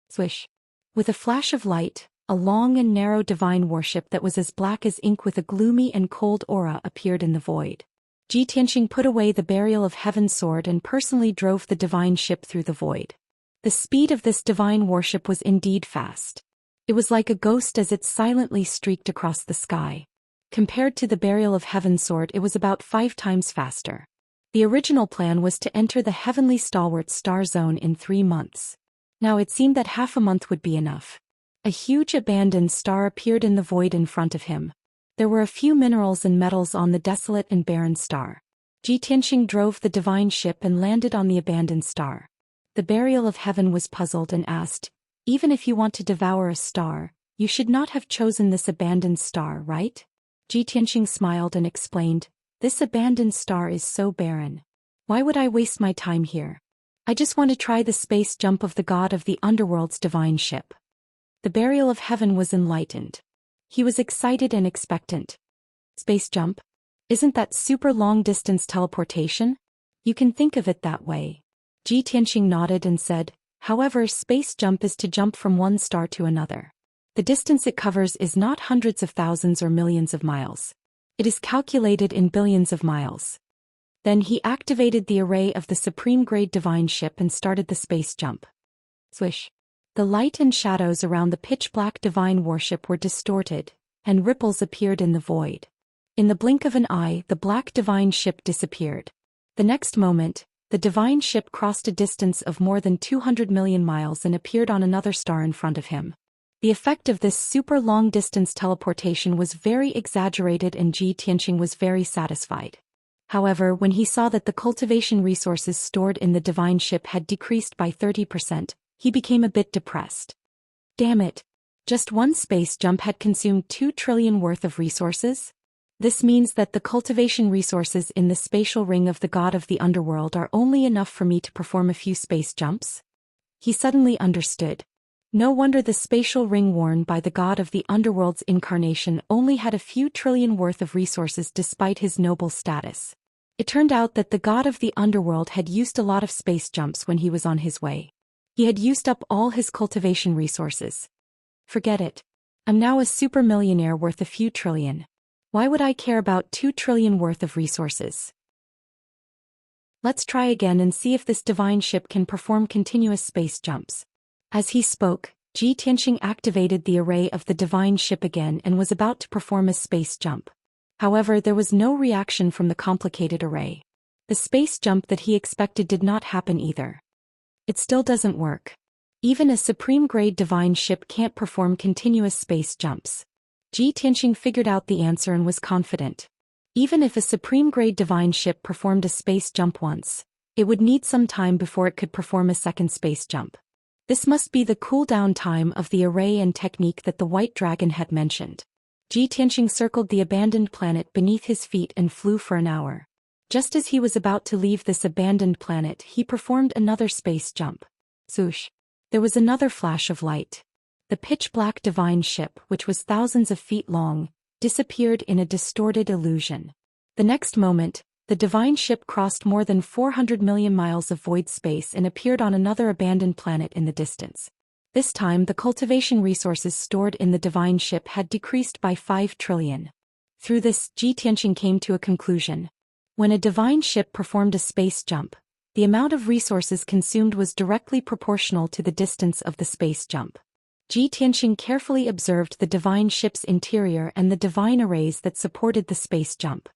Swish! With a flash of light, a long and narrow divine warship that was as black as ink with a gloomy and cold aura appeared in the void. Ji Tianqing put away the burial of heaven's sword and personally drove the divine ship through the void. The speed of this divine warship was indeed fast. It was like a ghost as it silently streaked across the sky. Compared to the burial of heaven's sword, it was about 5 times faster. The original plan was to enter the heavenly stalwart star zone in 3 months. Now it seemed that half a month would be enough. A huge abandoned star appeared in the void in front of him. There were a few minerals and metals on the desolate and barren star. Ji Tianqing drove the divine ship and landed on the abandoned star. The burial of heaven was puzzled and asked, "Even if you want to devour a star, you should not have chosen this abandoned star, right?" Ji Tianqing smiled and explained, "This abandoned star is so barren. Why would I waste my time here? I just want to try the space jump of the god of the underworld's divine ship." The burial of heaven was enlightened. He was excited and expectant. Space jump? Isn't that super long-distance teleportation? You can think of it that way. Ji Tianqing nodded and said, "However, space jump is to jump from one star to another. The distance it covers is not hundreds of thousands or millions of miles. It is calculated in billions of miles." Then he activated the array of the supreme-grade divine ship and started the space jump. Swish! The light and shadows around the pitch-black divine warship were distorted, and ripples appeared in the void. In the blink of an eye, the black divine ship disappeared. The next moment, the divine ship crossed a distance of more than 200 million miles and appeared on another star in front of him. The effect of this super long-distance teleportation was very exaggerated and Ji Tianqing was very satisfied. However, when he saw that the cultivation resources stored in the divine ship had decreased by 30%, he became a bit depressed. Damn it! Just one space jump had consumed 2 trillion worth of resources? This means that the cultivation resources in the spatial ring of the god of the underworld are only enough for me to perform a few space jumps? He suddenly understood. No wonder the spatial ring worn by the god of the underworld's incarnation only had a few trillion worth of resources despite his noble status. It turned out that the god of the underworld had used a lot of space jumps when he was on his way. He had used up all his cultivation resources. Forget it. I'm now a super millionaire worth a few trillion. Why would I care about 2 trillion worth of resources? Let's try again and see if this divine ship can perform continuous space jumps. As he spoke, Ji Tianqing activated the array of the divine ship again and was about to perform a space jump. However, there was no reaction from the complicated array. The space jump that he expected did not happen either. It still doesn't work. Even a supreme-grade divine ship can't perform continuous space jumps. Ji Tianqing figured out the answer and was confident. Even if a supreme-grade divine ship performed a space jump once, it would need some time before it could perform a second space jump. This must be the cooldown time of the array and technique that the White Dragon had mentioned. Ji Tianqing circled the abandoned planet beneath his feet and flew for an hour. Just as he was about to leave this abandoned planet, he performed another space jump. Swoosh! There was another flash of light. The pitch-black divine ship, which was thousands of feet long, disappeared in a distorted illusion. The next moment, the divine ship crossed more than 400 million miles of void space and appeared on another abandoned planet in the distance. This time, the cultivation resources stored in the divine ship had decreased by 5 trillion. Through this, Ji Tianqing came to a conclusion. When a divine ship performed a space jump, The amount of resources consumed was directly proportional to the distance of the space jump. Ji Tianxing carefully observed the divine ship's interior and the divine arrays that supported the space jump.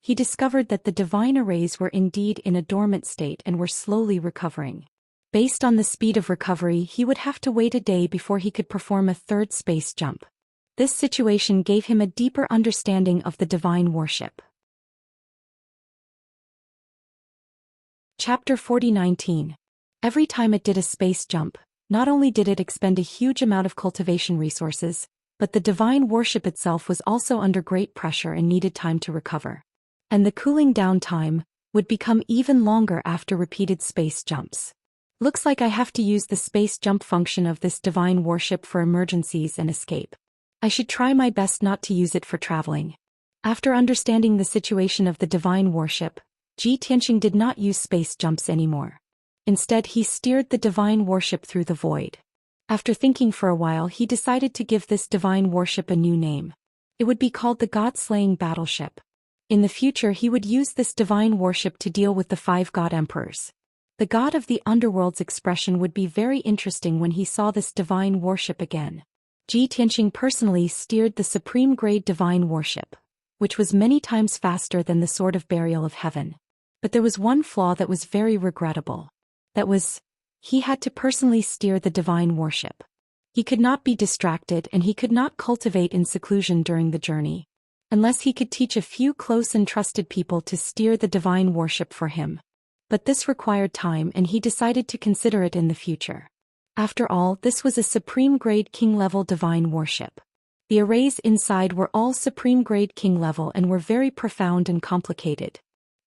He discovered that the divine arrays were indeed in a dormant state and were slowly recovering. Based on the speed of recovery, he would have to wait a day before he could perform a third space jump. This situation gave him a deeper understanding of the divine worship. Chapter 40:19. Every time it did a space jump, not only did it expend a huge amount of cultivation resources, but the divine worship itself was also under great pressure and needed time to recover. And the cooling down time would become even longer after repeated space jumps. Looks like I have to use the space jump function of this divine worship for emergencies and escape. I should try my best not to use it for traveling. After understanding the situation of the divine worship, Ji Tianxing did not use space jumps anymore. Instead, he steered the divine worship through the void. After thinking for a while, he decided to give this divine worship a new name. It would be called the God-slaying battleship. In the future, he would use this divine worship to deal with the 5 god emperors. The god of the underworld's expression would be very interesting when he saw this divine worship again. Ji Tianxing personally steered the supreme grade divine worship, which was many times faster than the sword of burial of heaven. But there was one flaw that was very regrettable. That was, he had to personally steer the divine worship. He could not be distracted and he could not cultivate in seclusion during the journey. Unless he could teach a few close and trusted people to steer the divine worship for him. But this required time and he decided to consider it in the future. After all, this was a supreme-grade king-level divine worship. The arrays inside were all supreme-grade king-level and were very profound and complicated.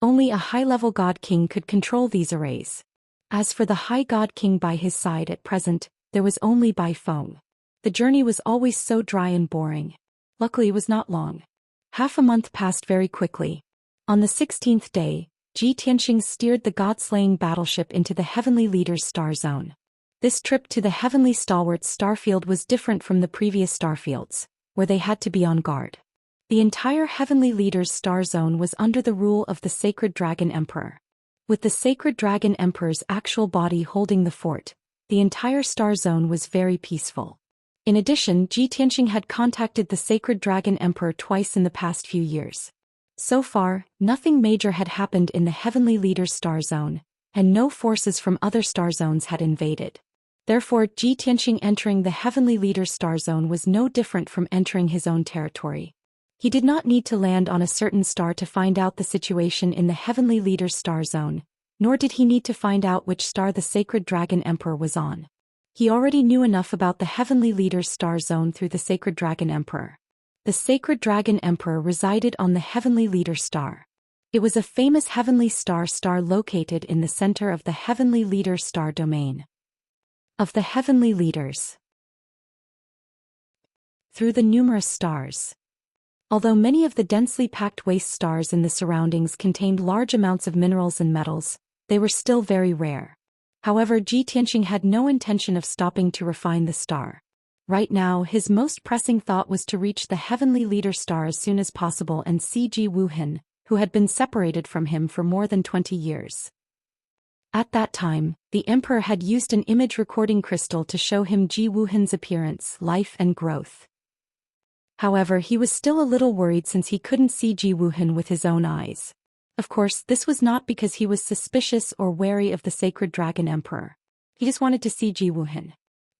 Only a high-level god-king could control these arrays. As for the high god-king by his side at present, there was only Bai Feng. The journey was always so dry and boring. Luckily it was not long. Half a month passed very quickly. On the 16th day, Ji Tianxing steered the god-slaying battleship into the Heavenly Leader's star zone. This trip to the Heavenly Stalwart's starfield was different from the previous starfields, where they had to be on guard. The entire Heavenly Leader's star zone was under the rule of the Sacred Dragon Emperor. With the Sacred Dragon Emperor's actual body holding the fort, the entire star zone was very peaceful. In addition, Ji Tianxing had contacted the Sacred Dragon Emperor twice in the past few years. So far, nothing major had happened in the Heavenly Leader's star zone, and no forces from other star zones had invaded. Therefore, Ji Tianxing entering the Heavenly Leader's star zone was no different from entering his own territory. He did not need to land on a certain star to find out the situation in the Heavenly Leader's star zone, nor did he need to find out which star the Sacred Dragon Emperor was on. He already knew enough about the Heavenly Leader's star zone through the Sacred Dragon Emperor. The Sacred Dragon Emperor resided on the Heavenly Leader star. It was a famous heavenly star located in the center of the Heavenly Leader star domain. Of the Heavenly Leaders. Through the numerous stars. Although many of the densely packed waste stars in the surroundings contained large amounts of minerals and metals, they were still very rare. However, Ji Tianxing had no intention of stopping to refine the star. Right now, his most pressing thought was to reach the Heavenly Leader star as soon as possible and see Ji Wuhan, who had been separated from him for more than 20 years. At that time, the Emperor had used an image recording crystal to show him Ji Wuhan's appearance, life and growth. However, he was still a little worried since he couldn't see Ji Wuhan with his own eyes. Of course, this was not because he was suspicious or wary of the Sacred Dragon Emperor. He just wanted to see Ji Wuhan.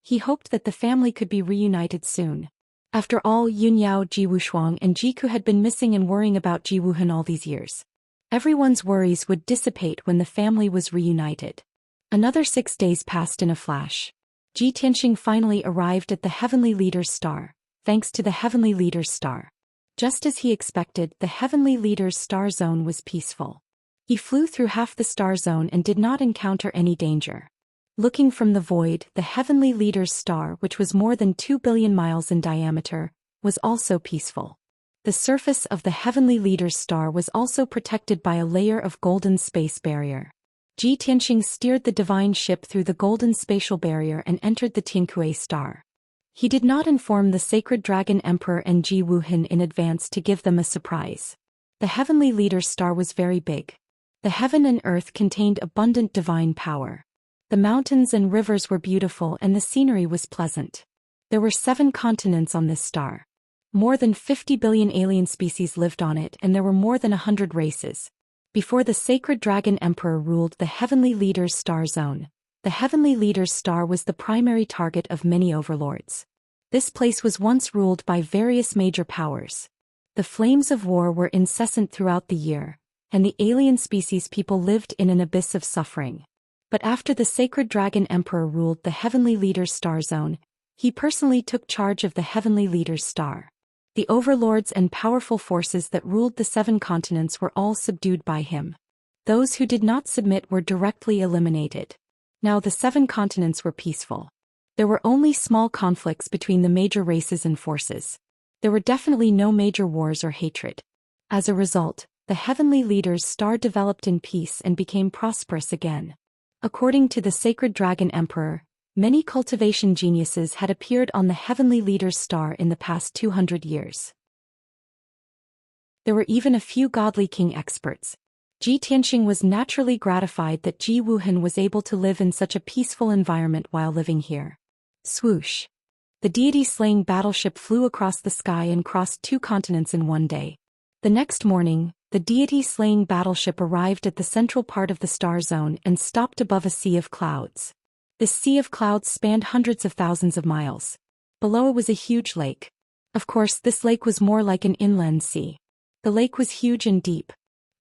He hoped that the family could be reunited soon. After all, Yunyao, Ji Wushuang and Jiku had been missing and worrying about Ji Wuhan all these years. Everyone's worries would dissipate when the family was reunited. Another 6 days passed in a flash. Ji Tianxing finally arrived at the Heavenly Leader's star, thanks to the Heavenly Leader's star. Just as he expected, the Heavenly Leader's star zone was peaceful. He flew through half the star zone and did not encounter any danger. Looking from the void, the Heavenly Leader's star, which was more than 2 billion miles in diameter, was also peaceful. The surface of the Heavenly Leader's star was also protected by a layer of golden space barrier. Ji Tianxing steered the divine ship through the golden spatial barrier and entered the Tiankue star. He did not inform the Sacred Dragon Emperor and Ji Wuhan in advance to give them a surprise. The Heavenly Leader's star was very big. The heaven and earth contained abundant divine power. The mountains and rivers were beautiful and the scenery was pleasant. There were 7 continents on this star. More than 50 billion alien species lived on it, and there were more than 100 races. Before the sacred dragon emperor ruled the heavenly leader's star zone, the heavenly leader's star was the primary target of many overlords. This place was once ruled by various major powers. The flames of war were incessant throughout the year, and the alien species people lived in an abyss of suffering. But after the sacred dragon emperor ruled the heavenly leader's star zone, he personally took charge of the heavenly leader's star. The overlords and powerful forces that ruled the 7 continents were all subdued by him. Those who did not submit were directly eliminated. Now the 7 continents were peaceful. There were only small conflicts between the major races and forces. There were definitely no major wars or hatred. As a result, the heavenly leader's star developed in peace and became prosperous again. According to the sacred dragon emperor, many cultivation geniuses had appeared on the heavenly leader's star in the past 200 years. There were even a few godly king experts. Ji Tianxing was naturally gratified that Ji Wuhan was able to live in such a peaceful environment while living here. Swoosh! The deity-slaying battleship flew across the sky and crossed 2 continents in one day. The next morning, the deity-slaying battleship arrived at the central part of the star zone and stopped above a sea of clouds. This sea of clouds spanned hundreds of thousands of miles. Below it was a huge lake. Of course, this lake was more like an inland sea. The lake was huge and deep.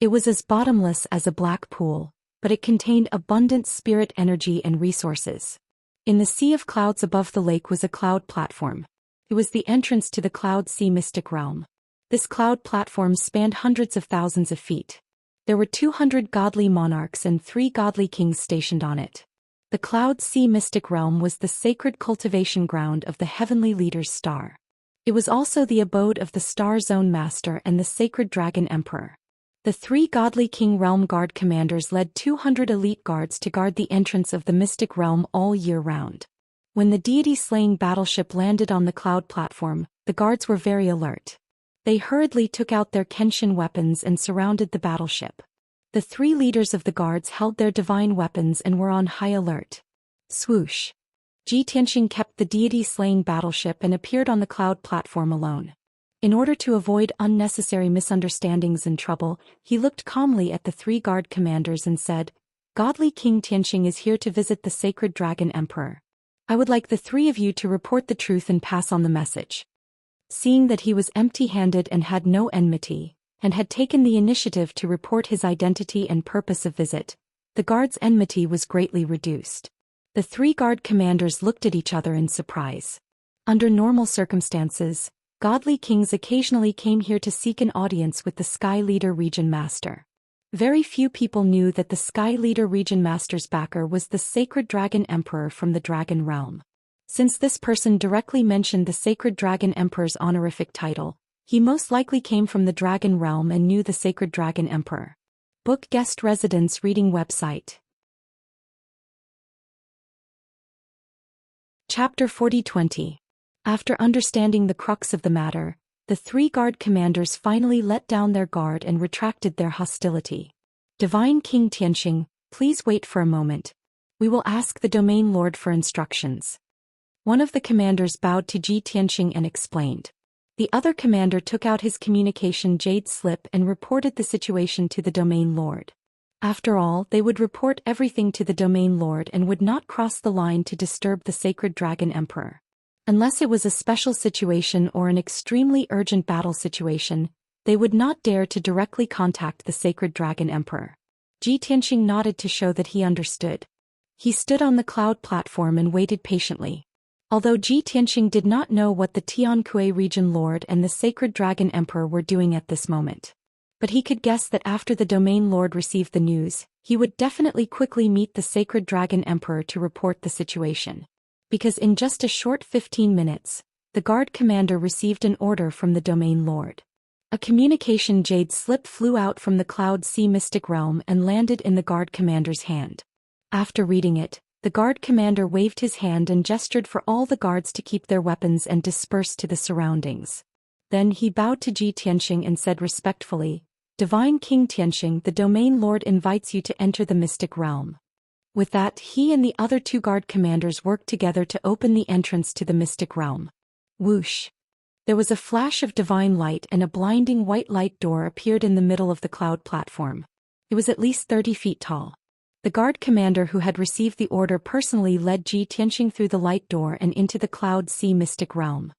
It was as bottomless as a black pool, but it contained abundant spirit energy and resources. In the sea of clouds above the lake was a cloud platform. It was the entrance to the Cloud Sea mystic realm. This cloud platform spanned hundreds of thousands of feet. There were 200 godly monarchs and 3 godly kings stationed on it. The Cloud Sea mystic realm was the sacred cultivation ground of the heavenly leader's star. It was also the abode of the Star Zone Master and the sacred dragon emperor. The 3 godly king realm guard commanders led 200 elite guards to guard the entrance of the mystic realm all year round. When the deity-slaying battleship landed on the cloud platform, the guards were very alert. They hurriedly took out their Kenshin weapons and surrounded the battleship. The 3 leaders of the guards held their divine weapons and were on high alert. Swoosh! Ji Tianxing kept the deity-slaying battleship and appeared on the cloud platform alone. In order to avoid unnecessary misunderstandings and trouble, he looked calmly at the 3 guard commanders and said, "Godly King Tianxing is here to visit the sacred dragon emperor. I would like the 3 of you to report the truth and pass on the message." Seeing that he was empty-handed and had no enmity, and had taken the initiative to report his identity and purpose of visit, the guard's enmity was greatly reduced. The 3 guard commanders looked at each other in surprise. Under normal circumstances, godly kings occasionally came here to seek an audience with the Sky Leader Region Master. Very few people knew that the Sky Leader Region Master's backer was the sacred dragon emperor from the Dragon Realm. Since this person directly mentioned the sacred dragon emperor's honorific title, he most likely came from the Dragon Realm and knew the sacred dragon emperor. Book guest residence reading website. Chapter 40-20. After understanding the crux of the matter, the 3 guard commanders finally let down their guard and retracted their hostility. Divine King Tianxing, please wait for a moment. We will ask the Domain Lord for instructions. One of the commanders bowed to Ji Tianxing and explained. The other commander took out his communication jade slip and reported the situation to the Domain Lord. After all, they would report everything to the Domain Lord and would not cross the line to disturb the sacred dragon emperor. Unless it was a special situation or an extremely urgent battle situation, they would not dare to directly contact the sacred dragon emperor. Ji Tianxing nodded to show that he understood. He stood on the cloud platform and waited patiently. Although Ji Tianxing did not know what the Tiankui region lord and the sacred dragon emperor were doing at this moment. But he could guess that after the domain lord received the news, he would definitely quickly meet the sacred dragon emperor to report the situation. Because in just a short 15 minutes, the guard commander received an order from the domain lord. A communication jade slip flew out from the Cloud Sea mystic realm and landed in the guard commander's hand. After reading it, the guard commander waved his hand and gestured for all the guards to keep their weapons and disperse to the surroundings. Then he bowed to Ji Tianxing and said respectfully, Divine King Tianxing, the domain lord invites you to enter the mystic realm. With that, he and the other two guard commanders worked together to open the entrance to the mystic realm. Whoosh! There was a flash of divine light and a blinding white light door appeared in the middle of the cloud platform. It was at least 30 feet tall. The guard commander who had received the order personally led Ji Tianxing through the light door and into the Cloud Sea mystic realm.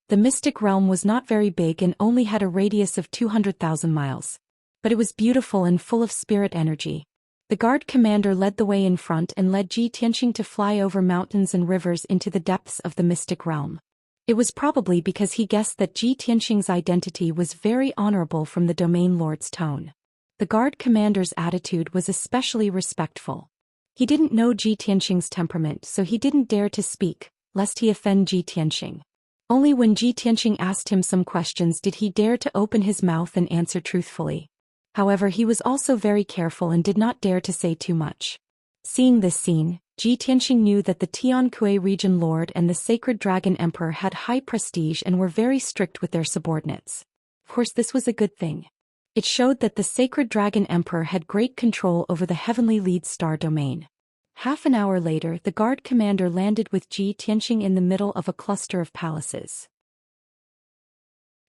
The mystic realm was not very big and only had a radius of 200,000 miles. But it was beautiful and full of spirit energy. The guard commander led the way in front and led Ji Tianxing to fly over mountains and rivers into the depths of the mystic realm. It was probably because he guessed that Ji Tianxing's identity was very honorable from the domain lord's tone. The guard commander's attitude was especially respectful. He didn't know Ji Tianxing's temperament, so he didn't dare to speak, lest he offend Ji Tianxing. Only when Ji Tianxing asked him some questions did he dare to open his mouth and answer truthfully. However, he was also very careful and did not dare to say too much. Seeing this scene, Ji Tianxing knew that the Tiankui region lord and the sacred dragon emperor had high prestige and were very strict with their subordinates. Of course, this was a good thing. It showed that the sacred dragon emperor had great control over the heavenly lead star domain. Half an hour later, the guard commander landed with Ji Tianxing in the middle of a cluster of palaces.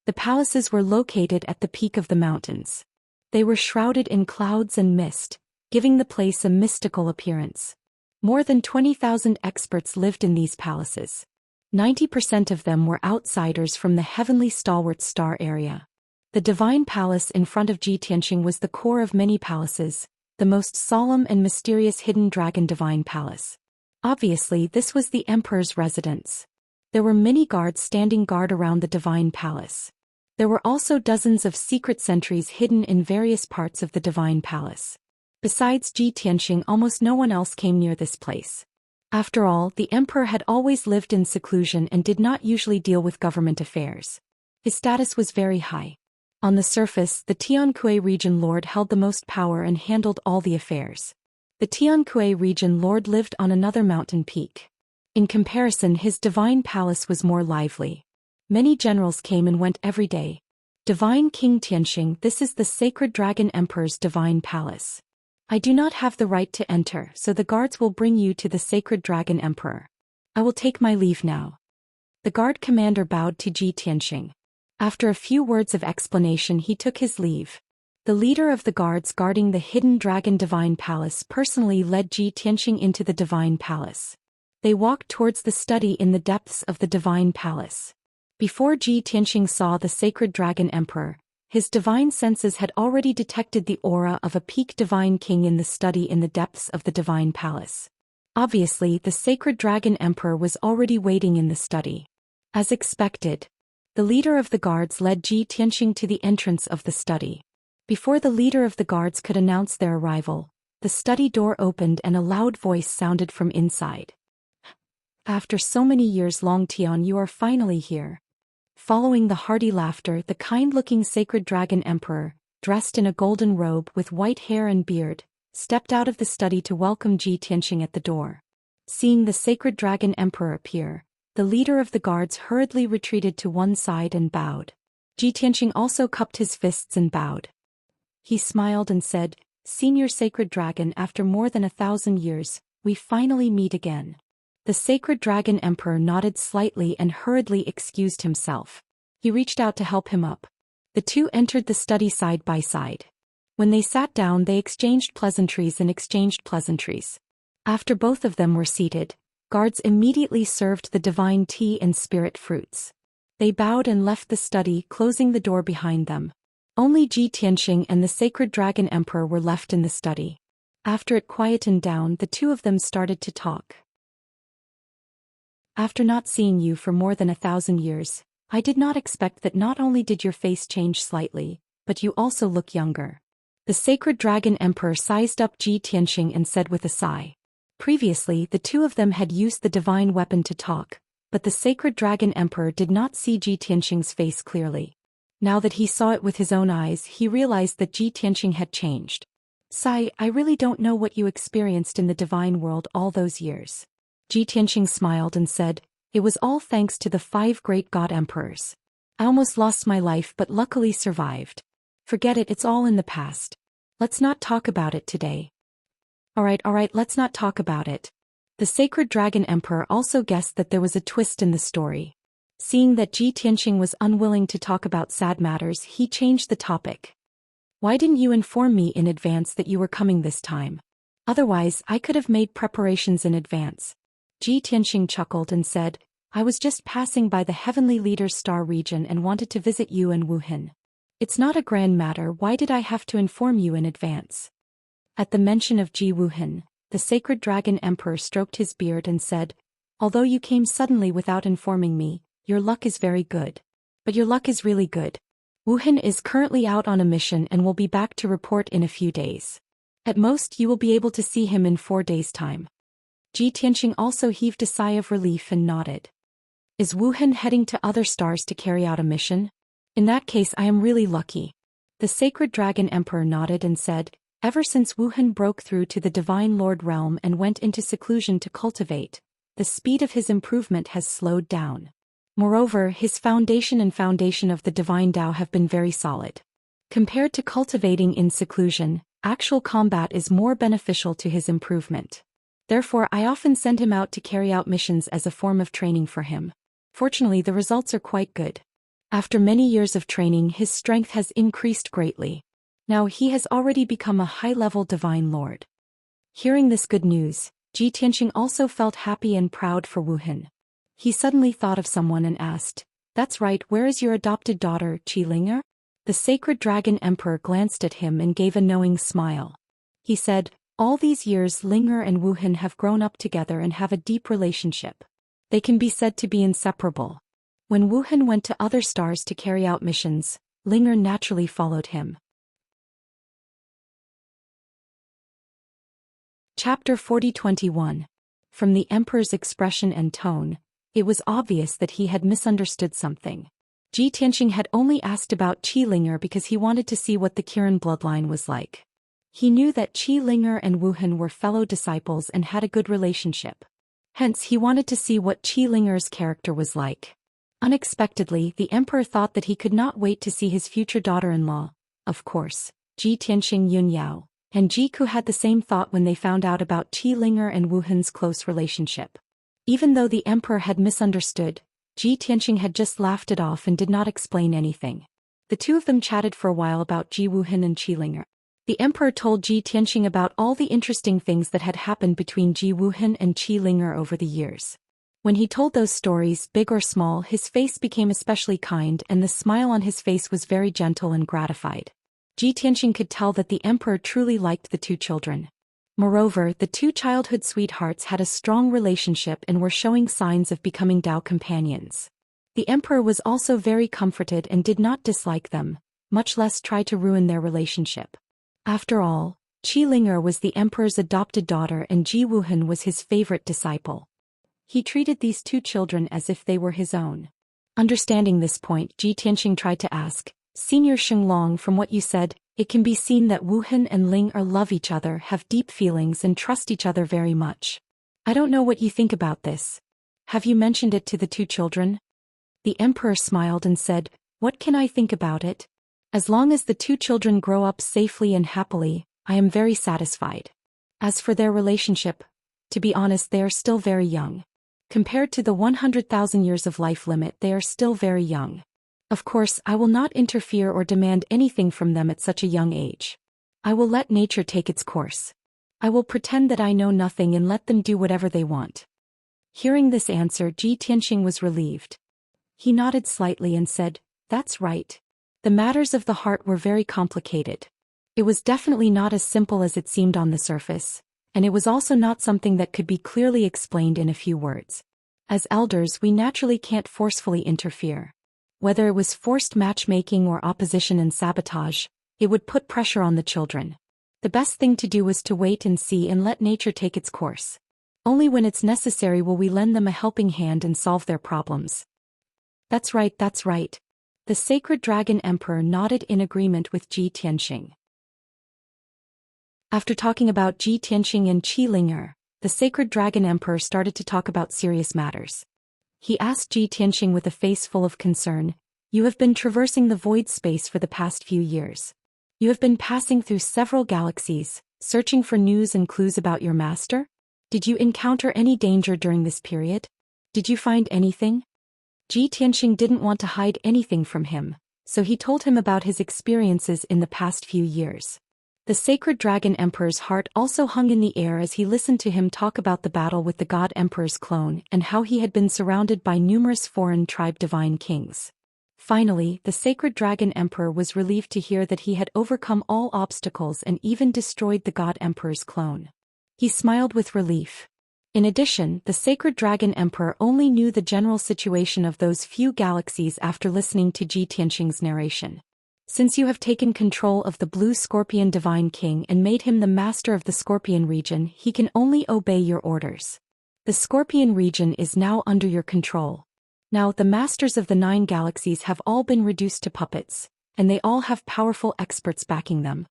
The palaces were located at the peak of the mountains. They were shrouded in clouds and mist, giving the place a mystical appearance. More than 20,000 experts lived in these palaces. 90% of them were outsiders from the heavenly stalwart star area. The divine palace in front of Ji Tianxing was the core of many palaces, the most solemn and mysterious hidden dragon divine palace. Obviously, this was the emperor's residence. There were many guards standing guard around the divine palace. There were also dozens of secret sentries hidden in various parts of the divine palace. Besides Ji Tianxing, almost no one else came near this place. After all, the emperor had always lived in seclusion and did not usually deal with government affairs. His status was very high. On the surface, the Tiankui region lord held the most power and handled all the affairs. The Tiankui region lord lived on another mountain peak. In comparison, his divine palace was more lively. Many generals came and went every day. Divine King Tianxing, this is the sacred dragon emperor's divine palace. I do not have the right to enter, so the guards will bring you to the sacred dragon emperor. I will take my leave now. The guard commander bowed to Ji Tianxing. After a few words of explanation, he took his leave. The leader of the guards guarding the hidden dragon divine palace personally led Ji Tianxing into the divine palace. They walked towards the study in the depths of the divine palace. Before Ji Tianxing saw the sacred dragon emperor, his divine senses had already detected the aura of a peak divine king in the study in the depths of the divine palace. Obviously, the sacred dragon emperor was already waiting in the study. As expected, the leader of the guards led Ji Tianxing to the entrance of the study. Before the leader of the guards could announce their arrival, the study door opened and a loud voice sounded from inside. After so many years, Long Tian, you are finally here. Following the hearty laughter, the kind-looking sacred dragon emperor, dressed in a golden robe with white hair and beard, stepped out of the study to welcome Ji Tianxing at the door. Seeing the sacred dragon emperor appear, the leader of the guards hurriedly retreated to one side and bowed. Ji Tianxing also cupped his fists and bowed. He smiled and said, "Senior sacred dragon, after more than 1,000 years, we finally meet again." The sacred dragon emperor nodded slightly and hurriedly excused himself. He reached out to help him up. The two entered the study side by side. When they sat down, they exchanged pleasantries. After both of them were seated, guards immediately served the divine tea and spirit fruits. They bowed and left the study, closing the door behind them. Only Ji Tianxing and the sacred dragon emperor were left in the study. After it quietened down, the two of them started to talk. After not seeing you for more than 1,000 years, I did not expect that not only did your face change slightly, but you also look younger. The sacred dragon emperor sized up Ji Tianxing and said with a sigh. Previously, the two of them had used the divine weapon to talk, but the sacred dragon emperor did not see Ji Tianxing's face clearly. Now that he saw it with his own eyes, he realized that Ji Tianxing had changed. "Sai, I really don't know what you experienced in the divine world all those years." Ji Tianxing smiled and said, "It was all thanks to the 5 great god emperors. I almost lost my life but luckily survived. Forget it, it's all in the past. Let's not talk about it today. Alright, let's not talk about it. The Sacred Dragon Emperor also guessed that there was a twist in the story. Seeing that Ji Tianqing was unwilling to talk about sad matters, he changed the topic. Why didn't you inform me in advance that you were coming this time? Otherwise, I could have made preparations in advance. Ji Tianqing chuckled and said, I was just passing by the Heavenly Leader's star region and wanted to visit you and Wuhan. It's not a grand matter, why did I have to inform you in advance? At the mention of Ji Wuhan, the Sacred Dragon Emperor stroked his beard and said, although you came suddenly without informing me, your luck is very good. But your luck is really good. Wuhan is currently out on a mission and will be back to report in a few days. At most, you will be able to see him in 4 days' time. Ji Tianqing also heaved a sigh of relief and nodded. Is Wuhan heading to other stars to carry out a mission? In that case, I am really lucky. The Sacred Dragon Emperor nodded and said, ever since Wuhan broke through to the Divine Lord realm and went into seclusion to cultivate, the speed of his improvement has slowed down. Moreover, his foundation of the Divine Tao have been very solid. Compared to cultivating in seclusion, actual combat is more beneficial to his improvement. Therefore, I often send him out to carry out missions as a form of training for him. Fortunately, the results are quite good. After many years of training, his strength has increased greatly. Now he has already become a high-level Divine Lord. Hearing this good news, Ji Tianqing also felt happy and proud for Wuhan. He suddenly thought of someone and asked, that's right, where is your adopted daughter, Qilinger? The Sacred Dragon Emperor glanced at him and gave a knowing smile. He said, all these years Linger and Wuhan have grown up together and have a deep relationship. They can be said to be inseparable. When Wuhan went to other stars to carry out missions, Linger naturally followed him. Chapter 40-21. From the Emperor's expression and tone, it was obvious that he had misunderstood something. Ji Tianqing had only asked about Qilinger because he wanted to see what the Kirin bloodline was like. He knew that Qilinger and Wuhan were fellow disciples and had a good relationship. Hence, he wanted to see what Qilinger's character was like. Unexpectedly, the Emperor thought that he could not wait to see his future daughter-in-law. Of course, Ji Tianqing Yunyao and Ji Ku had the same thought when they found out about Qilinger and Wuhan's close relationship. Even though the Emperor had misunderstood, Ji Tianqing had just laughed it off and did not explain anything. The two of them chatted for a while about Ji Wuhan and Qilinger. The Emperor told Ji Tianqing about all the interesting things that had happened between Ji Wuhan and Qilinger over the years. When he told those stories, big or small, his face became especially kind and the smile on his face was very gentle and gratified. Ji Tianqing could tell that the Emperor truly liked the two children. Moreover, the two childhood sweethearts had a strong relationship and were showing signs of becoming Tao companions. The Emperor was also very comforted and did not dislike them, much less try to ruin their relationship. After all, Qilinger was the Emperor's adopted daughter and Ji Wuhan was his favorite disciple. He treated these two children as if they were his own. Understanding this point, Ji Tianqing tried to ask, Senior Xinglong, from what you said, it can be seen that Wuhan and Ling love each other, have deep feelings and trust each other very much. I don't know what you think about this. Have you mentioned it to the two children? The Emperor smiled and said, what can I think about it? As long as the two children grow up safely and happily, I am very satisfied. As for their relationship, to be honest, they are still very young. Compared to the 100,000 years of life limit, they are still very young. Of course, I will not interfere or demand anything from them at such a young age. I will let nature take its course. I will pretend that I know nothing and let them do whatever they want. Hearing this answer, Ji Tianqing was relieved. He nodded slightly and said, that's right. The matters of the heart were very complicated. It was definitely not as simple as it seemed on the surface, and it was also not something that could be clearly explained in a few words. As elders, we naturally can't forcefully interfere. Whether it was forced matchmaking or opposition and sabotage, it would put pressure on the children. The best thing to do was to wait and see and let nature take its course. Only when it's necessary will we lend them a helping hand and solve their problems. That's right, that's right. The Sacred Dragon Emperor nodded in agreement with Ji Tianqing. After talking about Ji Tianqing and Qilinger, the Sacred Dragon Emperor started to talk about serious matters. He asked Ji Tianqing with a face full of concern, You have been traversing the void space for the past few years. You have been passing through several galaxies, searching for news and clues about your master? Did you encounter any danger during this period? Did you find anything? Ji Tianxing didn't want to hide anything from him, so he told him about his experiences in the past few years. The sacred dragon emperor's heart also hung in the air as he listened to him talk about the battle with the god emperor's clone and how he had been surrounded by numerous foreign tribe divine kings. Finally, the sacred dragon emperor was relieved to hear that he had overcome all obstacles and even destroyed the god emperor's clone. He smiled with relief. In addition, the sacred dragon emperor only knew the general situation of those few galaxies after listening to Ji Tianxing's narration. Since you have taken control of the blue scorpion divine king and made him the master of the scorpion region, he can only obey your orders. The scorpion region is now under your control. Now, the masters of the 9 galaxies have all been reduced to puppets, and they all have powerful experts backing them.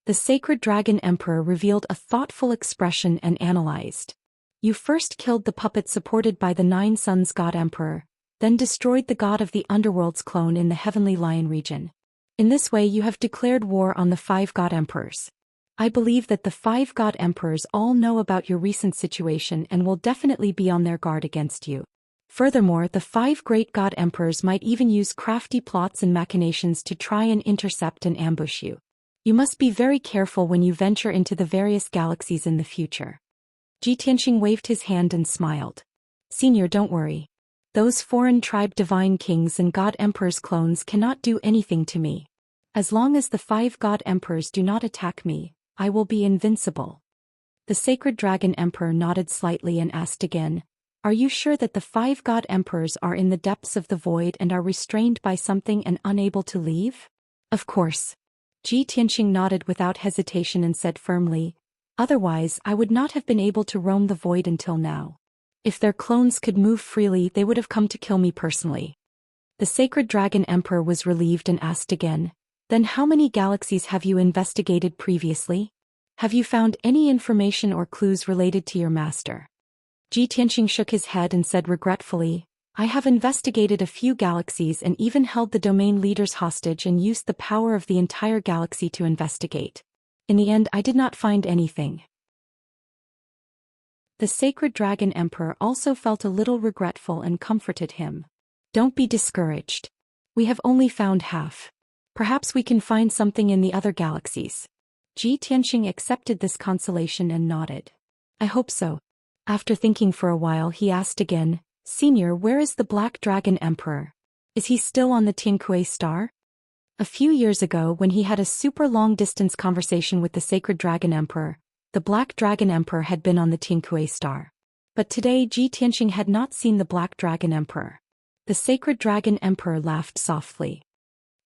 The sacred dragon emperor revealed a thoughtful expression and analyzed. You first killed the puppet supported by the 9 suns god emperor, then destroyed the god of the underworld's clone in the heavenly lion region. In this way you have declared war on the 5 god emperors. I believe that the 5 god emperors all know about your recent situation and will definitely be on their guard against you. Furthermore, the 5 great god emperors might even use crafty plots and machinations to try and intercept and ambush you. You must be very careful when you venture into the various galaxies in the future. Ji Tianxing waved his hand and smiled. Senior, don't worry. Those foreign tribe divine kings and god emperors' clones cannot do anything to me. As long as the 5 god emperors do not attack me, I will be invincible. The sacred dragon emperor nodded slightly and asked again, are you sure that the 5 god emperors are in the depths of the void and are restrained by something and unable to leave? Of course. Ji Tianxing nodded without hesitation and said firmly, otherwise I would not have been able to roam the void until now. If their clones could move freely, they would have come to kill me personally. The sacred dragon emperor was relieved and asked again, then how many galaxies have you investigated previously? Have you found any information or clues related to your master? Ji Tianxing shook his head and said regretfully, I have investigated a few galaxies and even held the domain leaders hostage and used the power of the entire galaxy to investigate. In the end, I did not find anything. The sacred dragon emperor also felt a little regretful and comforted him. Don't be discouraged. We have only found half. Perhaps we can find something in the other galaxies. Ji Tianxing accepted this consolation and nodded. I hope so. After thinking for a while, he asked again, Senior, where is the Black Dragon Emperor? Is he still on the Tiankui star? A few years ago, when he had a super long-distance conversation with the Sacred Dragon Emperor, the Black Dragon Emperor had been on the Tiankui star. But today Ji Tianxing had not seen the Black Dragon Emperor. The Sacred Dragon Emperor laughed softly.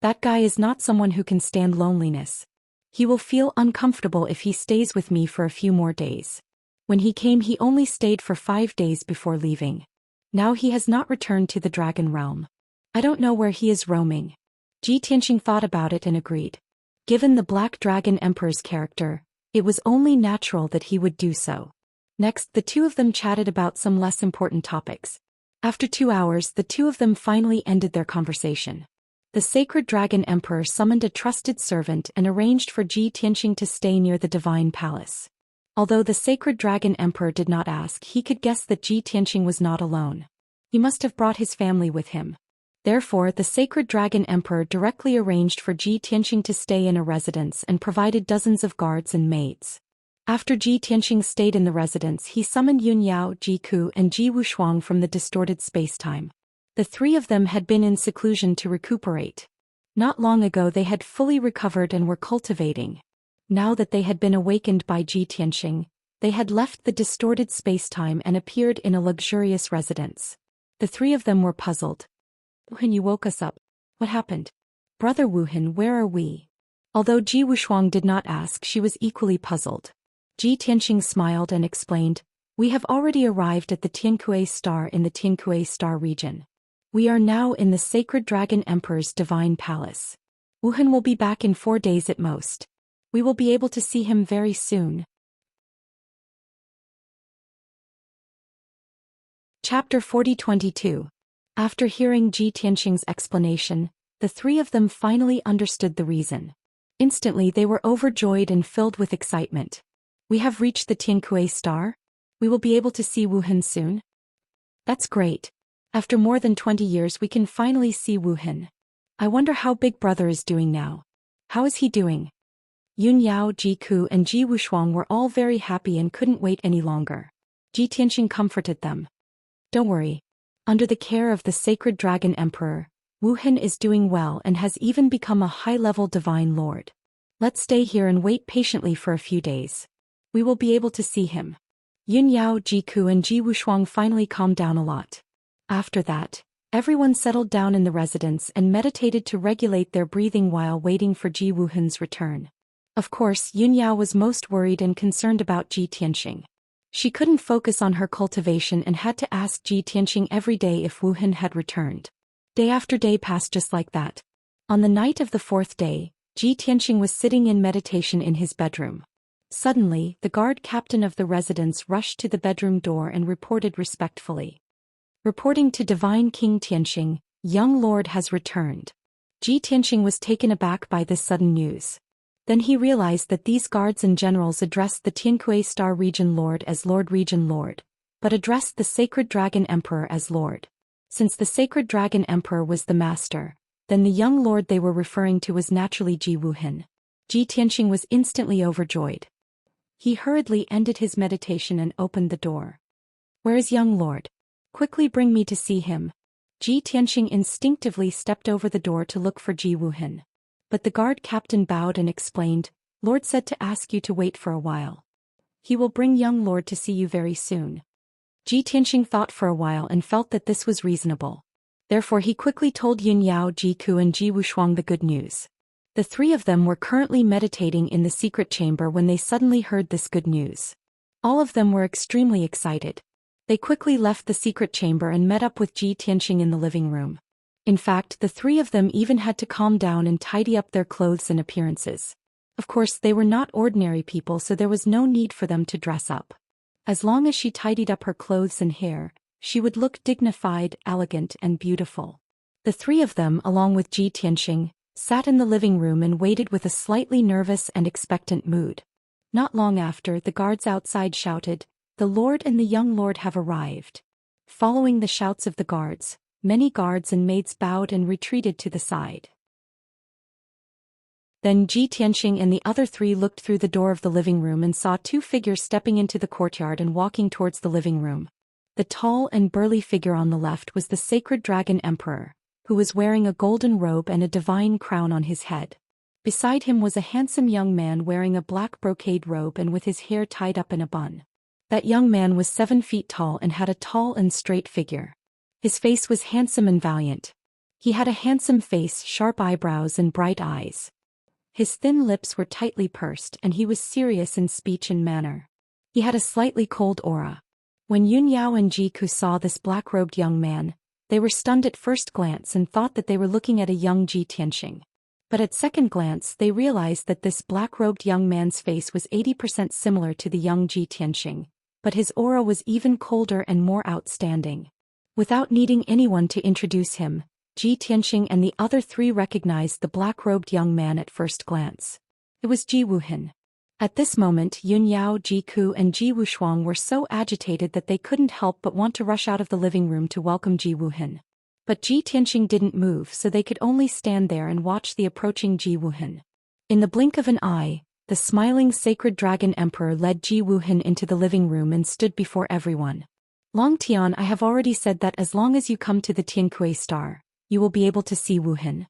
That guy is not someone who can stand loneliness. He will feel uncomfortable if he stays with me for a few more days. When he came, he only stayed for 5 days before leaving. Now he has not returned to the Dragon Realm. I don't know where he is roaming. Ji Tianxing thought about it and agreed. Given the Black Dragon Emperor's character, it was only natural that he would do so. Next, the two of them chatted about some less important topics. After 2 hours, the two of them finally ended their conversation. The Sacred Dragon Emperor summoned a trusted servant and arranged for Ji Tianxing to stay near the Divine Palace. Although the Sacred Dragon Emperor did not ask, he could guess that Ji Tianxing was not alone. He must have brought his family with him. Therefore, the Sacred Dragon Emperor directly arranged for Ji Tianxing to stay in a residence and provided dozens of guards and maids. After Ji Tianxing stayed in the residence, he summoned Yun Yao, Ji Ku, and Ji Wushuang from the distorted spacetime. The 3 of them had been in seclusion to recuperate. Not long ago they had fully recovered and were cultivating. Now that they had been awakened by Ji Tianxing, they had left the distorted spacetime and appeared in a luxurious residence. The 3 of them were puzzled. Wuhan, you woke us up. What happened? Brother Wuhan, where are we? Although Ji Wushuang did not ask, she was equally puzzled. Ji Tianxing smiled and explained, we have already arrived at the Tiankui star in the Tiankui star region. We are now in the Sacred Dragon Emperor's Divine Palace. Wuhan will be back in 4 days at most. We will be able to see him very soon. Chapter 40-22. After hearing Ji Tianqing's explanation, the three of them finally understood the reason. Instantly they were overjoyed and filled with excitement. We have reached the Tiankui star? We will be able to see Wuhan soon? That's great. After more than 20 years we can finally see Wuhan. I wonder how Big Brother is doing now. How is he doing? Yun Yao, Ji Ku and Ji Wushuang were all very happy and couldn't wait any longer. Ji Tianqing comforted them. Don't worry. Under the care of the sacred dragon emperor, Wuhan is doing well and has even become a high-level divine lord. Let's stay here and wait patiently for a few days. We will be able to see him. Yun Yao, Ji Ku and Ji Wushuang finally calmed down a lot. After that, everyone settled down in the residence and meditated to regulate their breathing while waiting for Ji Wuhan's return. Of course, Yun Yao was most worried and concerned about Ji Tianqing. She couldn't focus on her cultivation and had to ask Ji Tianqing every day if Wuhan had returned. Day after day passed just like that. On the night of the fourth day, Ji Tianqing was sitting in meditation in his bedroom. Suddenly, the guard captain of the residence rushed to the bedroom door and reported respectfully. Reporting to Divine King Tianqing, young lord has returned. Ji Tianqing was taken aback by this sudden news. Then he realized that these guards and generals addressed the Tiankui Star Region Lord as Lord Region Lord, but addressed the Sacred Dragon Emperor as Lord. Since the Sacred Dragon Emperor was the master, then the young lord they were referring to was naturally Ji Wuhan. Ji Tianqing was instantly overjoyed. He hurriedly ended his meditation and opened the door. Where is young lord? Quickly bring me to see him. Ji Tianqing instinctively stepped over the door to look for Ji Wuhan. But the guard captain bowed and explained, Lord said to ask you to wait for a while. He will bring young lord to see you very soon. Ji Tianqing thought for a while and felt that this was reasonable. Therefore he quickly told Yun Yao, Ji Ku and Ji Wushuang the good news. The three of them were currently meditating in the secret chamber when they suddenly heard this good news. All of them were extremely excited. They quickly left the secret chamber and met up with Ji Tianqing in the living room. In fact, the three of them even had to calm down and tidy up their clothes and appearances. Of course, they were not ordinary people, so there was no need for them to dress up. As long as she tidied up her clothes and hair, she would look dignified, elegant, and beautiful. The three of them, along with Ji Tianqing, sat in the living room and waited with a slightly nervous and expectant mood. Not long after, the guards outside shouted, "The Lord and the young lord have arrived." Following the shouts of the guards, many guards and maids bowed and retreated to the side. Then Ji Tianqing and the other three looked through the door of the living room and saw two figures stepping into the courtyard and walking towards the living room. The tall and burly figure on the left was the Sacred Dragon Emperor, who was wearing a golden robe and a divine crown on his head. Beside him was a handsome young man wearing a black brocade robe and with his hair tied up in a bun. That young man was 7 feet tall and had a tall and straight figure. His face was handsome and valiant. He had a handsome face, sharp eyebrows and bright eyes. His thin lips were tightly pursed and he was serious in speech and manner. He had a slightly cold aura. When Yun Yao and Ji Ku saw this black-robed young man, they were stunned at first glance and thought that they were looking at a young Ji Tianqing. But at second glance they realized that this black-robed young man's face was 80% similar to the young Ji Tianqing, but his aura was even colder and more outstanding. Without needing anyone to introduce him, Ji Tianqing and the other three recognized the black-robed young man at first glance. It was Ji Wuhan. At this moment Yun Yao, Ji Ku and Ji Wushuang were so agitated that they couldn't help but want to rush out of the living room to welcome Ji Wuhan. But Ji Tianqing didn't move, so they could only stand there and watch the approaching Ji Wuhan. In the blink of an eye, the smiling Sacred Dragon Emperor led Ji Wuhan into the living room and stood before everyone. Long Tian, I have already said that as long as you come to the Tiankui Star, you will be able to see Wuhan.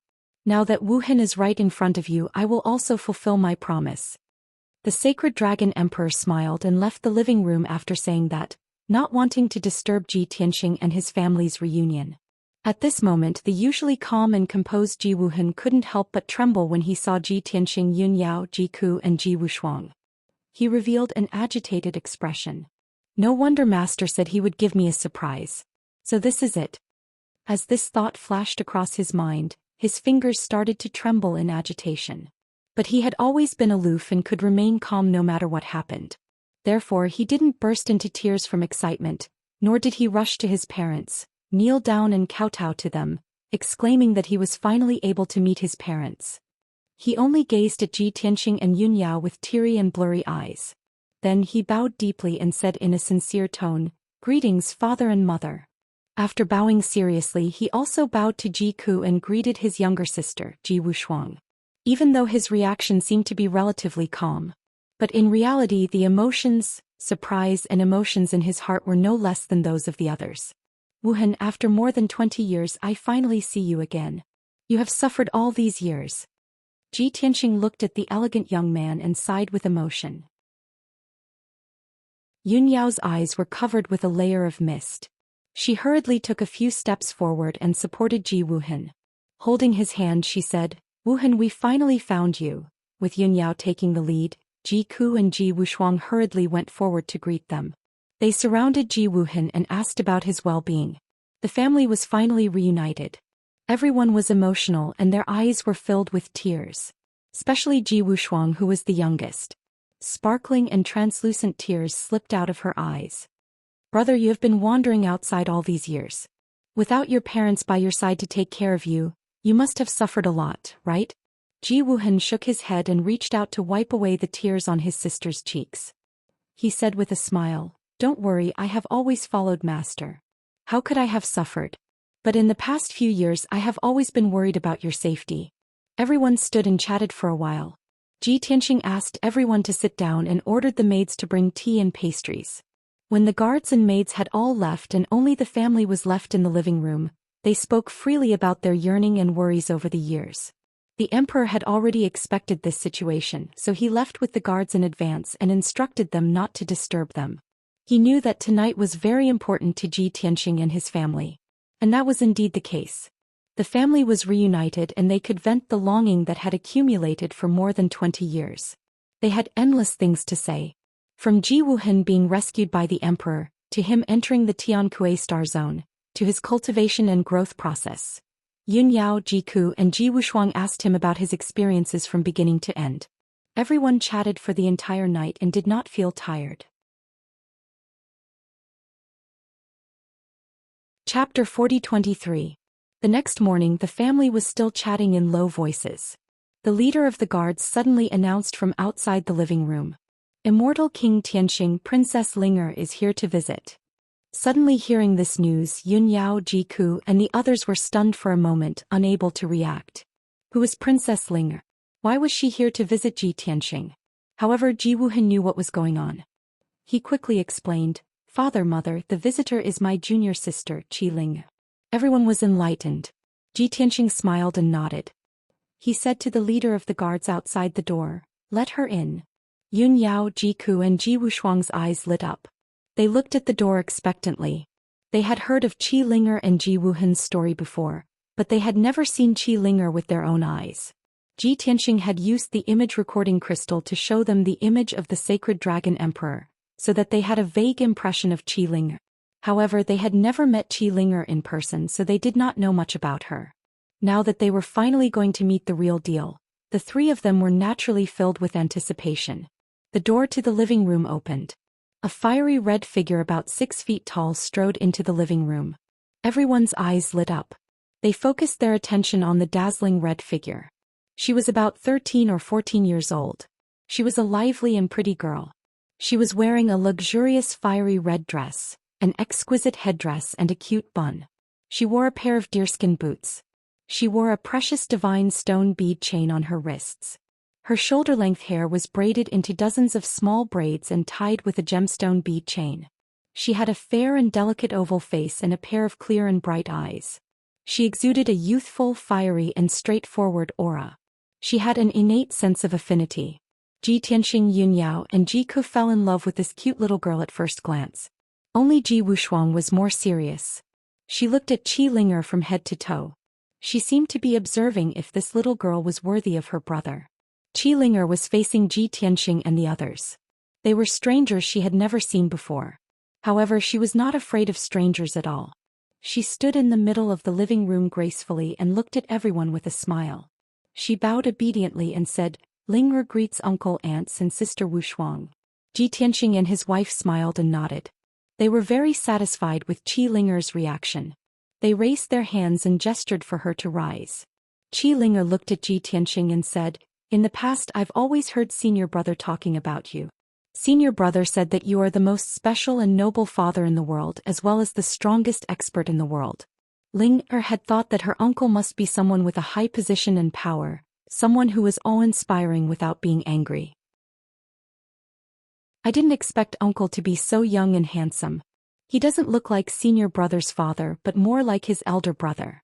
Now that Wuhan is right in front of you, I will also fulfill my promise. The Sacred Dragon Emperor smiled and left the living room after saying that, not wanting to disturb Ji Tianqing and his family's reunion. At this moment the usually calm and composed Ji Wuhan couldn't help but tremble when he saw Ji Tianqing, Yun Yao, Ji Ku and Ji Wushuang. He revealed an agitated expression. No wonder Master said he would give me a surprise. So this is it. As this thought flashed across his mind, his fingers started to tremble in agitation. But he had always been aloof and could remain calm no matter what happened. Therefore he didn't burst into tears from excitement, nor did he rush to his parents, kneel down and kowtow to them, exclaiming that he was finally able to meet his parents. He only gazed at Ji Tianqing and Yun Yao with teary and blurry eyes. Then he bowed deeply and said in a sincere tone, "Greetings, father and mother." After bowing seriously, he also bowed to Ji Ku and greeted his younger sister, Ji Wushuang. Even though his reaction seemed to be relatively calm. But in reality, the emotions, surprise and emotions in his heart were no less than those of the others. "Wuhan, after more than 20 years I finally see you again. You have suffered all these years." Ji Tianqing looked at the elegant young man and sighed with emotion. Yun Yao's eyes were covered with a layer of mist. She hurriedly took a few steps forward and supported Ji Wuhan. Holding his hand, she said, "Wuhan, we finally found you." With Yun Yao taking the lead, Ji Ku and Ji Wushuang hurriedly went forward to greet them. They surrounded Ji Wuhan and asked about his well-being. The family was finally reunited. Everyone was emotional and their eyes were filled with tears. Especially Ji Wushuang, who was the youngest. Sparkling and translucent tears slipped out of her eyes. "Brother, you have been wandering outside all these years. Without your parents by your side to take care of you, you must have suffered a lot, right?" Ji Wuhan shook his head and reached out to wipe away the tears on his sister's cheeks. He said with a smile, "Don't worry, I have always followed master. How could I have suffered? But in the past few years I have always been worried about your safety." Everyone stood and chatted for a while. Ji Tianqing asked everyone to sit down and ordered the maids to bring tea and pastries. When the guards and maids had all left and only the family was left in the living room, they spoke freely about their yearning and worries over the years. The emperor had already expected this situation, so he left with the guards in advance and instructed them not to disturb them. He knew that tonight was very important to Ji Tianqing and his family. And that was indeed the case. The family was reunited and they could vent the longing that had accumulated for more than 20 years. They had endless things to say. From Ji Wuhan being rescued by the emperor, to him entering the Tiankui star zone, to his cultivation and growth process. Yun Yao, Ji Ku and Ji Wushuang asked him about his experiences from beginning to end. Everyone chatted for the entire night and did not feel tired. Chapter 40-23. The next morning the family was still chatting in low voices. The leader of the guards suddenly announced from outside the living room. "Immortal King Tianqing, Princess Ling'er is here to visit." Suddenly hearing this news, Yun Yao, Ji Ku and the others were stunned for a moment, unable to react. Who is Princess Ling'er? Why was she here to visit Ji Tianqing? However, Ji Wuhan knew what was going on. He quickly explained, "Father, mother, the visitor is my junior sister, Qi Ling." Everyone was enlightened. Ji Tianqing smiled and nodded. He said to the leader of the guards outside the door, "Let her in." Yun Yao, Ji Ku and Ji Wushuang's eyes lit up. They looked at the door expectantly. They had heard of Qi Ling'er and Ji Wuhan's story before, but they had never seen Qi Ling'er with their own eyes. Ji Tianqing had used the image recording crystal to show them the image of the sacred dragon emperor, so that they had a vague impression of Qi Ling'er. However, they had never met Qi Ling'er in person, so they did not know much about her. Now that they were finally going to meet the real deal, the three of them were naturally filled with anticipation. The door to the living room opened. A fiery red figure about 6 feet tall strode into the living room. Everyone's eyes lit up. They focused their attention on the dazzling red figure. She was about 13 or 14 years old. She was a lively and pretty girl. She was wearing a luxurious fiery red dress, an exquisite headdress and a cute bun. She wore a pair of deerskin boots. She wore a precious divine stone bead chain on her wrists. Her shoulder-length hair was braided into dozens of small braids and tied with a gemstone bead chain. She had a fair and delicate oval face and a pair of clear and bright eyes. She exuded a youthful, fiery and straightforward aura. She had an innate sense of affinity. Ji Tianqing, Yun Yao and Ji Ku fell in love with this cute little girl at first glance. Only Ji Wushuang was more serious. She looked at Qi Ling'er from head to toe. She seemed to be observing if this little girl was worthy of her brother. Qi Ling'er was facing Ji Tianqing and the others. They were strangers she had never seen before. However, she was not afraid of strangers at all. She stood in the middle of the living room gracefully and looked at everyone with a smile. She bowed obediently and said, "Ling'er greets uncle, aunts and sister Wushuang." Ji Tianqing and his wife smiled and nodded. They were very satisfied with Qi Ling'er's reaction. They raised their hands and gestured for her to rise. Qi Linger looked at Ji Tianqing and said, "In the past I've always heard senior brother talking about you. Senior brother said that you are the most special and noble father in the world as well as the strongest expert in the world." Linger had thought that her uncle must be someone with a high position and power, someone who was awe-inspiring without being angry. "I didn't expect uncle to be so young and handsome. He doesn't look like senior brother's father but more like his elder brother."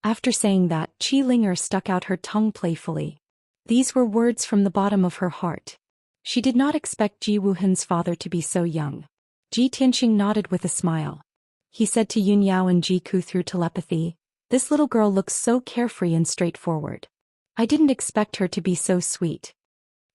After saying that, Qi Linger stuck out her tongue playfully. These were words from the bottom of her heart. She did not expect Ji Wuhan's father to be so young. Ji Tianqing nodded with a smile. He said to Yun Yao and Ji Ku through telepathy, "This little girl looks so carefree and straightforward. I didn't expect her to be so sweet."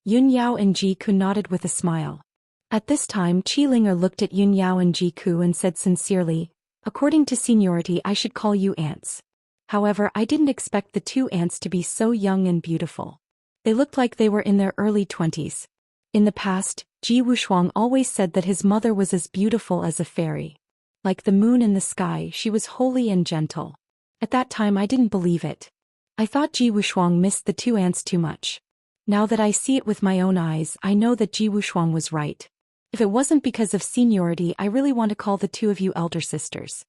Yun Yao and Ji Ku nodded with a smile. At this time Qi Linger looked at Yun Yao and Ji Ku and said sincerely, "According to seniority I should call you aunts. However, I didn't expect the two aunts to be so young and beautiful. They looked like they were in their early 20s. In the past, Ji Wushuang always said that his mother was as beautiful as a fairy. Like the moon in the sky, she was holy and gentle. At that time I didn't believe it. I thought Ji Wushuang missed the two aunts too much. Now that I see it with my own eyes, I know that Ji Wushuang was right. If it wasn't because of seniority, I really want to call the two of you elder sisters."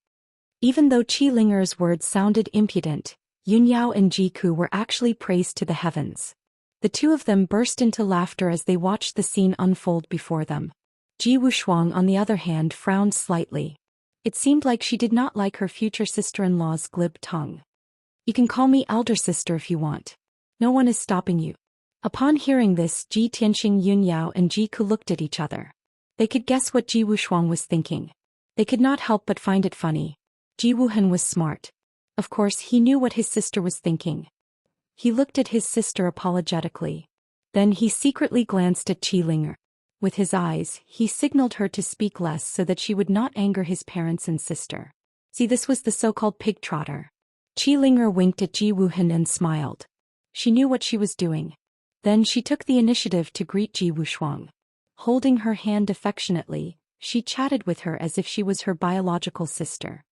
Even though Qi Linger's words sounded impudent, Yun Yao and Ji Ku were actually praised to the heavens. The two of them burst into laughter as they watched the scene unfold before them. Ji Wushuang, on the other hand, frowned slightly. It seemed like she did not like her future sister-in-law's glib tongue. "You can call me elder sister if you want. No one is stopping you." Upon hearing this, Ji Tianqing, Yun Yao and Ji Ku looked at each other. They could guess what Ji Wushuang was thinking. They could not help but find it funny. Ji Wuhan was smart. Of course he knew what his sister was thinking. He looked at his sister apologetically. Then he secretly glanced at Qi Linger. With his eyes, he signaled her to speak less so that she would not anger his parents and sister. See, this was the so-called pig trotter. Qi Linger winked at Ji Wuhan and smiled. She knew what she was doing. Then she took the initiative to greet Ji Wushuang. Holding her hand affectionately, she chatted with her as if she was her biological sister.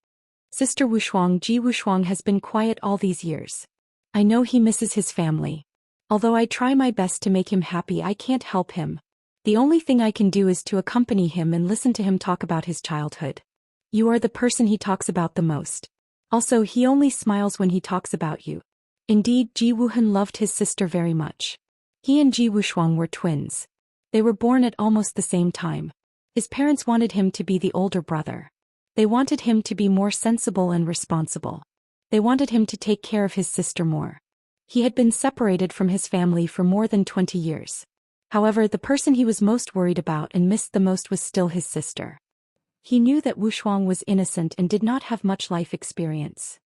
"Sister Wushuang, Ji Wushuang has been quiet all these years. I know he misses his family. Although I try my best to make him happy, I can't help him. The only thing I can do is to accompany him and listen to him talk about his childhood. You are the person he talks about the most. Also, he only smiles when he talks about you." Indeed, Ji Wuhan loved his sister very much. He and Ji Wushuang were twins. They were born at almost the same time. His parents wanted him to be the older brother. They wanted him to be more sensible and responsible. They wanted him to take care of his sister more. He had been separated from his family for more than 20 years. However, the person he was most worried about and missed the most was still his sister. He knew that Wushuang was innocent and did not have much life experience.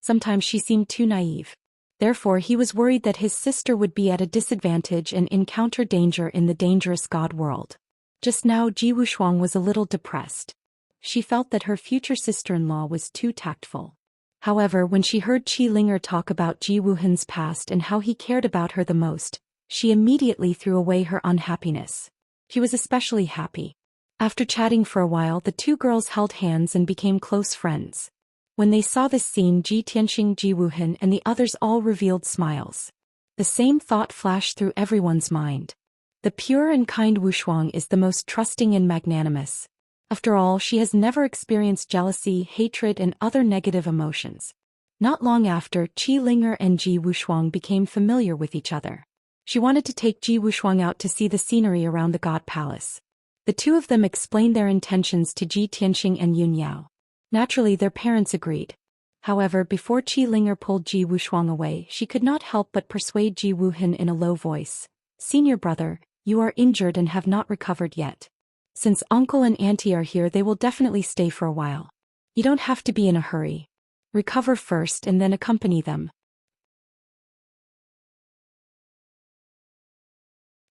Sometimes she seemed too naive. Therefore, he was worried that his sister would be at a disadvantage and encounter danger in the dangerous God world. Just now, Ji Wushuang was a little depressed. She felt that her future sister-in-law was too tactful. However, when she heard Qi Linger talk about Ji Wuhan's past and how he cared about her the most, she immediately threw away her unhappiness. She was especially happy. After chatting for a while, the two girls held hands and became close friends. When they saw this scene, Ji Tianqing, Ji Wuhan, and the others all revealed smiles. The same thought flashed through everyone's mind. The pure and kind Wushuang is the most trusting and magnanimous. After all, she has never experienced jealousy, hatred, and other negative emotions. Not long after, Qi Linger and Ji Wushuang became familiar with each other. She wanted to take Ji Wushuang out to see the scenery around the God Palace. The two of them explained their intentions to Ji Tianqing and Yun Yao. Naturally, their parents agreed. However, before Qi Linger pulled Ji Wushuang away, she could not help but persuade Ji Wuhan in a low voice. "Senior brother, you are injured and have not recovered yet. Since uncle and auntie are here, they will definitely stay for a while. You don't have to be in a hurry. Recover first and then accompany them."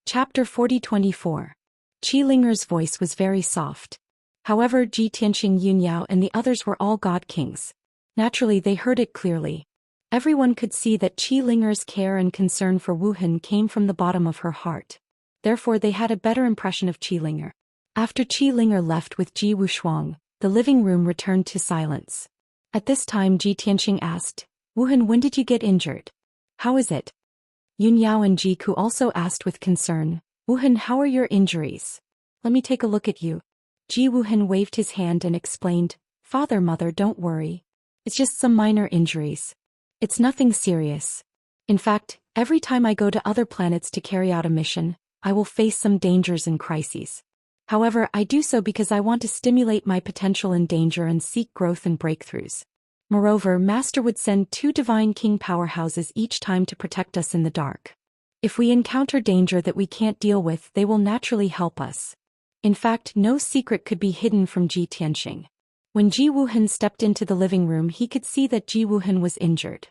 Chapter 40-24. Qi Linger's voice was very soft. However, Ji Tianqing, Yun Yao, and the others were all God Kings. Naturally, they heard it clearly. Everyone could see that Qi Linger's care and concern for Wuhan came from the bottom of her heart. Therefore, they had a better impression of Qi Linger. After Qi Linger left with Ji Wushuang, The living room returned to silence. At this time Ji Tianqing asked, Wuhan, when did you get injured? How is it? Yun Yao and Ji Ku also asked with concern, Wuhan, how are your injuries? Let me take a look at you. Ji Wuhan waved his hand and explained, Father, Mother, don't worry. It's just some minor injuries. It's nothing serious. In fact, every time I go to other planets to carry out a mission, I will face some dangers and crises. However, I do so because I want to stimulate my potential in danger and seek growth and breakthroughs. Moreover, Master would send 2 Divine King powerhouses each time to protect us in the dark. If we encounter danger that we can't deal with, they will naturally help us. In fact, no secret could be hidden from Ji Tianqing. When Ji Wuhan stepped into the living room, he could see that Ji Wuhan was injured.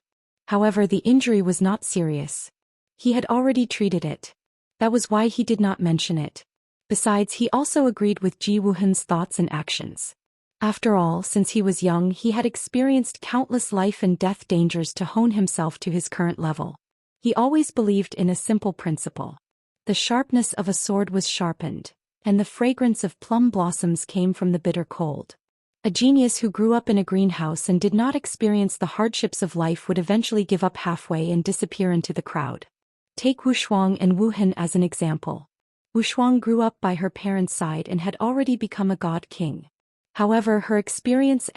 However, the injury was not serious. He had already treated it. That was why he did not mention it. Besides, he also agreed with Ji Wuhan's thoughts and actions. After all, since he was young, he had experienced countless life and death dangers to hone himself to his current level. He always believed in a simple principle. The sharpness of a sword was sharpened, and the fragrance of plum blossoms came from the bitter cold. A genius who grew up in a greenhouse and did not experience the hardships of life would eventually give up halfway and disappear into the crowd. Take Wu Shuang and Wu Hen as an example. Wu Shuang grew up by her parents' side and had already become a god king. However, her experience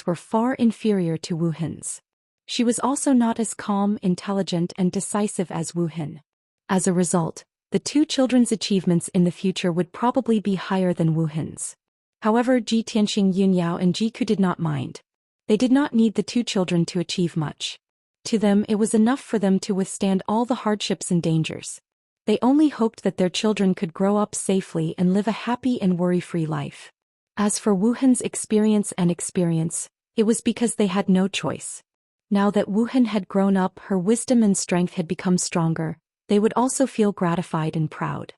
were far inferior to Wu Hen's. She was also not as calm, intelligent, and decisive as Wu Hen. As a result, the 2 children's achievements in the future would probably be higher than Wu Hen's. However, Ji Tianqing, Yun Yao, and Ji Ku did not mind. They did not need the 2 children to achieve much. To them, it was enough for them to withstand all the hardships and dangers. They only hoped that their children could grow up safely and live a happy and worry-free life. As for Wu Hen's experience, it was because they had no choice. Now that Wu Hen had grown up, her wisdom and strength had become stronger, they would also feel gratified and proud.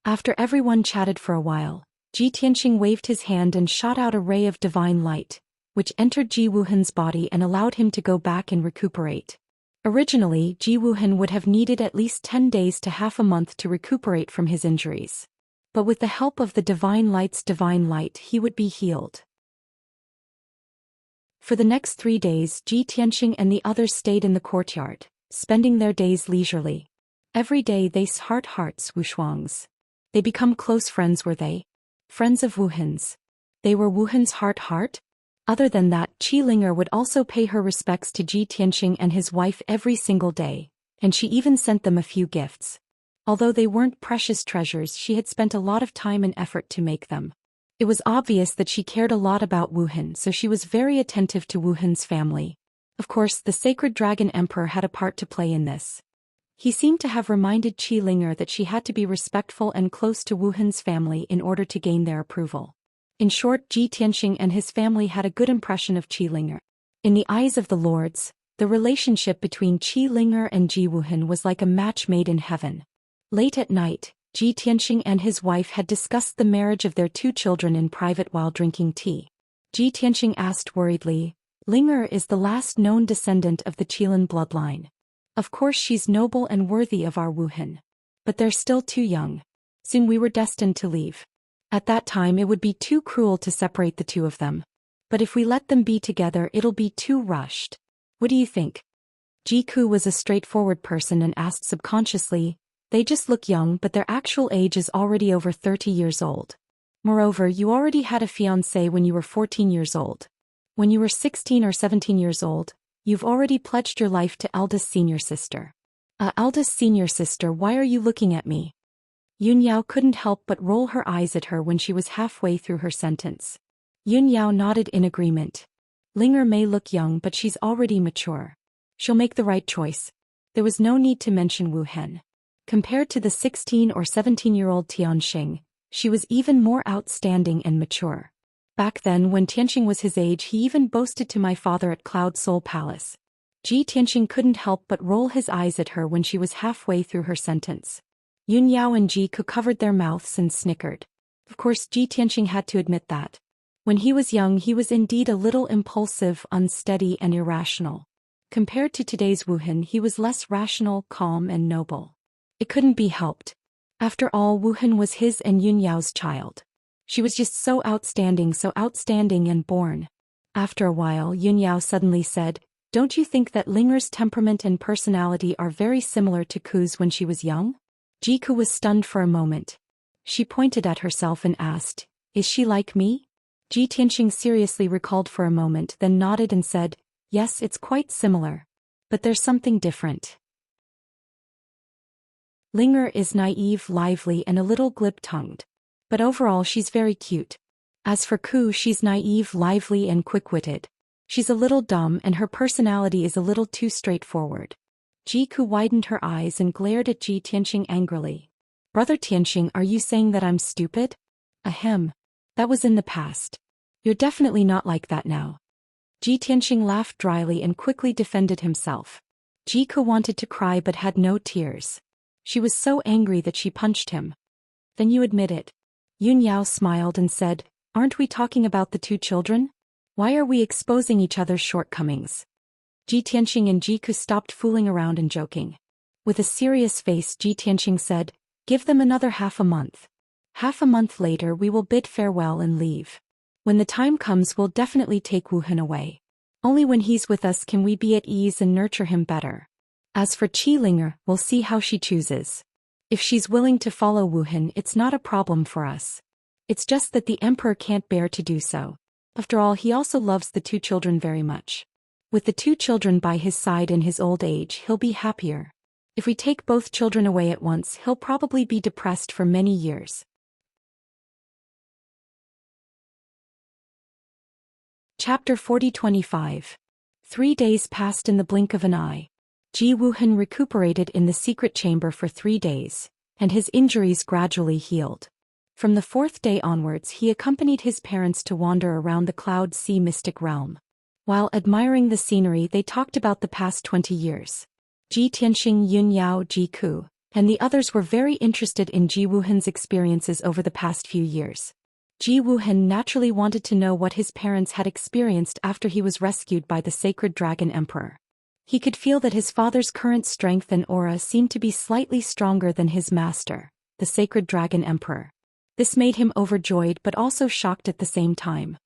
After everyone chatted for a while, Ji Tianqing waved his hand and shot out a ray of divine light, which entered Ji Wuhan's body and allowed him to go back and recuperate. Originally, Ji Wuhan would have needed at least 10 days to half a month to recuperate from his injuries. But with the help of the divine light, he would be healed. For the next 3 days, Ji Tianqing and the others stayed in the courtyard, spending their days leisurely. Every day they hearts Wu Shuang's. They become close friends, were they? Friends of Wu Hen's. They were Wu Hen's heart? Other than that, Qi Linger would also pay her respects to Ji Tianqing and his wife every single day, and she even sent them a few gifts. Although they weren't precious treasures, she had spent a lot of time and effort to make them. It was obvious that she cared a lot about Wu Hen, so she was very attentive to Wu Hen's family. Of course, the Sacred Dragon Emperor had a part to play in this. He seemed to have reminded Qi Linger that she had to be respectful and close to Wu Hen's family in order to gain their approval. In short, Ji Tianqing and his family had a good impression of Qi Linger. In the eyes of the lords, the relationship between Qi Linger and Ji Wuhan was like a match made in heaven. Late at night, Ji Tianqing and his wife had discussed the marriage of their 2 children in private while drinking tea. Ji Tianqing asked worriedly, Linger is the last known descendant of the Qilin bloodline. Of course she's noble and worthy of our Wu Hen. But they're still too young. Soon we were destined to leave. At that time it would be too cruel to separate the 2 of them. But if we let them be together, it'll be too rushed. What do you think? Ji Ku was a straightforward person and asked subconsciously, they just look young, but their actual age is already over 30 years old. Moreover, you already had a fiancé when you were 14 years old. When you were 16 or 17 years old, you've already pledged your life to eldest senior sister. Eldest senior sister, why are you looking at me? Yun Yao couldn't help but roll her eyes at her when she was halfway through her sentence. Yun Yao nodded in agreement. Linger may look young, but she's already mature. She'll make the right choice. There was no need to mention Wu Hen. Compared to the 16 or 17-year-old Tianqing, she was even more outstanding and mature. Back then, when Tianqing was his age, he even boasted to my father at Cloud Soul Palace. Ji Tianqing couldn't help but roll his eyes at her when she was halfway through her sentence. Yun Yao and Ji Ku covered their mouths and snickered. Of course, Ji Tianqing had to admit that. When he was young, he was indeed a little impulsive, unsteady, and irrational. Compared to today's Wu Hen, he was less rational, calm, and noble. It couldn't be helped. After all, Wu Hen was his and Yun Yao's child. She was just so outstanding and born. After a while, Yunyao suddenly said, "Don't you think that Linger's temperament and personality are very similar to Ku's when she was young?" Jiku was stunned for a moment. She pointed at herself and asked, "Is she like me?" Ji Tianxing seriously recalled for a moment, then nodded and said, "Yes, it's quite similar. But there's something different. Linger is naive, lively and a little glib-tongued. But overall she's very cute. As for Ku, she's naive, lively and quick-witted. She's a little dumb and her personality is a little too straightforward." Ji Ku widened her eyes and glared at Ji Tianxing angrily. "Brother Tianxing, are you saying that I'm stupid?" "Ahem. That was in the past. You're definitely not like that now." Ji Tianxing laughed dryly and quickly defended himself. Ji Ku wanted to cry but had no tears. She was so angry that she punched him. "Then you admit it." Yun Yao smiled and said, "Aren't we talking about the two children? Why are we exposing each other's shortcomings?" Ji Tianxing and Ji Ku stopped fooling around and joking. With a serious face, Ji Tianxing said, "Give them another half a month. Half a month later we will bid farewell and leave. When the time comes we'll definitely take Wuhan away. Only when he's with us can we be at ease and nurture him better. As for Qilinger, we'll see how she chooses. If she's willing to follow Wuhan, it's not a problem for us. It's just that the emperor can't bear to do so. After all, he also loves the two children very much. With the two children by his side in his old age, he'll be happier. If we take both children away at once, he'll probably be depressed for many years." Chapter 40-25. 3 days passed in the blink of an eye. Ji Wuhan recuperated in the secret chamber for 3 days, and his injuries gradually healed. From the 4th day onwards he accompanied his parents to wander around the Cloud Sea mystic realm. While admiring the scenery they talked about the past 20 years. Ji Tianxing, Yun Yao, Ji Ku, and the others were very interested in Ji Wuhan's experiences over the past few years. Ji Wuhan naturally wanted to know what his parents had experienced after he was rescued by the sacred dragon emperor. He could feel that his father's current strength and aura seemed to be slightly stronger than his master, the sacred dragon emperor. This made him overjoyed but also shocked at the same time.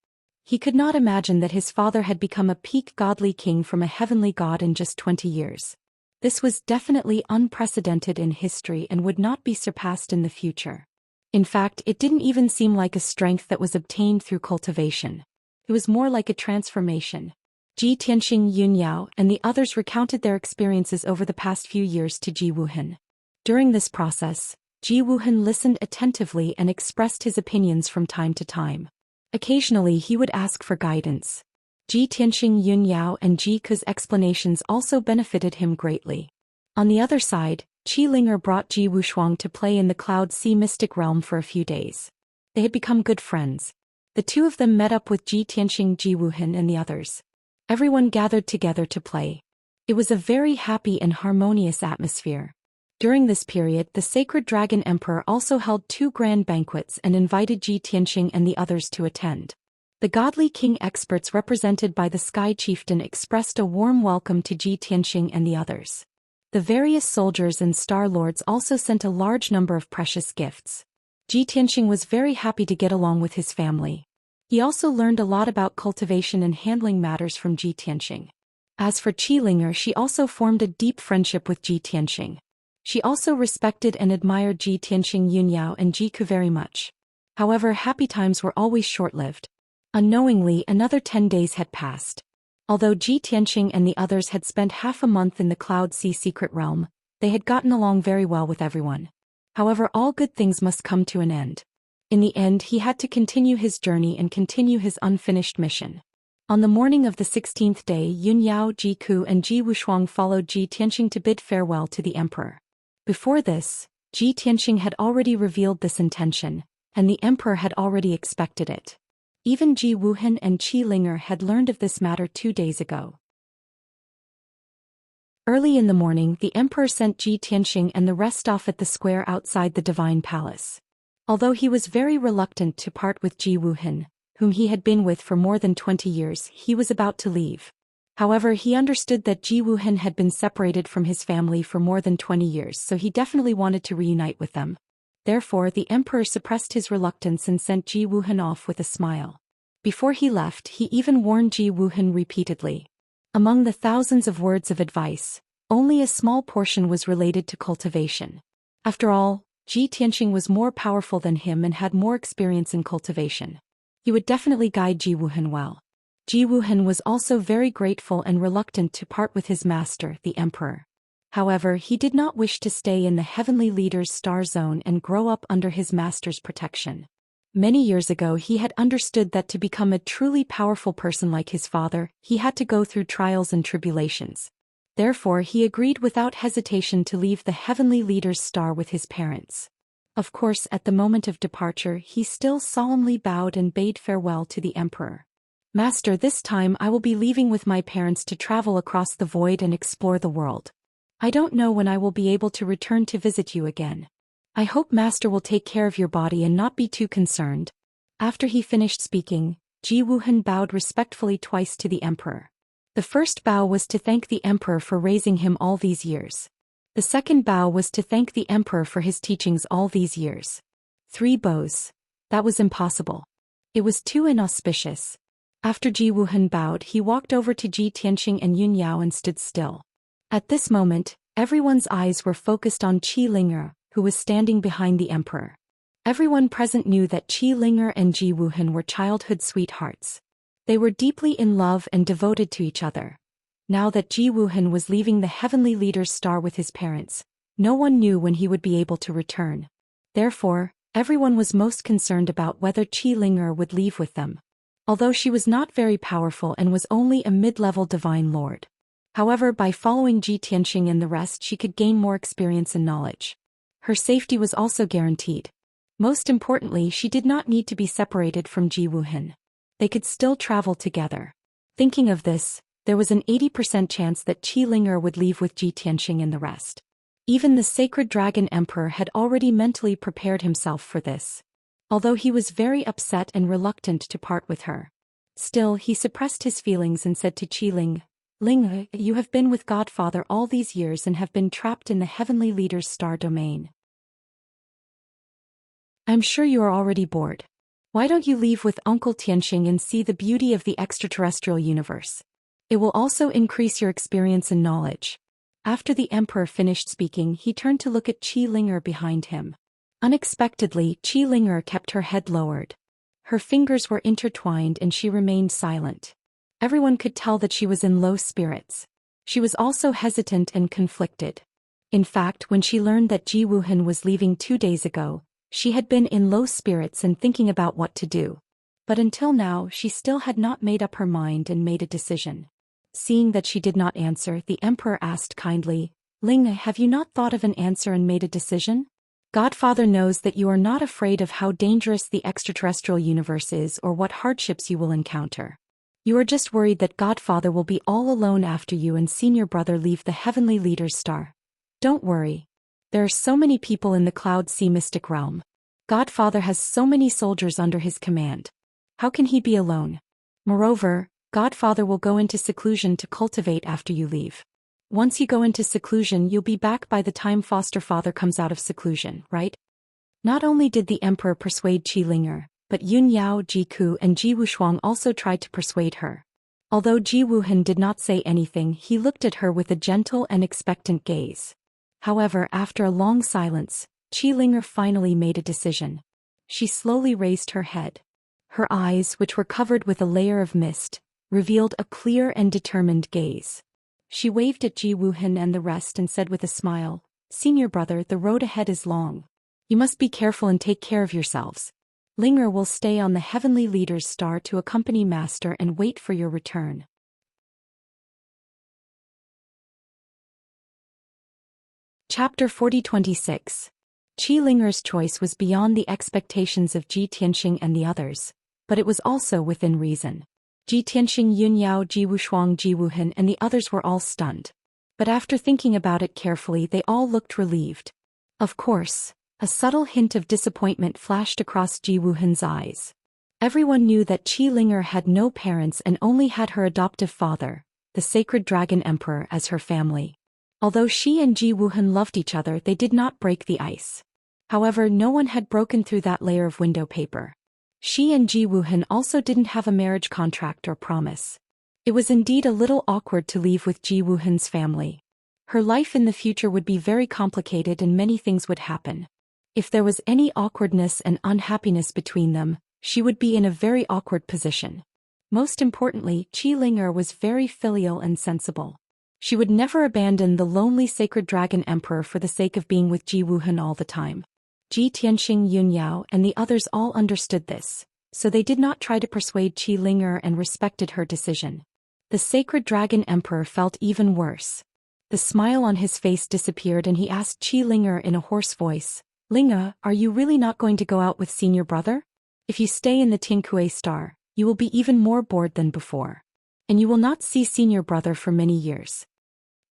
He could not imagine that his father had become a peak godly king from a heavenly god in just 20 years. This was definitely unprecedented in history and would not be surpassed in the future. In fact, it didn't even seem like a strength that was obtained through cultivation. It was more like a transformation. Ji Tianxing, Yun Yao, and the others recounted their experiences over the past few years to Ji Wuhan. During this process, Ji Wuhan listened attentively and expressed his opinions from time to time. Occasionally he would ask for guidance. Ji Tianxing, Yun Yao and Ji Ku's explanations also benefited him greatly. On the other side, Qilinger brought Ji Wushuang to play in the Cloud Sea mystic realm for a few days. They had become good friends. The two of them met up with Ji Tianxing, Ji Wuhan and the others. Everyone gathered together to play. It was a very happy and harmonious atmosphere. During this period, the sacred dragon emperor also held 2 grand banquets and invited Ji Tianxing and the others to attend. The godly king experts represented by the sky chieftain expressed a warm welcome to Ji Tianxing and the others. The various soldiers and star lords also sent a large number of precious gifts. Ji Tianxing was very happy to get along with his family. He also learned a lot about cultivation and handling matters from Ji Tianxing. As for Qilinger, she also formed a deep friendship with Ji Tianxing. She also respected and admired Ji Tianxing, Yun Yao and Ji Ku very much. However, happy times were always short-lived. Unknowingly, another 10 days had passed. Although Ji Tianxing and the others had spent half a month in the Cloud Sea secret realm, they had gotten along very well with everyone. However, all good things must come to an end. In the end, he had to continue his journey and continue his unfinished mission. On the morning of the 16th day, Yun Yao, Ji Ku and Ji Wushuang followed Ji Tianxing to bid farewell to the emperor. Before this, Ji Tianxing had already revealed this intention, and the emperor had already expected it. Even Ji Wuhan and Qilinger had learned of this matter 2 days ago. Early in the morning, the emperor sent Ji Tianxing and the rest off at the square outside the divine palace. Although he was very reluctant to part with Ji Wuhan, whom he had been with for more than 20 years, he was about to leave. However, he understood that Ji Wuhan had been separated from his family for more than 20 years, so he definitely wanted to reunite with them. Therefore the emperor suppressed his reluctance and sent Ji Wuhan off with a smile. Before he left, he even warned Ji Wuhan repeatedly. Among the thousands of words of advice, only a small portion was related to cultivation. After all, Ji Tianxing was more powerful than him and had more experience in cultivation. He would definitely guide Ji Wuhan well. Ji Wuhan was also very grateful and reluctant to part with his master, the emperor. However, he did not wish to stay in the heavenly leader's star zone and grow up under his master's protection. Many years ago he had understood that to become a truly powerful person like his father, he had to go through trials and tribulations. Therefore he agreed without hesitation to leave the heavenly leader's star with his parents. Of course, at the moment of departure he still solemnly bowed and bade farewell to the emperor. "Master, this time I will be leaving with my parents to travel across the void and explore the world. I don't know when I will be able to return to visit you again. I hope Master will take care of your body and not be too concerned." After he finished speaking, Ji Wuhan bowed respectfully twice to the emperor. The first bow was to thank the emperor for raising him all these years. The second bow was to thank the emperor for his teachings all these years. 3 bows. That was impossible. It was too inauspicious. After Ji Wuhan bowed, he walked over to Ji Tianxing and Yun Yao and stood still. At this moment, everyone's eyes were focused on Qi Ling'er, who was standing behind the emperor. Everyone present knew that Qi Ling'er and Ji Wuhan were childhood sweethearts. They were deeply in love and devoted to each other. Now that Ji Wuhan was leaving the heavenly leader's star with his parents, no one knew when he would be able to return. Therefore, everyone was most concerned about whether Qi Ling'er would leave with them. Although she was not very powerful and was only a mid-level divine lord. However, by following Ji Tianxing and the rest, she could gain more experience and knowledge. Her safety was also guaranteed. Most importantly, she did not need to be separated from Ji Wuhan. They could still travel together. Thinking of this, there was an 80% chance that Qi Ling'er would leave with Ji Tianxing and the rest. Even the sacred dragon emperor had already mentally prepared himself for this. Although he was very upset and reluctant to part with her. Still, he suppressed his feelings and said to Qi Ling, "You have been with Godfather all these years and have been trapped in the heavenly leader's star domain. I'm sure you are already bored. Why don't you leave with Uncle Tianxing and see the beauty of the extraterrestrial universe? It will also increase your experience and knowledge." After the emperor finished speaking, he turned to look at Qi Ling'er behind him. Unexpectedly, Qi Ling'er kept her head lowered. Her fingers were intertwined and she remained silent. Everyone could tell that she was in low spirits. She was also hesitant and conflicted. In fact, when she learned that Ji Wuhan was leaving 2 days ago, she had been in low spirits and thinking about what to do. But until now, she still had not made up her mind and made a decision. Seeing that she did not answer, the emperor asked kindly, "Ling, have you not thought of an answer and made a decision? Godfather knows that you are not afraid of how dangerous the extraterrestrial universe is or what hardships you will encounter. You are just worried that Godfather will be all alone after you and seen your brother leave the heavenly leader's star. Don't worry. There are so many people in the Cloud Sea mystic realm. Godfather has so many soldiers under his command. How can he be alone? Moreover, Godfather will go into seclusion to cultivate after you leave. Once you go into seclusion, you'll be back by the time foster father comes out of seclusion, right?" Not only did the emperor persuade Qi Ling'er, but Yun Yao, Ji Ku and Ji Wushuang also tried to persuade her. Although Ji Wuhan did not say anything, he looked at her with a gentle and expectant gaze. However, after a long silence, Qi Ling'er finally made a decision. She slowly raised her head. Her eyes, which were covered with a layer of mist, revealed a clear and determined gaze. She waved at Ji Wuhan and the rest and said with a smile, "Senior brother, the road ahead is long. You must be careful and take care of yourselves. Ling'er will stay on the heavenly leader's star to accompany Master and wait for your return." Chapter 40-26. Qi Ling'er's choice was beyond the expectations of Ji Tianxing and the others, but it was also within reason. Ji Tianxing, Yun Yao, Ji Wushuang, Ji Wuhan and the others were all stunned. But after thinking about it carefully, they all looked relieved. Of course, a subtle hint of disappointment flashed across Ji Wuhan's eyes. Everyone knew that Qi Ling'er had no parents and only had her adoptive father, the sacred dragon emperor, as her family. Although she and Ji Wuhan loved each other, they did not break the ice. However, no one had broken through that layer of window paper. She and Ji Wuhan also didn't have a marriage contract or promise. It was indeed a little awkward to leave with Ji Wuhan's family. Her life in the future would be very complicated and many things would happen. If there was any awkwardness and unhappiness between them, she would be in a very awkward position. Most importantly, Qi Ling'er was very filial and sensible. She would never abandon the lonely sacred dragon emperor for the sake of being with Ji Wuhan all the time. Ji Tianxing, Yun Yao, and the others all understood this, so they did not try to persuade Qi Ling'er and respected her decision. The sacred dragon emperor felt even worse. The smile on his face disappeared and he asked Qi Ling'er in a hoarse voice, "Ling'er, are you really not going to go out with senior brother? If you stay in the Tiankue Star, you will be even more bored than before. And you will not see senior brother for many years."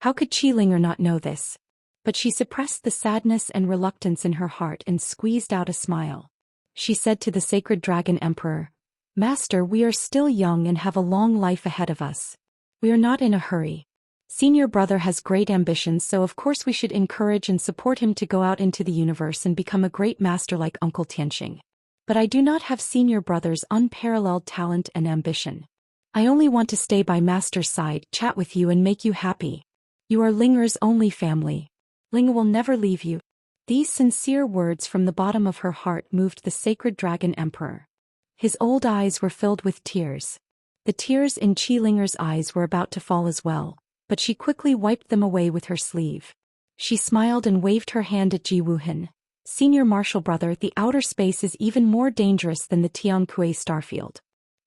How could Qi Ling'er not know this? But she suppressed the sadness and reluctance in her heart and squeezed out a smile. She said to the sacred dragon emperor, "Master, we are still young and have a long life ahead of us. We are not in a hurry. Senior brother has great ambitions, so of course we should encourage and support him to go out into the universe and become a great master like Uncle Tianxing. But I do not have senior brother's unparalleled talent and ambition. I only want to stay by master's side, chat with you and make you happy. You are Ling'er's only family. Ling'er will never leave you." These sincere words from the bottom of her heart moved the sacred dragon emperor. His old eyes were filled with tears. The tears in Qi Ling'er's eyes were about to fall as well, but she quickly wiped them away with her sleeve. She smiled and waved her hand at Ji Wuhan. "Senior martial brother, the outer space is even more dangerous than the Tiankue starfield.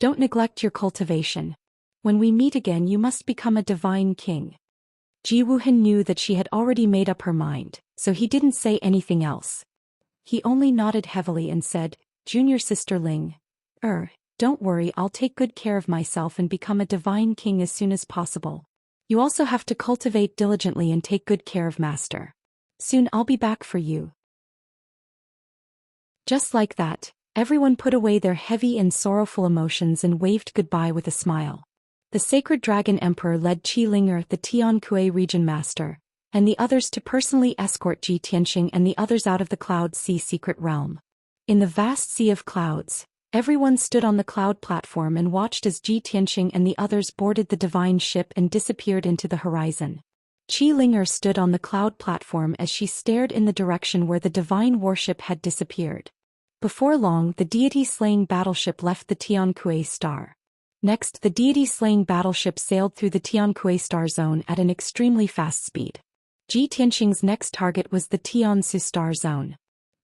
Don't neglect your cultivation. When we meet again you must become a divine king." Ji Wuhan knew that she had already made up her mind, so he didn't say anything else. He only nodded heavily and said, "Junior sister Ling, don't worry, I'll take good care of myself and become a divine king as soon as possible. You also have to cultivate diligently and take good care of master. Soon I'll be back for you." Just like that, everyone put away their heavy and sorrowful emotions and waved goodbye with a smile. The sacred dragon emperor led Qi Ling'er, the Tiankue region master, and the others to personally escort Ji Tianxing and the others out of the Cloud Sea secret realm. In the vast sea of clouds, everyone stood on the cloud platform and watched as Ji Tianxing and the others boarded the divine ship and disappeared into the horizon. Qi Ling'er stood on the cloud platform as she stared in the direction where the divine warship had disappeared. Before long, the deity-slaying battleship left the Tiankue Star. Next, the deity-slaying battleship sailed through the Tiankue Star Zone at an extremely fast speed. Ji Tianxing's next target was the Tiansu Star Zone.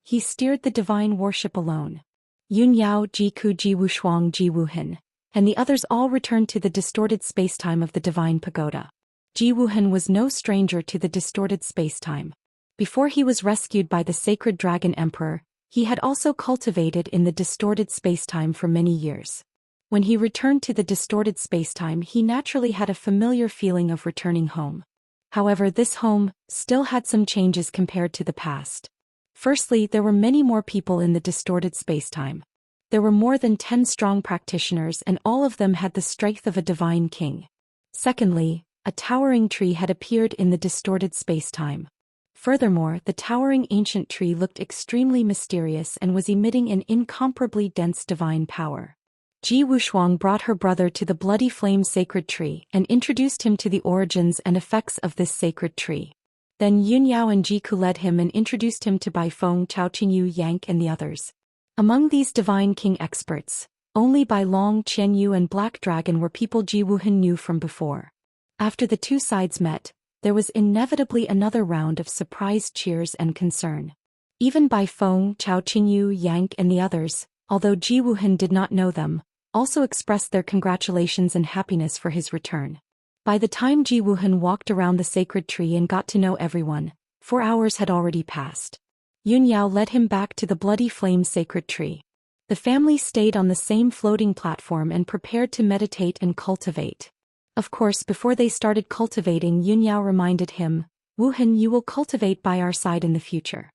He steered the divine warship alone. Yun Yao, Jiku, Ji Wushuang, Ji Wuhan, and the others all returned to the distorted spacetime of the divine pagoda. Ji Wuhan was no stranger to the distorted spacetime. Before he was rescued by the sacred dragon emperor, he had also cultivated in the distorted spacetime for many years. When he returned to the distorted spacetime, he naturally had a familiar feeling of returning home. However, this home still had some changes compared to the past. Firstly, there were many more people in the distorted spacetime. There were more than 10 strong practitioners and all of them had the strength of a divine king. Secondly, a towering tree had appeared in the distorted spacetime. Furthermore, the towering ancient tree looked extremely mysterious and was emitting an incomparably dense divine power. Ji Wushuang brought her brother to the bloody flame sacred tree and introduced him to the origins and effects of this sacred tree. Then Yun Yao and Jiku led him and introduced him to Bai Feng, Chao Qingyu, Yank and the others. Among these divine king experts, only Bai Long, Qian Yu and Black Dragon were people Ji Wuhan knew from before. After the two sides met, there was inevitably another round of surprised cheers and concern. Even Bai Feng, Chao Qingyu, Yank and the others, although Ji Wuhan did not know them, also expressed their congratulations and happiness for his return. By the time Ji Wuhan walked around the sacred tree and got to know everyone, 4 hours had already passed. Yun Yao led him back to the bloody flame sacred tree. The family stayed on the same floating platform and prepared to meditate and cultivate. Of course, before they started cultivating, Yun Yao reminded him, "Wuhan, you will cultivate by our side in the future.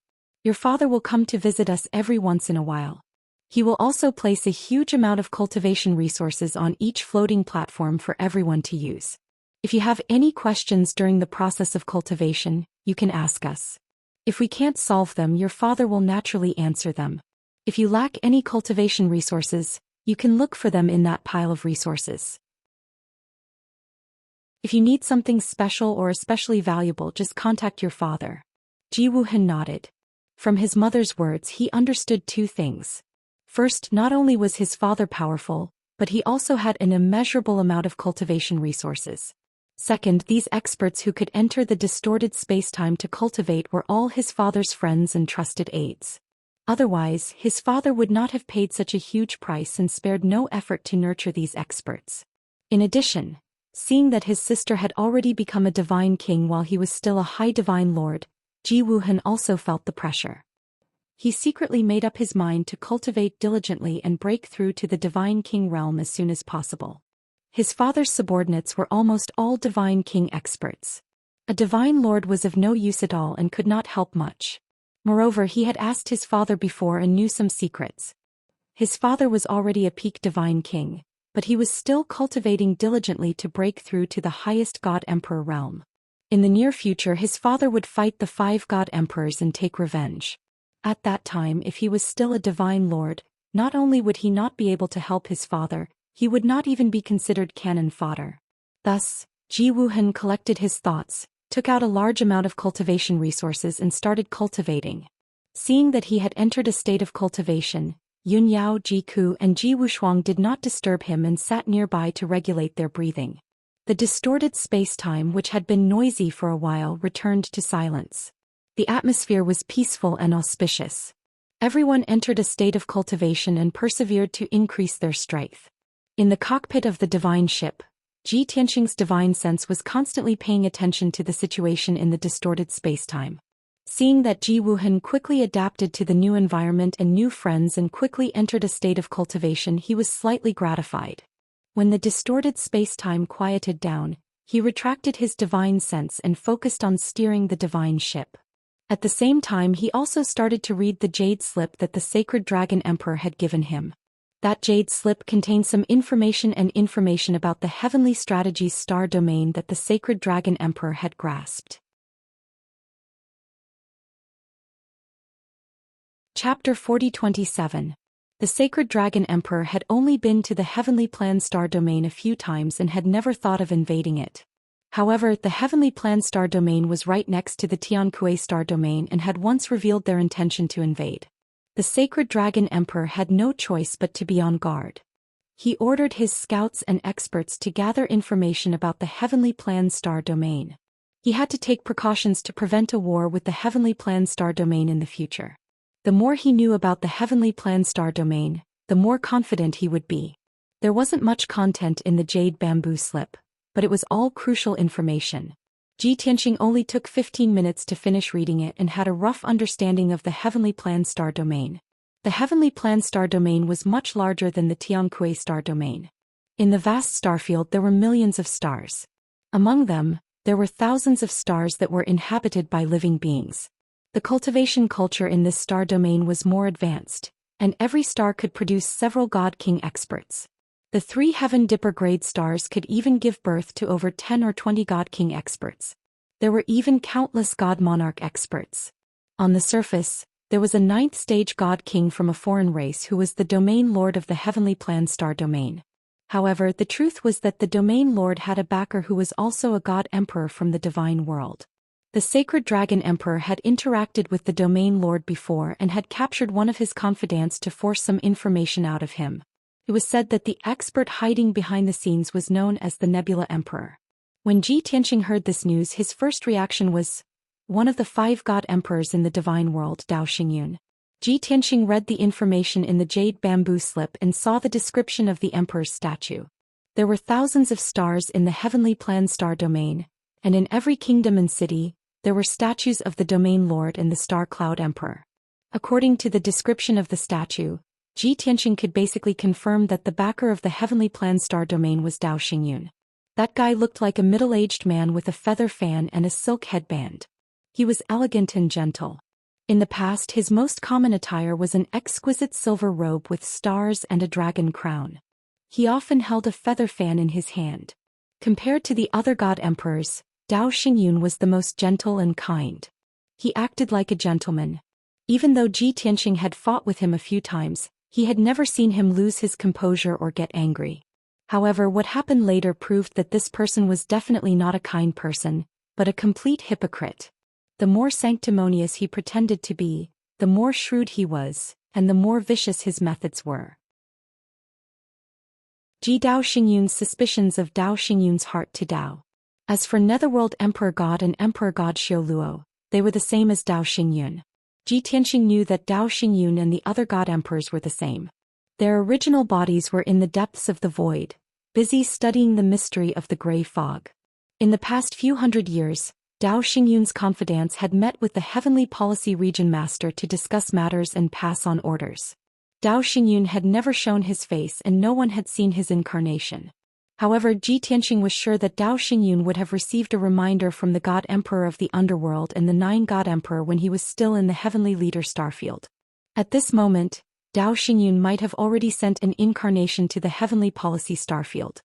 Your father will come to visit us every once in a while. He will also place a huge amount of cultivation resources on each floating platform for everyone to use. If you have any questions during the process of cultivation, you can ask us." If we can't solve them, your father will naturally answer them. If you lack any cultivation resources, you can look for them in that pile of resources. If you need something special or especially valuable, just contact your father. Ji Wuhan nodded. From his mother's words, he understood two things. First, not only was his father powerful, but he also had an immeasurable amount of cultivation resources. Second, these experts who could enter the distorted space-time to cultivate were all his father's friends and trusted aides. Otherwise, his father would not have paid such a huge price and spared no effort to nurture these experts. In addition, seeing that his sister had already become a divine king while he was still a high divine lord, Ji Wuhan also felt the pressure. He secretly made up his mind to cultivate diligently and break through to the divine king realm as soon as possible. His father's subordinates were almost all divine king experts. A divine lord was of no use at all and could not help much. Moreover, he had asked his father before and knew some secrets. His father was already a peak divine king, but he was still cultivating diligently to break through to the highest god emperor realm. In the near future, his father would fight the 5 god emperors and take revenge. At that time, if he was still a divine lord, not only would he not be able to help his father, he would not even be considered cannon fodder. Thus, Ji Wuhan collected his thoughts, took out a large amount of cultivation resources and started cultivating. Seeing that he had entered a state of cultivation, Yun Yao, Ji Ku and Ji Wushuang did not disturb him and sat nearby to regulate their breathing. The distorted space-time, which had been noisy for a while, returned to silence. The atmosphere was peaceful and auspicious. Everyone entered a state of cultivation and persevered to increase their strength. In the cockpit of the divine ship, Ji Tianxing's divine sense was constantly paying attention to the situation in the distorted space-time. Seeing that Ji Wuhan quickly adapted to the new environment and new friends and quickly entered a state of cultivation, he was slightly gratified. When the distorted space-time quieted down, he retracted his divine sense and focused on steering the divine ship. At the same time, he also started to read the jade slip that the sacred dragon emperor had given him. That jade slip contained some information about the heavenly strategies star domain that the sacred dragon emperor had grasped. Chapter 40-27. The sacred dragon emperor had only been to the heavenly plan star domain a few times and had never thought of invading it. However, the heavenly plan star domain was right next to the Tiankui star domain and had once revealed their intention to invade. The sacred dragon emperor had no choice but to be on guard. He ordered his scouts and experts to gather information about the heavenly plan star domain. He had to take precautions to prevent a war with the heavenly plan star domain in the future. The more he knew about the heavenly plan star domain, the more confident he would be. There wasn't much content in the jade bamboo slip, but it was all crucial information. Ji Tianxing only took 15 minutes to finish reading it and had a rough understanding of the heavenly plan star domain. The heavenly plan star domain was much larger than the Tiankui star domain. In the vast starfield there were millions of stars. Among them, there were thousands of stars that were inhabited by living beings. The cultivation culture in this star domain was more advanced, and every star could produce several god king experts. The 3 heaven dipper grade stars could even give birth to over 10 or 20 god king experts. There were even countless god monarch experts. On the surface, there was a 9th stage god king from a foreign race who was the domain lord of the heavenly plan star domain. However, the truth was that the domain lord had a backer who was also a god emperor from the divine world. The sacred dragon emperor had interacted with the domain lord before and had captured one of his confidants to force some information out of him. It was said that the expert hiding behind the scenes was known as the Nebula Emperor. When Ji Tianxing heard this news, his first reaction was, one of the 5 god emperors in the divine world, Dao Xingyun. Ji Tianxing read the information in the jade bamboo slip and saw the description of the emperor's statue. There were thousands of stars in the heavenly plan star domain, and in every kingdom and city, there were statues of the domain lord and the star cloud emperor. According to the description of the statue, Ji Tianxing could basically confirm that the backer of the heavenly plan star domain was Dao Xingyun. That guy looked like a middle-aged man with a feather fan and a silk headband. He was elegant and gentle. In the past, his most common attire was an exquisite silver robe with stars and a dragon crown. He often held a feather fan in his hand. Compared to the other god emperors, Dao Xingyun was the most gentle and kind. He acted like a gentleman. Even though Ji Tianqing had fought with him a few times, he had never seen him lose his composure or get angry. However, what happened later proved that this person was definitely not a kind person, but a complete hypocrite. The more sanctimonious he pretended to be, the more shrewd he was, and the more vicious his methods were. Ji Dao Xingyun's suspicions of Dao Xingyun's heart to Dao. As for Netherworld Emperor God and Emperor God Xiao Luo, they were the same as Dao Xingyun. Ji Tianqing knew that Dao Xingyun and the other God Emperors were the same. Their original bodies were in the depths of the void, busy studying the mystery of the gray fog. In the past few hundred years, Dao Xingyun's confidants had met with the Heavenly Policy Region Master to discuss matters and pass on orders. Dao Xingyun had never shown his face and no one had seen his incarnation. However, Ji Tianqing was sure that Dao Xingyun would have received a reminder from the God Emperor of the Underworld and the Nine God Emperor when he was still in the Heavenly Leader Starfield. At this moment, Dao Xingyun might have already sent an incarnation to the Heavenly Policy Starfield.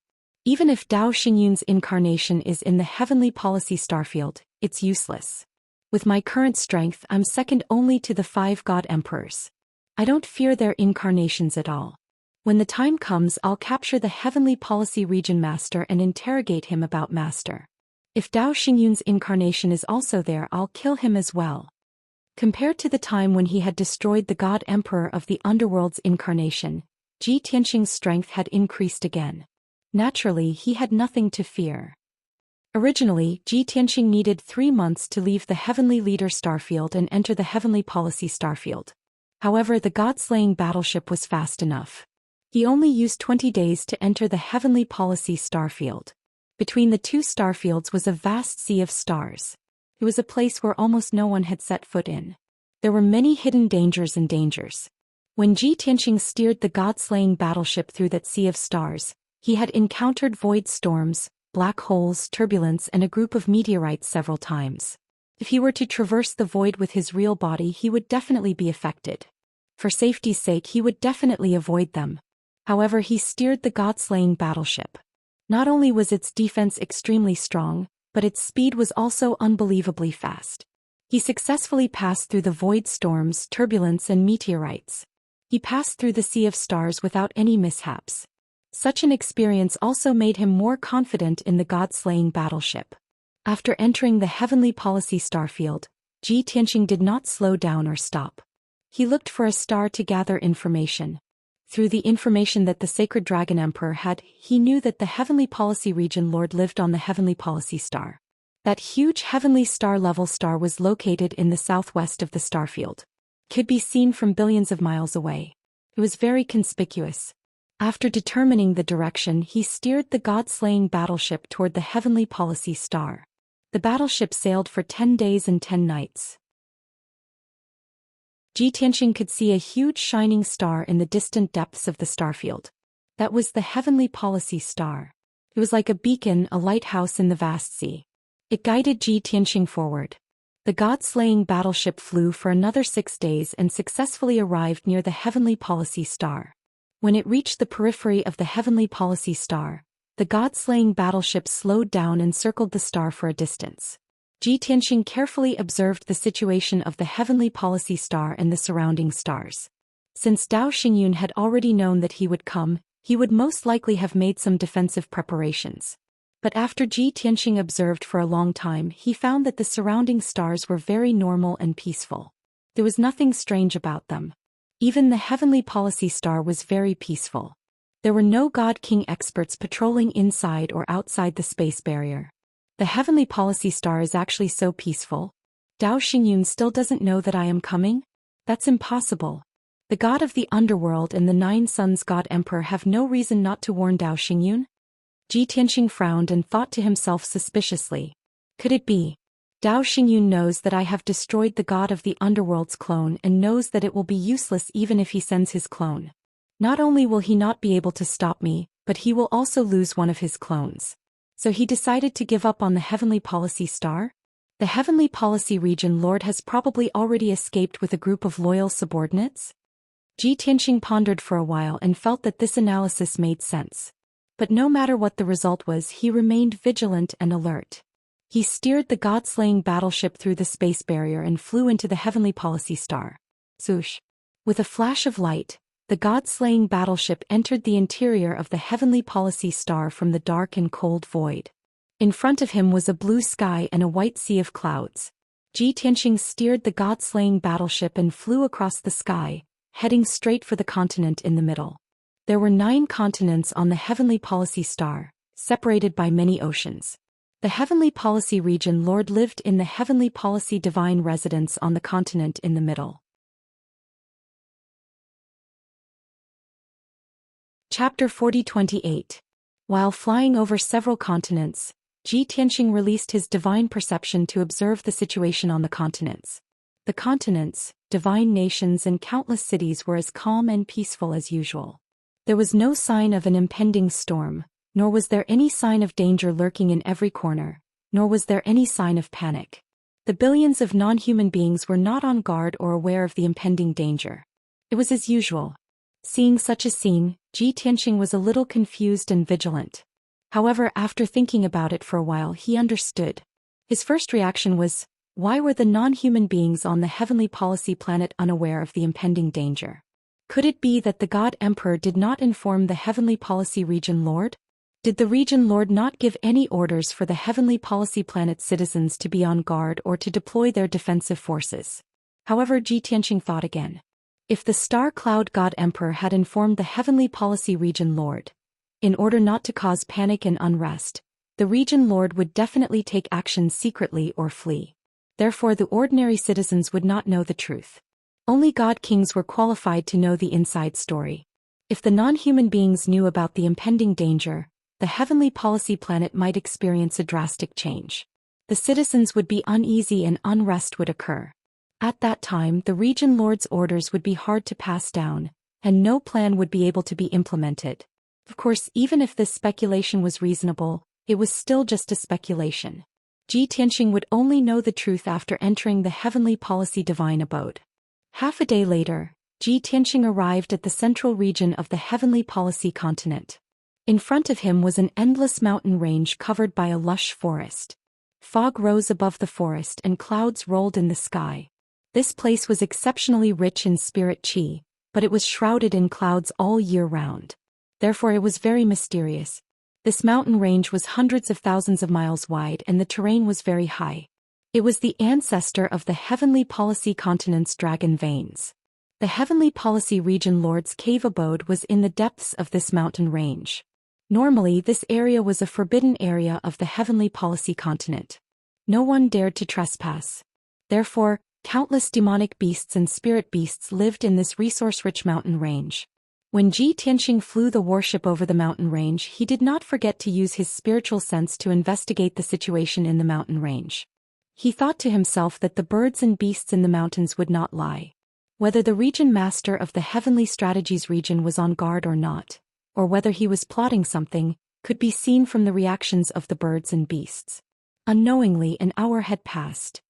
Even if Dao Xingyun's incarnation is in the Heavenly Policy Starfield, it's useless. With my current strength, I'm second only to the 5 God Emperors. I don't fear their incarnations at all. When the time comes, I'll capture the Heavenly Policy Region Master and interrogate him about Master. If Dao Xingyun's incarnation is also there, I'll kill him as well. Compared to the time when he had destroyed the God Emperor of the Underworld's incarnation, Ji Tianqing's strength had increased again. Naturally, he had nothing to fear. Originally, Ji Tianqing needed 3 months to leave the Heavenly Leader Starfield and enter the Heavenly Policy Starfield. However, the God-slaying battleship was fast enough. He only used 20 days to enter the Heavenly Policy Starfield. Between the two starfields was a vast sea of stars. It was a place where almost no one had set foot in. There were many hidden dangers and dangers. When Ji Tianqing steered the God-slaying battleship through that sea of stars, he had encountered void storms, black holes, turbulence, and a group of meteorites several times. If he were to traverse the void with his real body, he would definitely be affected. For safety's sake, he would definitely avoid them. However, he steered the God-slaying battleship. Not only was its defense extremely strong, but its speed was also unbelievably fast. He successfully passed through the void storms, turbulence, and meteorites. He passed through the sea of stars without any mishaps. Such an experience also made him more confident in the God-slaying battleship. After entering the Heavenly Policy Starfield, Ji Tianqing did not slow down or stop. He looked for a star to gather information. Through the information that the Sacred Dragon Emperor had, he knew that the Heavenly Policy Region Lord lived on the Heavenly Policy Star. That huge Heavenly Star-level star was located in the southwest of the starfield. Could be seen from billions of miles away. It was very conspicuous. After determining the direction, he steered the God-slaying battleship toward the Heavenly Policy Star. The battleship sailed for 10 days and 10 nights. Ji Tianqing could see a huge shining star in the distant depths of the starfield. That was the Heavenly Policy Star. It was like a beacon, a lighthouse in the vast sea. It guided Ji Tianqing forward. The God-slaying battleship flew for another 6 days and successfully arrived near the Heavenly Policy Star. When it reached the periphery of the Heavenly Policy Star, the God-slaying battleship slowed down and circled the star for a distance. Ji Tianqing carefully observed the situation of the Heavenly Policy Star and the surrounding stars. Since Dao Xingyun had already known that he would come, he would most likely have made some defensive preparations. But after Ji Tianqing observed for a long time, he found that the surrounding stars were very normal and peaceful. There was nothing strange about them. Even the Heavenly Policy Star was very peaceful. There were no God King experts patrolling inside or outside the space barrier. The Heavenly Policy Star is actually so peaceful. Dao Xingyun still doesn't know that I am coming? That's impossible. The God of the Underworld and the 9 Suns God Emperor have no reason not to warn Dao Xingyun? Ji Tianqing frowned and thought to himself suspiciously. Could it be? Dao Xingyun knows that I have destroyed the God of the Underworld's clone and knows that it will be useless even if he sends his clone. Not only will he not be able to stop me, but he will also lose one of his clones. So he decided to give up on the Heavenly Policy Star? The Heavenly Policy Region Lord has probably already escaped with a group of loyal subordinates? Ji Tianqing pondered for a while and felt that this analysis made sense. But no matter what the result was, he remained vigilant and alert. He steered the god-slaying battleship through the space barrier and flew into the heavenly policy star. Zhoosh. With a flash of light, the god-slaying battleship entered the interior of the heavenly policy star from the dark and cold void. In front of him was a blue sky and a white sea of clouds. Ji Tianqing steered the god-slaying battleship and flew across the sky, heading straight for the continent in the middle. There were 9 continents on the heavenly policy star, separated by many oceans. The heavenly policy region lord lived in the heavenly policy divine residence on the continent in the middle. Chapter 40-28. While flying over several continents, Ji Tianqing released his divine perception to observe the situation on the continents. The continents, divine nations and countless cities were as calm and peaceful as usual. There was no sign of an impending storm, nor was there any sign of danger lurking in every corner, nor was there any sign of panic. The billions of non-human beings were not on guard or aware of the impending danger. It was as usual. Seeing such a scene, Ji Tianqing was a little confused and vigilant. However, after thinking about it for a while, he understood. His first reaction was, why were the non-human beings on the heavenly policy planet unaware of the impending danger? Could it be that the God Emperor did not inform the heavenly policy region lord? Did the region lord not give any orders for the heavenly policy planet's citizens to be on guard or to deploy their defensive forces? However, Ji Tianqing thought again. If the star cloud God Emperor had informed the heavenly policy region lord, in order not to cause panic and unrest, the region lord would definitely take action secretly or flee. Therefore the ordinary citizens would not know the truth. Only god kings were qualified to know the inside story. If the non-human beings knew about the impending danger, the heavenly policy planet might experience a drastic change. The citizens would be uneasy and unrest would occur. At that time the region lord's orders would be hard to pass down, and no plan would be able to be implemented. Of course, even if this speculation was reasonable, it was still just a speculation. Ji Tianqing would only know the truth after entering the heavenly policy divine abode. Half a day later, Ji Tianqing arrived at the central region of the heavenly policy continent. In front of him was an endless mountain range covered by a lush forest. Fog rose above the forest and clouds rolled in the sky. This place was exceptionally rich in spirit qi, but it was shrouded in clouds all year round. Therefore it was very mysterious. This mountain range was hundreds of thousands of miles wide and the terrain was very high. It was the ancestor of the heavenly policy continent's dragon veins. The heavenly policy region lord's cave abode was in the depths of this mountain range. Normally this area was a forbidden area of the heavenly policy continent. No one dared to trespass. Therefore, countless demonic beasts and spirit beasts lived in this resource-rich mountain range. When Ji Tianqing flew the warship over the mountain range, he did not forget to use his spiritual sense to investigate the situation in the mountain range. He thought to himself that the birds and beasts in the mountains would not lie. Whether the region master of the heavenly strategies region was on guard or not, or whether he was plotting something, could be seen from the reactions of the birds and beasts. Unknowingly, an hour had passed.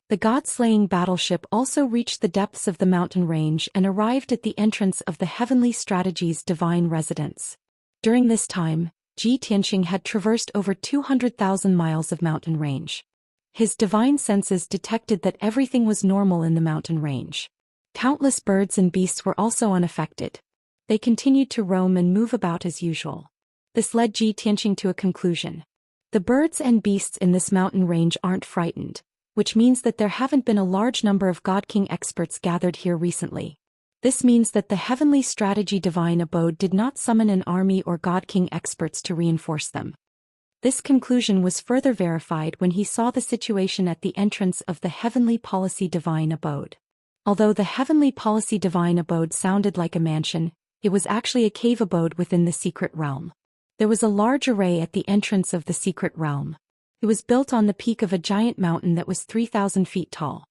The god-slaying battleship also reached the depths of the mountain range and arrived at the entrance of the heavenly strategies divine residence. During this time, Ji Tianqing had traversed over 200,000 miles of mountain range. His divine senses detected that everything was normal in the mountain range. Countless birds and beasts were also unaffected. They continued to roam and move about as usual. This led Ji Tianqing to a conclusion. The birds and beasts in this mountain range aren't frightened, which means that there haven't been a large number of God King experts gathered here recently. This means that the heavenly strategy divine abode did not summon an army or God King experts to reinforce them. This conclusion was further verified when he saw the situation at the entrance of the heavenly policy divine abode. Although the heavenly policy divine abode sounded like a mansion, it was actually a cave abode within the secret realm. There was a large array at the entrance of the secret realm. It was built on the peak of a giant mountain that was 3,000 feet tall.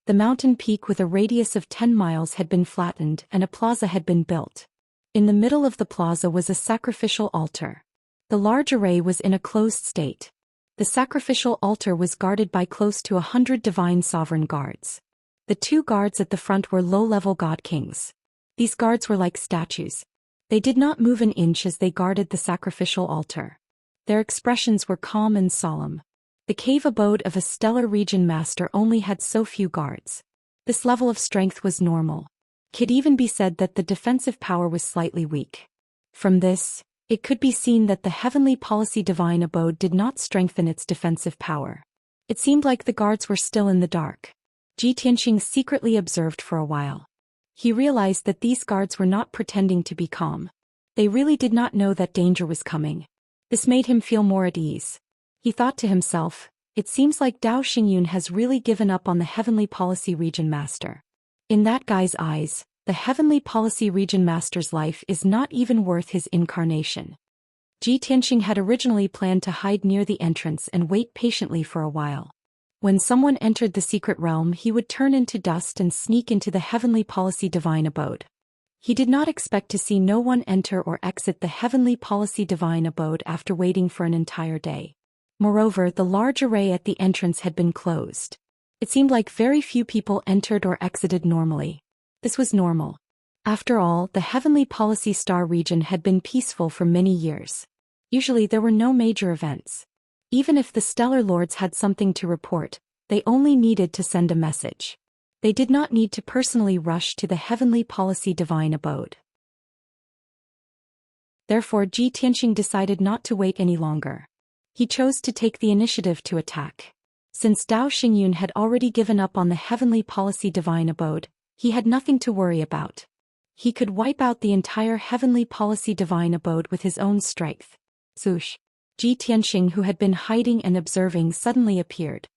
The mountain peak with a radius of 10 miles had been flattened and a plaza had been built. In the middle of the plaza was a sacrificial altar. The large array was in a closed state. The sacrificial altar was guarded by close to 100 divine sovereign guards. The 2 guards at the front were low-level god kings. These guards were like statues. They did not move an inch as they guarded the sacrificial altar. Their expressions were calm and solemn. The cave abode of a stellar region master only had so few guards. This level of strength was normal. Could even be said that the defensive power was slightly weak. From this, it could be seen that the heavenly policy divine abode did not strengthen its defensive power. It seemed like the guards were still in the dark. Ji Tianqing secretly observed for a while. He realized that these guards were not pretending to be calm. They really did not know that danger was coming. This made him feel more at ease. He thought to himself, it seems like Dao Xingyun has really given up on the heavenly policy region master. In that guy's eyes, the heavenly policy region master's life is not even worth his incarnation. Ji Tianqing had originally planned to hide near the entrance and wait patiently for a while. When someone entered the secret realm, he would turn into dust and sneak into the heavenly policy divine abode. He did not expect to see no one enter or exit the heavenly policy divine abode after waiting for an entire day. Moreover, the large array at the entrance had been closed. It seemed like very few people entered or exited normally. This was normal. After all, the heavenly policy star region had been peaceful for many years. Usually there were no major events. Even if the stellar lords had something to report, they only needed to send a message. They did not need to personally rush to the heavenly policy divine abode. Therefore, Ji Tianqing decided not to wait any longer. He chose to take the initiative to attack. Since Dao Xingyun had already given up on the heavenly policy divine abode, he had nothing to worry about. He could wipe out the entire heavenly policy divine abode with his own strength. Swoosh! Ji Tianqing, who had been hiding and observing, suddenly appeared.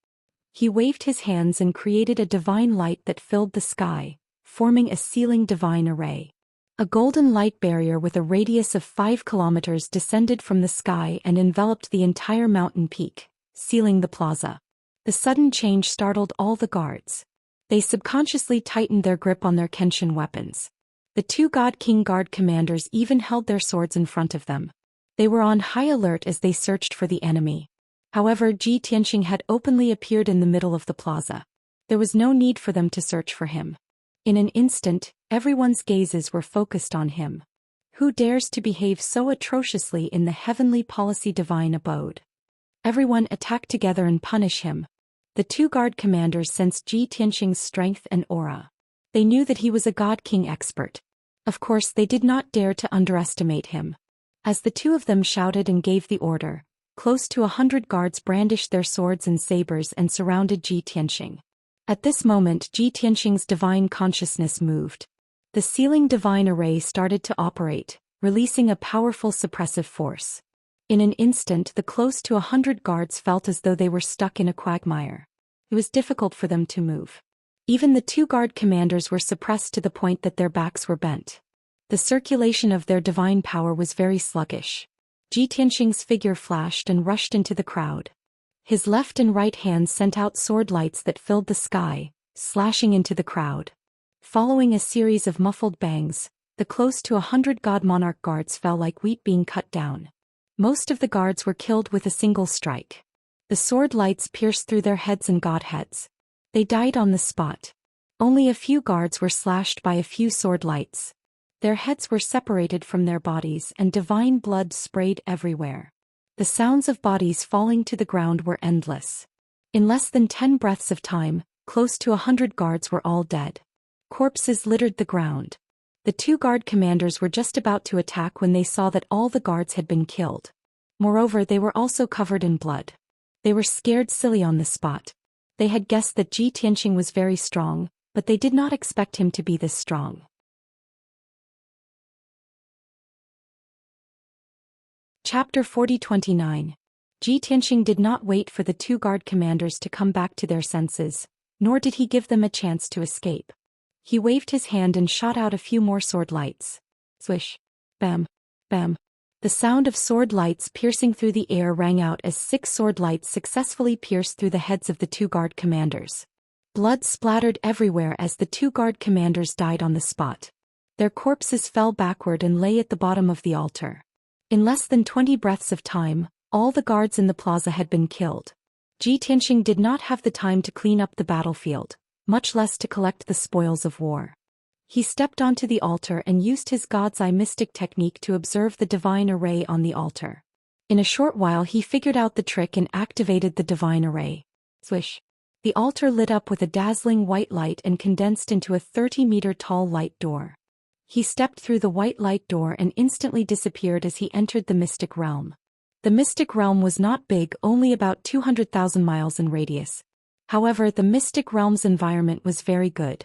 He waved his hands and created a divine light that filled the sky, forming a sealing divine array. A golden light barrier with a radius of 5 kilometers descended from the sky and enveloped the entire mountain peak, sealing the plaza. The sudden change startled all the guards. They subconsciously tightened their grip on their Kenshin weapons. The two God King Guard commanders even held their swords in front of them. They were on high alert as they searched for the enemy. However, Ji Tianqing had openly appeared in the middle of the plaza. There was no need for them to search for him. In an instant, everyone's gazes were focused on him. Who dares to behave so atrociously in the heavenly policy divine abode? Everyone attack together and punish him. The two guard commanders sensed Ji Tianqing's strength and aura. They knew that he was a God King expert. Of course, they did not dare to underestimate him. As the two of them shouted and gave the order, close to 100 guards brandished their swords and sabers and surrounded Ji Tianqing. At this moment, Ji Tianqing's divine consciousness moved. The sealing divine array started to operate, releasing a powerful suppressive force. In an instant, the close to 100 guards felt as though they were stuck in a quagmire. It was difficult for them to move. Even the two guard commanders were suppressed to the point that their backs were bent. The circulation of their divine power was very sluggish. Ji Tianqing's figure flashed and rushed into the crowd. His left and right hands sent out sword lights that filled the sky, slashing into the crowd. Following a series of muffled bangs, the close to 100 God Monarch guards fell like wheat being cut down. Most of the guards were killed with a single strike. The sword lights pierced through their heads and godheads. They died on the spot. Only a few guards were slashed by a few sword lights. Their heads were separated from their bodies and divine blood sprayed everywhere. The sounds of bodies falling to the ground were endless. In less than 10 breaths of time, close to 100 guards were all dead. Corpses littered the ground. The two guard commanders were just about to attack when they saw that all the guards had been killed. Moreover, they were also covered in blood. They were scared silly on the spot. They had guessed that Ji Tianqing was very strong, but they did not expect him to be this strong. Chapter 40-29. Ji Tianqing did not wait for the two guard commanders to come back to their senses, nor did he give them a chance to escape. He waved his hand and shot out a few more sword lights. Swish! Bam! Bam! The sound of sword lights piercing through the air rang out as 6 sword lights successfully pierced through the heads of the two guard commanders. Blood splattered everywhere as the two guard commanders died on the spot. Their corpses fell backward and lay at the bottom of the altar. In less than 20 breaths of time, all the guards in the plaza had been killed. Ji Tianqing did not have the time to clean up the battlefield, much less to collect the spoils of war. He stepped onto the altar and used his God's Eye mystic technique to observe the divine array on the altar. In a short while he figured out the trick and activated the divine array. Swish. The altar lit up with a dazzling white light and condensed into a 30-meter-tall light door. He stepped through the white light door and instantly disappeared as he entered the mystic realm. The mystic realm was not big, only about 200,000 miles in radius. However, the mystic realm's environment was very good.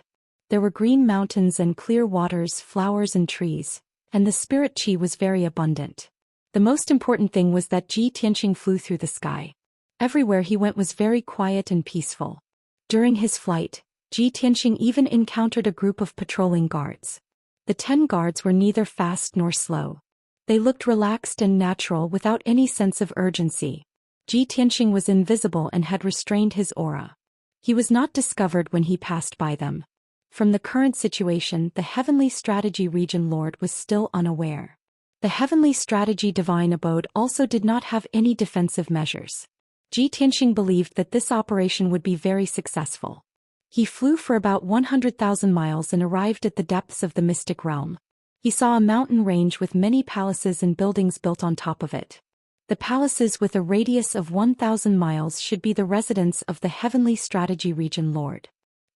There were green mountains and clear waters, flowers and trees, and the spirit chi was very abundant. The most important thing was that Ji Tianqing flew through the sky. Everywhere he went was very quiet and peaceful. During his flight, Ji Tianqing even encountered a group of patrolling guards. The 10 guards were neither fast nor slow. They looked relaxed and natural without any sense of urgency. Ji Tianqing was invisible and had restrained his aura. He was not discovered when he passed by them. From the current situation, the Heavenly Strategy Region Lord was still unaware. The Heavenly Strategy Divine Abode also did not have any defensive measures. Ji Tianqing believed that this operation would be very successful. He flew for about 100,000 miles and arrived at the depths of the mystic realm. He saw a mountain range with many palaces and buildings built on top of it. The palaces with a radius of 1,000 miles should be the residence of the Heavenly Strategy Region Lord.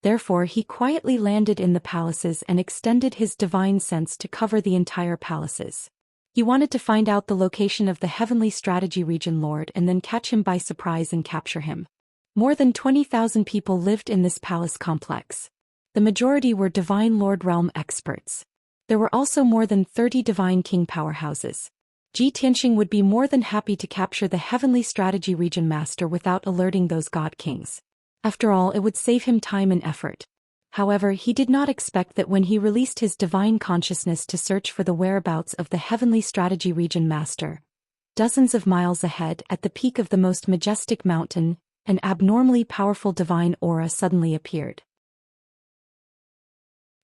Therefore he quietly landed in the palaces and extended his divine sense to cover the entire palaces. He wanted to find out the location of the Heavenly Strategy Region Lord and then catch him by surprise and capture him. More than 20,000 people lived in this palace complex. The majority were Divine Lord Realm experts. There were also more than 30 Divine King powerhouses. Ji Tianqing would be more than happy to capture the Heavenly Strategy Region Master without alerting those God Kings. After all, it would save him time and effort. However, he did not expect that when he released his divine consciousness to search for the whereabouts of the Heavenly Strategy Region Master, dozens of miles ahead, at the peak of the most majestic mountain, an abnormally powerful divine aura suddenly appeared.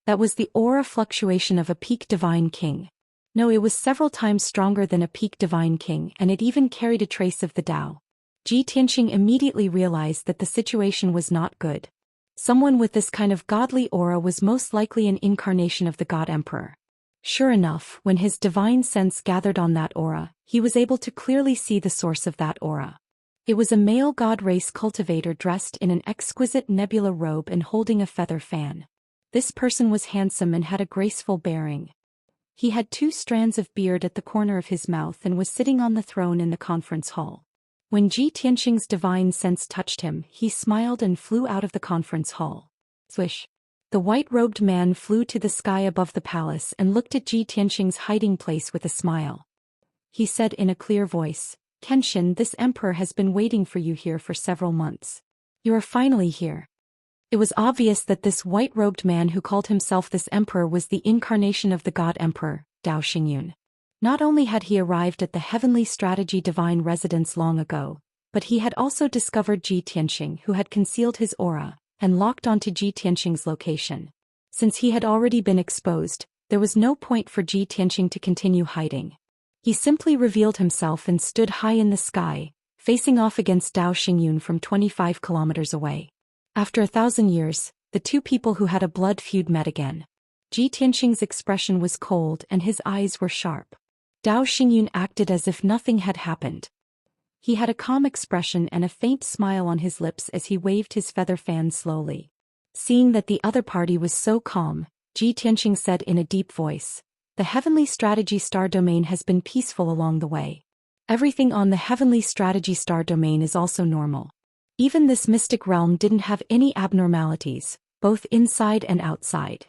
That was the aura fluctuation of a peak divine king. No, it was several times stronger than a peak divine king, and it even carried a trace of the Tao. Ji Tianqing immediately realized that the situation was not good. Someone with this kind of godly aura was most likely an incarnation of the God Emperor. Sure enough, when his divine sense gathered on that aura, he was able to clearly see the source of that aura. It was a male god race cultivator dressed in an exquisite nebula robe and holding a feather fan. This person was handsome and had a graceful bearing. He had 2 strands of beard at the corner of his mouth and was sitting on the throne in the conference hall. When Ji Tianqing's divine sense touched him, he smiled and flew out of the conference hall. Swish! The white-robed man flew to the sky above the palace and looked at Ji Tianqing's hiding place with a smile. He said in a clear voice, "Kenshin, this emperor has been waiting for you here for several months. You are finally here." It was obvious that this white-robed man who called himself this emperor was the incarnation of the God Emperor, Dao Xingyun. Not only had he arrived at the Heavenly Strategy Divine Residence long ago, but he had also discovered Ji Tianqing, who had concealed his aura, and locked onto Ji Tianqing's location. Since he had already been exposed, there was no point for Ji Tianqing to continue hiding. He simply revealed himself and stood high in the sky, facing off against Dao Xingyun from 25 kilometers away. After 1,000 years, the 2 people who had a blood feud met again. Ji Tianqing's expression was cold and his eyes were sharp. Dao Xingyun acted as if nothing had happened. He had a calm expression and a faint smile on his lips as he waved his feather fan slowly. Seeing that the other party was so calm, Ji Tianqing said in a deep voice, "The Heavenly Strategy Star Domain has been peaceful along the way. Everything on the Heavenly Strategy Star Domain is also normal. Even this mystic realm didn't have any abnormalities, both inside and outside.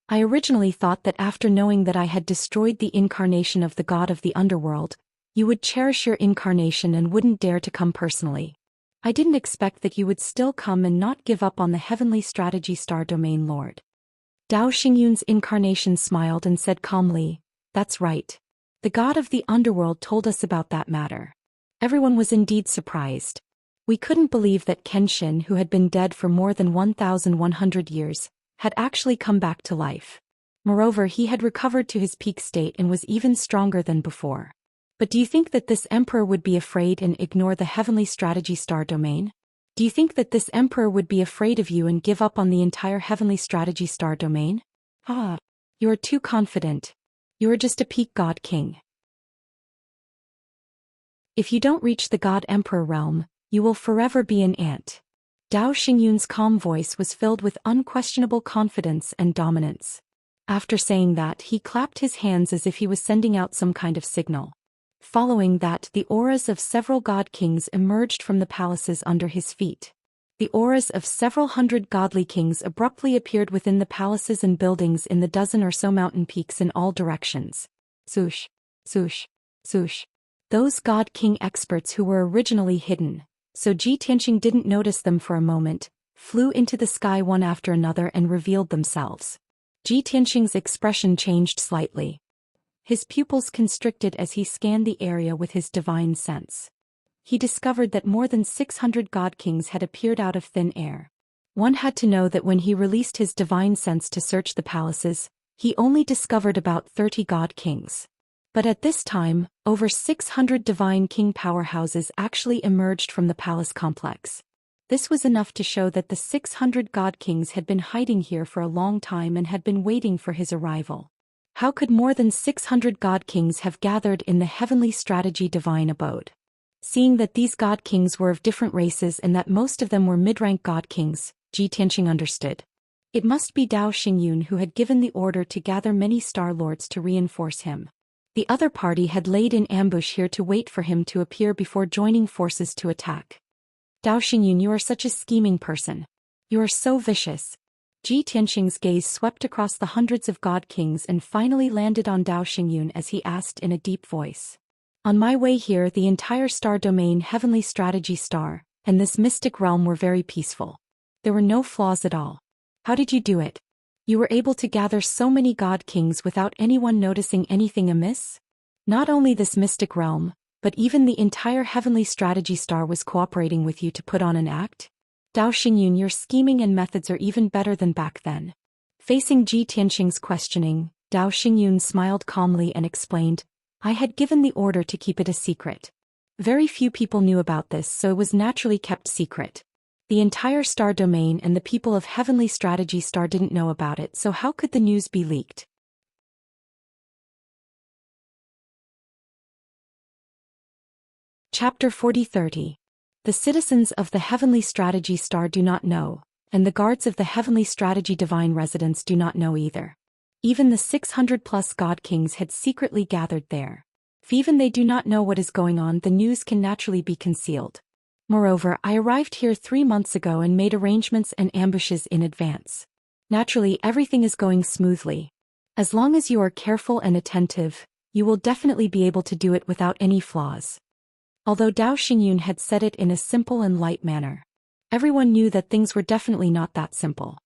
I originally thought that after knowing that I had destroyed the incarnation of the god of the underworld, you would cherish your incarnation and wouldn't dare to come personally. I didn't expect that you would still come and not give up on the Heavenly Strategy Star Domain Lord." Dao Xingyun's incarnation smiled and said calmly, "That's right. The god of the underworld told us about that matter." Everyone was indeed surprised. We couldn't believe that Kenshin, who had been dead for more than 1,100 years, had actually come back to life. Moreover, he had recovered to his peak state and was even stronger than before. But do you think that this emperor would be afraid and ignore the Heavenly Strategy Star Domain? Do you think that this emperor would be afraid of you and give up on the entire Heavenly Strategy Star Domain? Ah, you are too confident. You are just a peak god king. If you don't reach the God Emperor realm, you will forever be an ant. Dao Xingyun's calm voice was filled with unquestionable confidence and dominance. After saying that, he clapped his hands as if he was sending out some kind of signal. Following that, the auras of several god kings emerged from the palaces under his feet. The auras of several hundred godly kings abruptly appeared within the palaces and buildings in the dozen or so mountain peaks in all directions. Swoosh, swoosh, swoosh. Those god king experts who were originally hidden, so Ji Tianqing didn't notice them for a moment, flew into the sky one after another and revealed themselves. Ji Tianqing's expression changed slightly. His pupils constricted as he scanned the area with his divine sense. He discovered that more than 600 god kings had appeared out of thin air. One had to know that when he released his divine sense to search the palaces, he only discovered about 30 god kings. But at this time, over 600 divine king powerhouses actually emerged from the palace complex. This was enough to show that the 600 god kings had been hiding here for a long time and had been waiting for his arrival. How could more than 600 god kings have gathered in the heavenly strategy divine abode? Seeing that these god kings were of different races and that most of them were mid-rank god kings, Ji Tianqing understood. It must be Dao Xingyun who had given the order to gather many star lords to reinforce him. The other party had laid in ambush here to wait for him to appear before joining forces to attack. Dao Xingyun, you are such a scheming person. You are so vicious. Ji Tianqing's gaze swept across the hundreds of god kings and finally landed on Dao Xingyun as he asked in a deep voice. On my way here, the entire star domain heavenly strategy star, and this mystic realm were very peaceful. There were no flaws at all. How did you do it? You were able to gather so many god kings without anyone noticing anything amiss? Not only this mystic realm, but even the entire heavenly strategy star was cooperating with you to put on an act? Dao Xingyun, your scheming and methods are even better than back then. Facing Ji Tianqing's questioning, Dao Xingyun smiled calmly and explained, I had given the order to keep it a secret. Very few people knew about this, so it was naturally kept secret. The entire star domain and the people of heavenly strategy star didn't know about it, so how could the news be leaked? Chapter 40-30. The citizens of the heavenly strategy star do not know, and the guards of the heavenly strategy divine residence do not know either. Even the 600+ god kings had secretly gathered there. If even they do not know what is going on, the news can naturally be concealed. Moreover, I arrived here 3 months ago and made arrangements and ambushes in advance. Naturally, everything is going smoothly. As long as you are careful and attentive, you will definitely be able to do it without any flaws. Although Dao Xingyun had said it in a simple and light manner, everyone knew that things were definitely not that simple.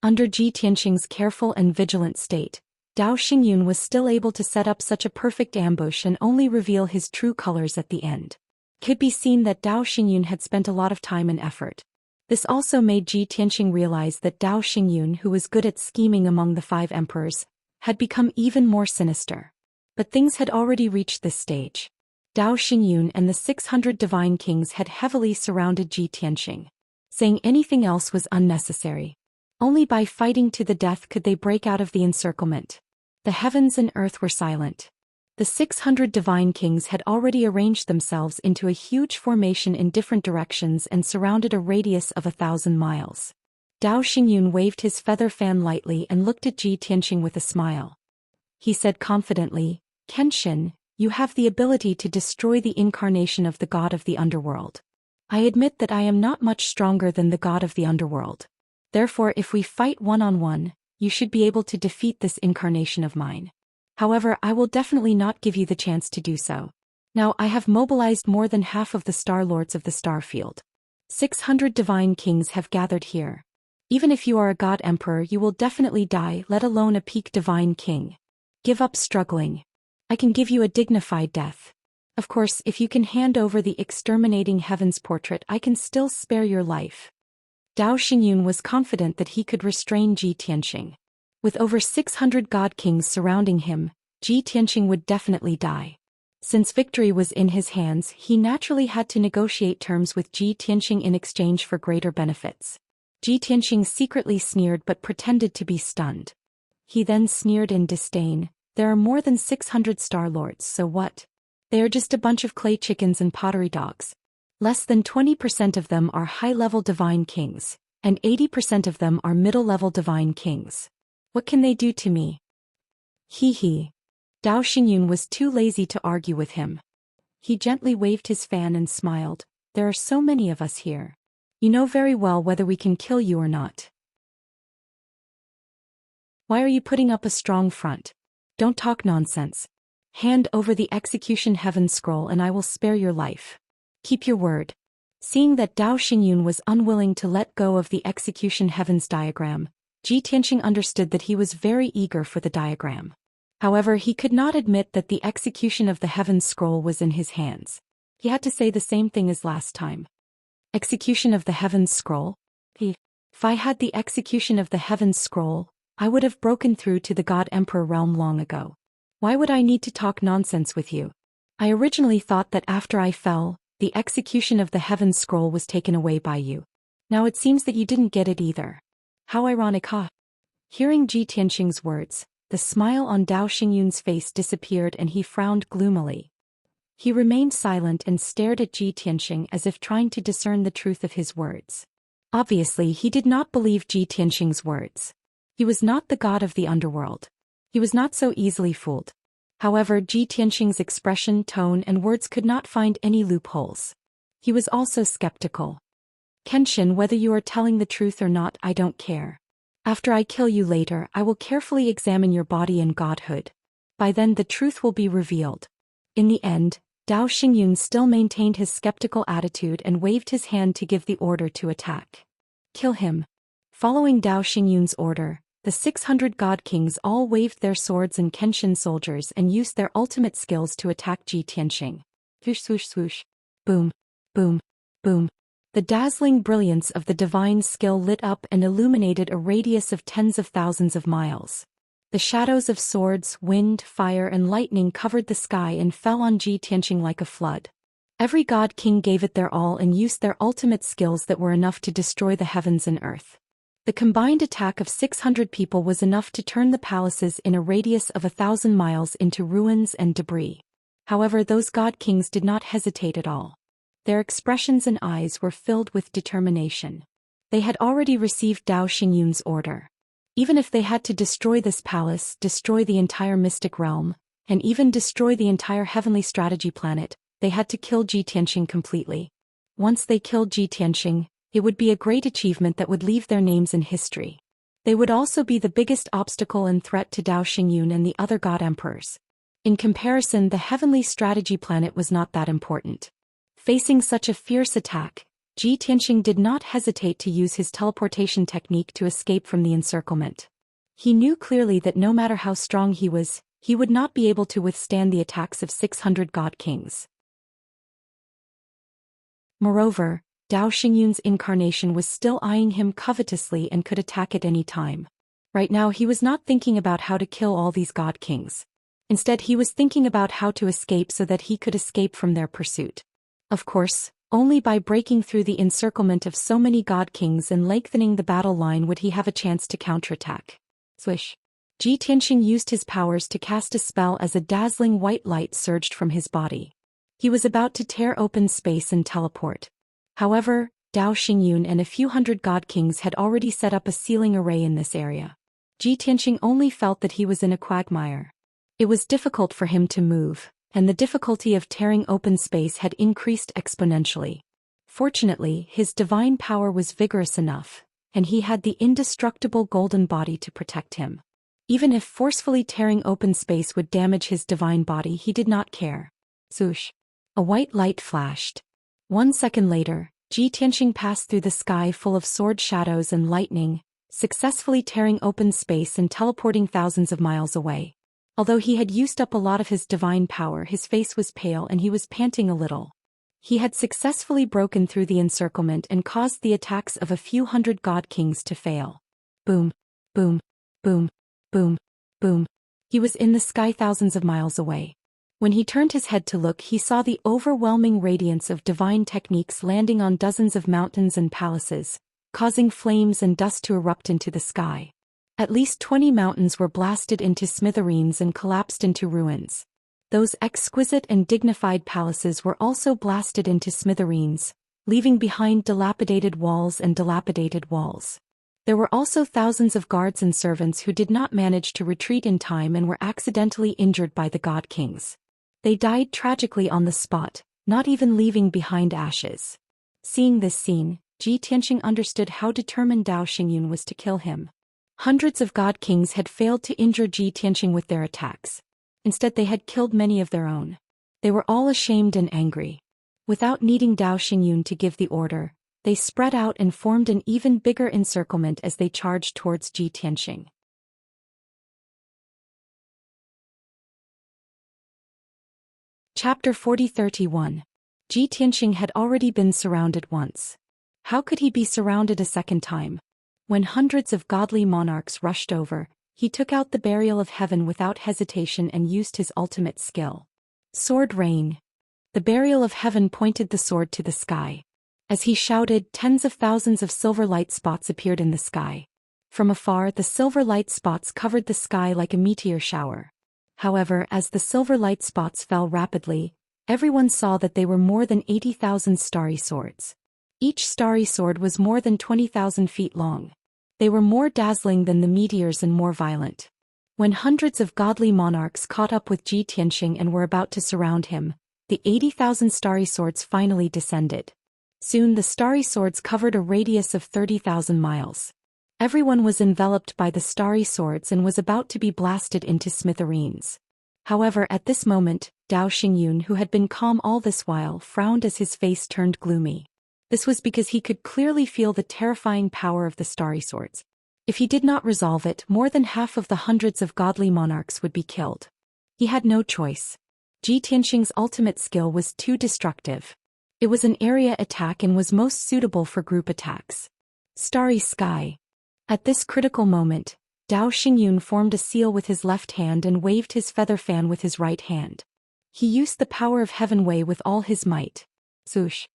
Under Ji Tianqing's careful and vigilant state, Dao Xingyun was still able to set up such a perfect ambush and only reveal his true colors at the end. It could be seen that Dao Xingyun had spent a lot of time and effort. This also made Ji Tianqing realize that Dao Xingyun, who was good at scheming among the 5 emperors, had become even more sinister. But things had already reached this stage. Dao Xingyun and the 600 divine kings had heavily surrounded Ji Tianqing. Saying anything else was unnecessary. Only by fighting to the death could they break out of the encirclement. The heavens and earth were silent. The 600 divine kings had already arranged themselves into a huge formation in different directions and surrounded a radius of 1,000 miles. Dao Xingyun waved his feather fan lightly and looked at Ji Tianqing with a smile. He said confidently, Kenshin, you have the ability to destroy the incarnation of the god of the underworld. I admit that I am not much stronger than the god of the underworld. Therefore, if we fight one-on-one, you should be able to defeat this incarnation of mine. However, I will definitely not give you the chance to do so. Now I have mobilized more than half of the star lords of the star field. 600 divine kings have gathered here. Even if you are a god emperor, you will definitely die, let alone a peak divine king. Give up struggling. I can give you a dignified death. Of course, if you can hand over the exterminating heavens portrait, I can still spare your life. Dao Xingyun was confident that he could restrain Ji Tianqing. With over 600 god kings surrounding him, Ji Tianqing would definitely die. Since victory was in his hands, he naturally had to negotiate terms with Ji Tianqing in exchange for greater benefits. Ji Tianqing secretly sneered but pretended to be stunned. He then sneered in disdain, there are more than 600 star lords, so what? They are just a bunch of clay chickens and pottery dogs. Less than 20% of them are high-level divine kings, and 80% of them are middle-level divine kings. What can they do to me? Hee hee. Zhou Xian was too lazy to argue with him. He gently waved his fan and smiled. There are so many of us here. You know very well whether we can kill you or not. Why are you putting up a strong front? Don't talk nonsense. Hand over the execution heaven scroll and I will spare your life. Keep your word. Seeing that Zhou Xian was unwilling to let go of the execution heavens diagram, Ji Tianqing understood that he was very eager for the diagram. However, he could not admit that the execution of the heavens scroll was in his hands. He had to say the same thing as last time. Execution of the heavens scroll? If I had the execution of the heavens scroll, I would have broken through to the God Emperor realm long ago. Why would I need to talk nonsense with you? I originally thought that after I fell, the execution of the heavens scroll was taken away by you. Now it seems that you didn't get it either. How ironic, huh? Hearing Ji Tianqing's words, the smile on Zhou Xian's face disappeared and he frowned gloomily. He remained silent and stared at Ji Tianqing as if trying to discern the truth of his words. Obviously, he did not believe Ji Tianqing's words. He was not the god of the underworld. He was not so easily fooled. However, Ji Tianqing's expression, tone, and words could not find any loopholes. He was also skeptical. Kenshin, whether you are telling the truth or not, I don't care. After I kill you later, I will carefully examine your body and godhood. By then the truth will be revealed. In the end, Zhou Xian still maintained his skeptical attitude and waved his hand to give the order to attack. Kill him. Following Zhou Xian's order, the 600 god kings all waved their swords and Kenshin soldiers and used their ultimate skills to attack Ji Tianqing. Swoosh swoosh swoosh. Boom. Boom. Boom. The dazzling brilliance of the divine skill lit up and illuminated a radius of tens of thousands of miles. The shadows of swords, wind, fire and lightning covered the sky and fell on Ji Tianqing like a flood. Every god king gave it their all and used their ultimate skills that were enough to destroy the heavens and earth. The combined attack of 600 people was enough to turn the palaces in a radius of 1,000 miles into ruins and debris. However, those god kings did not hesitate at all. Their expressions and eyes were filled with determination. They had already received Zhou Xian's order. Even if they had to destroy this palace, destroy the entire mystic realm, and even destroy the entire heavenly strategy planet, they had to kill Ji Tianqing completely. Once they killed Ji Tianqing, it would be a great achievement that would leave their names in history. They would also be the biggest obstacle and threat to Zhou Xian and the other god emperors. In comparison, the heavenly strategy planet was not that important. Facing such a fierce attack, Ji Tianqing did not hesitate to use his teleportation technique to escape from the encirclement. He knew clearly that no matter how strong he was, he would not be able to withstand the attacks of 600 god kings. Moreover, Zhou Xian's incarnation was still eyeing him covetously and could attack at any time. Right now he was not thinking about how to kill all these god kings. Instead, he was thinking about how to escape so that he could escape from their pursuit. Of course, only by breaking through the encirclement of so many god kings and lengthening the battle line would he have a chance to counterattack. Swish. Ji Tianqing used his powers to cast a spell as a dazzling white light surged from his body. He was about to tear open space and teleport. However, Zhou Xian and a few hundred god kings had already set up a sealing array in this area. Ji Tianqing only felt that he was in a quagmire. It was difficult for him to move, and the difficulty of tearing open space had increased exponentially. Fortunately, his divine power was vigorous enough, and he had the indestructible golden body to protect him. Even if forcefully tearing open space would damage his divine body, he did not care. Swoosh. A white light flashed. 1 second later, Ji Tianqing passed through the sky full of sword shadows and lightning, successfully tearing open space and teleporting thousands of miles away. Although he had used up a lot of his divine power, his face was pale and he was panting a little. He had successfully broken through the encirclement and caused the attacks of a few hundred god kings to fail. Boom, boom, boom, boom, boom. He was in the sky thousands of miles away. When he turned his head to look, he saw the overwhelming radiance of divine techniques landing on dozens of mountains and palaces, causing flames and dust to erupt into the sky. At least 20 mountains were blasted into smithereens and collapsed into ruins. Those exquisite and dignified palaces were also blasted into smithereens, leaving behind dilapidated walls and dilapidated walls. There were also thousands of guards and servants who did not manage to retreat in time and were accidentally injured by the god kings. They died tragically on the spot, not even leaving behind ashes. Seeing this scene, Ji Tianxing understood how determined Zhou Xian was to kill him. Hundreds of god kings had failed to injure Ji Tianxing with their attacks. Instead they had killed many of their own. They were all ashamed and angry. Without needing Zhou Xian to give the order, they spread out and formed an even bigger encirclement as they charged towards Ji Tianxing. Chapter 40-31. Ji Tianxing had already been surrounded once. How could he be surrounded a second time? When hundreds of godly monarchs rushed over, he took out the burial of heaven without hesitation and used his ultimate skill. Sword rain. The burial of heaven pointed the sword to the sky. As he shouted, tens of thousands of silver light spots appeared in the sky. From afar, the silver light spots covered the sky like a meteor shower. However, as the silver light spots fell rapidly, everyone saw that they were more than 80,000 starry swords. Each starry sword was more than 20,000 feet long. They were more dazzling than the meteors and more violent. When hundreds of godly monarchs caught up with Ji Tianxing and were about to surround him, the 80,000 starry swords finally descended. Soon the starry swords covered a radius of 30,000 miles. Everyone was enveloped by the starry swords and was about to be blasted into smithereens. However, at this moment, Zhou Xian, who had been calm all this while, frowned as his face turned gloomy. This was because he could clearly feel the terrifying power of the starry swords. If he did not resolve it, more than half of the hundreds of godly monarchs would be killed. He had no choice. Ji Tianxing's ultimate skill was too destructive. It was an area attack and was most suitable for group attacks. Starry sky. At this critical moment, Zhou Xian formed a seal with his left hand and waved his feather fan with his right hand. He used the power of Heaven Wei with all his might. Zhush.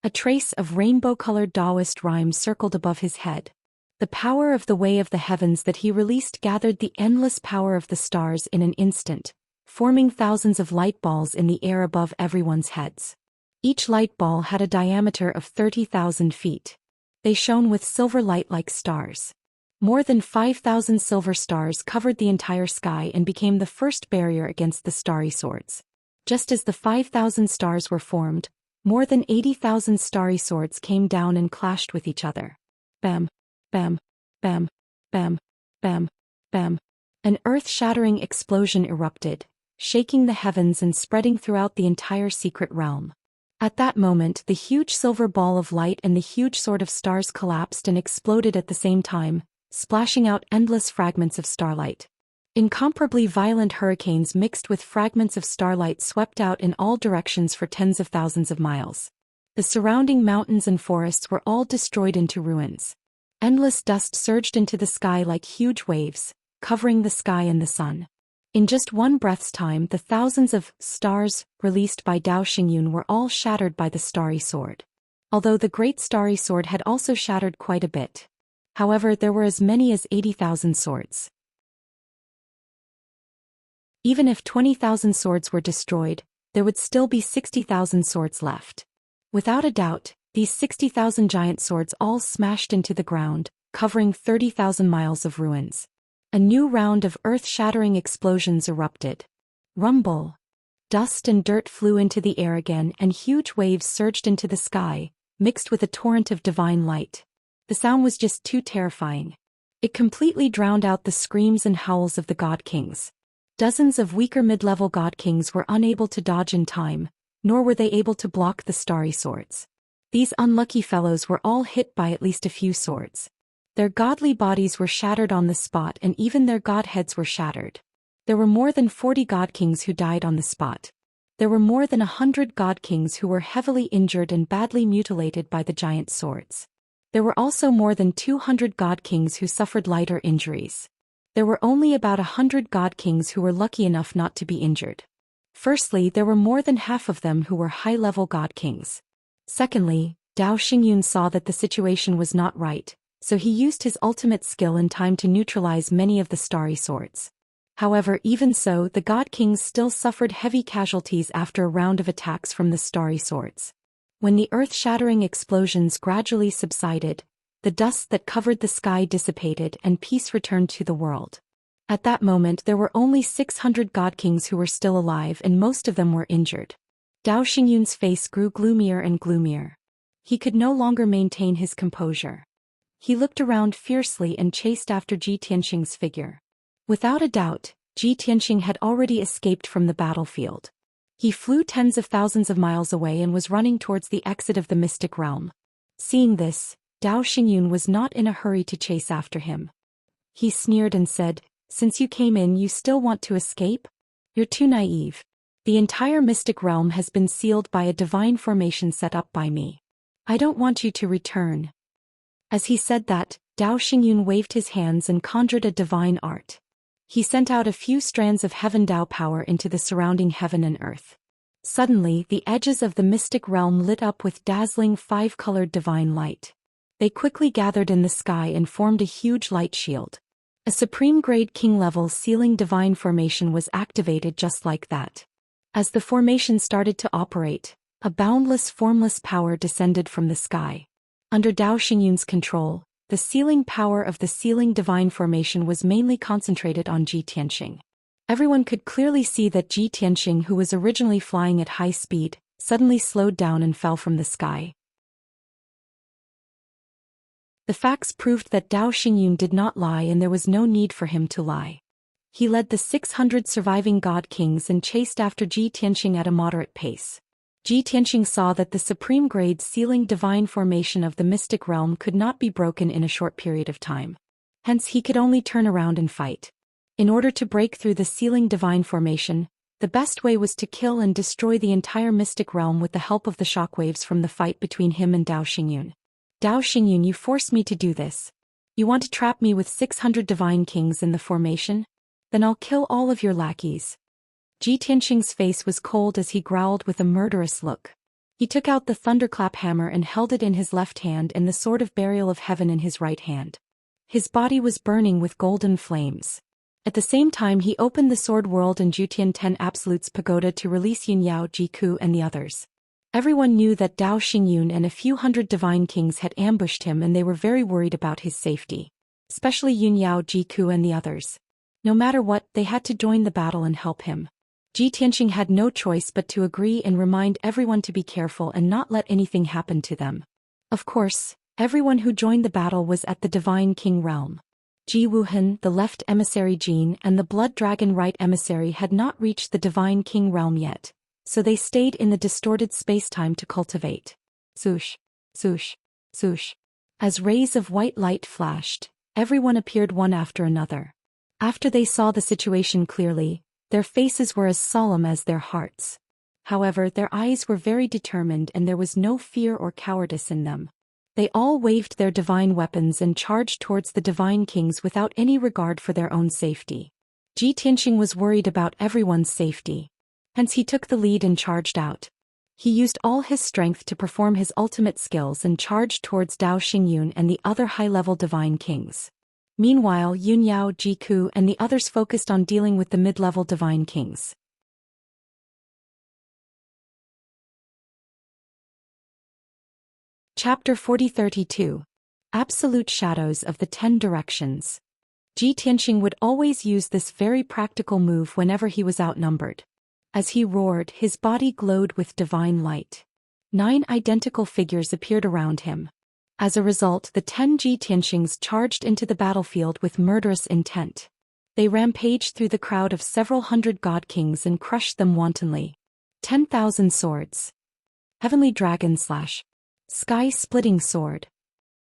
A trace of rainbow-colored Taoist rhymes circled above his head. The power of the way of the heavens that he released gathered the endless power of the stars in an instant, forming thousands of light balls in the air above everyone's heads. Each light ball had a diameter of 30,000 feet. They shone with silver light like stars. More than 5,000 silver stars covered the entire sky and became the first barrier against the starry swords. Just as the 5,000 stars were formed, more than 80,000 starry swords came down and clashed with each other. Bam, bam, bam, bam, bam, bam. An earth-shattering explosion erupted, shaking the heavens and spreading throughout the entire secret realm. At that moment, the huge silver ball of light and the huge sword of stars collapsed and exploded at the same time, splashing out endless fragments of starlight. Incomparably violent hurricanes mixed with fragments of starlight swept out in all directions for tens of thousands of miles. The surrounding mountains and forests were all destroyed into ruins. Endless dust surged into the sky like huge waves, covering the sky and the sun. In just one breath's time, the thousands of stars released by Zhou Xian were all shattered by the starry sword. Although the great starry sword had also shattered quite a bit. However, there were as many as 80,000 swords. Even if 20,000 swords were destroyed, there would still be 60,000 swords left. Without a doubt, these 60,000 giant swords all smashed into the ground, covering 30,000 miles of ruins. A new round of earth-shattering explosions erupted. Rumble. Dust and dirt flew into the air again and huge waves surged into the sky, mixed with a torrent of divine light. The sound was just too terrifying. It completely drowned out the screams and howls of the god kings. Dozens of weaker mid-level god kings were unable to dodge in time, nor were they able to block the starry swords. These unlucky fellows were all hit by at least a few swords. Their godly bodies were shattered on the spot and even their god heads were shattered. There were more than 40 god kings who died on the spot. There were more than 100 god kings who were heavily injured and badly mutilated by the giant swords. There were also more than 200 god kings who suffered lighter injuries. There were only about 100 god kings who were lucky enough not to be injured. Firstly, there were more than half of them who were high-level god kings. Secondly, Zhou Xian saw that the situation was not right, so he used his ultimate skill in time to neutralize many of the starry swords. However, even so, the God Kings still suffered heavy casualties after a round of attacks from the starry swords. When the earth-shattering explosions gradually subsided, the dust that covered the sky dissipated and peace returned to the world. At that moment there were only 600 God Kings who were still alive, and most of them were injured. Dao Xingyun's face grew gloomier and gloomier. He could no longer maintain his composure. He looked around fiercely and chased after Ji Tianxing's figure. Without a doubt, Ji Tianxing had already escaped from the battlefield. He flew tens of thousands of miles away and was running towards the exit of the mystic realm. Seeing this, Dao Xingyun was not in a hurry to chase after him. He sneered and said, "Since you came in, you still want to escape? You're too naive. The entire mystic realm has been sealed by a divine formation set up by me. I don't want you to return." As he said that, Dao Xingyun waved his hands and conjured a divine art. He sent out a few strands of heaven Dao power into the surrounding heaven and earth. Suddenly, the edges of the mystic realm lit up with dazzling five-colored divine light. They quickly gathered in the sky and formed a huge light shield. A supreme-grade king-level sealing divine formation was activated just like that. As the formation started to operate, a boundless formless power descended from the sky. Under Dao Xingyun's control, the sealing power of the sealing divine formation was mainly concentrated on Ji Tianxing. Everyone could clearly see that Ji Tianxing, who was originally flying at high speed, suddenly slowed down and fell from the sky. The facts proved that Dao Xingyun did not lie, and there was no need for him to lie. He led the 600 surviving God Kings and chased after Ji Tianxing at a moderate pace. Ji Tianxing saw that the supreme-grade sealing divine formation of the mystic realm could not be broken in a short period of time. Hence he could only turn around and fight. In order to break through the sealing divine formation, the best way was to kill and destroy the entire mystic realm with the help of the shockwaves from the fight between him and Dao Xingyun. "Dao Xingyun, you forced me to do this. You want to trap me with 600 divine kings in the formation? Then I'll kill all of your lackeys." Ji Tianxing's face was cold as he growled with a murderous look. He took out the thunderclap hammer and held it in his left hand and the sword of burial of heaven in his right hand. His body was burning with golden flames. At the same time he opened the Sword World and Jutian 10 Absolutes Pagoda to release Yunyao, Jiku and the others. Everyone knew that Dao Xingyun and a few hundred divine kings had ambushed him, and they were very worried about his safety. Especially Yunyao, Jiku and the others. No matter what, they had to join the battle and help him. Ji Tianxing had no choice but to agree and remind everyone to be careful and not let anything happen to them. Of course, everyone who joined the battle was at the Divine King realm. Ji Wuhan, the left emissary Jin, and the Blood Dragon right emissary had not reached the Divine King realm yet, so they stayed in the distorted spacetime to cultivate. Swoosh, swoosh, swoosh. As rays of white light flashed, everyone appeared one after another. After they saw the situation clearly, their faces were as solemn as their hearts. However, their eyes were very determined and there was no fear or cowardice in them. They all waved their divine weapons and charged towards the divine kings without any regard for their own safety. Ji Tianxing was worried about everyone's safety. Hence he took the lead and charged out. He used all his strength to perform his ultimate skills and charged towards Dao Xingyun and the other high-level divine kings. Meanwhile, Yunyao, Jiku and the others focused on dealing with the mid-level divine kings. Chapter 40-32. Absolute Shadows of the 10 Directions. Ji Tianxing would always use this very practical move whenever he was outnumbered. As he roared, his body glowed with divine light. 9 identical figures appeared around him. As a result, the 10 Ji Tianxings charged into the battlefield with murderous intent. They rampaged through the crowd of several hundred god kings and crushed them wantonly. 10,000 swords. Heavenly Dragon Slash. Sky-splitting sword.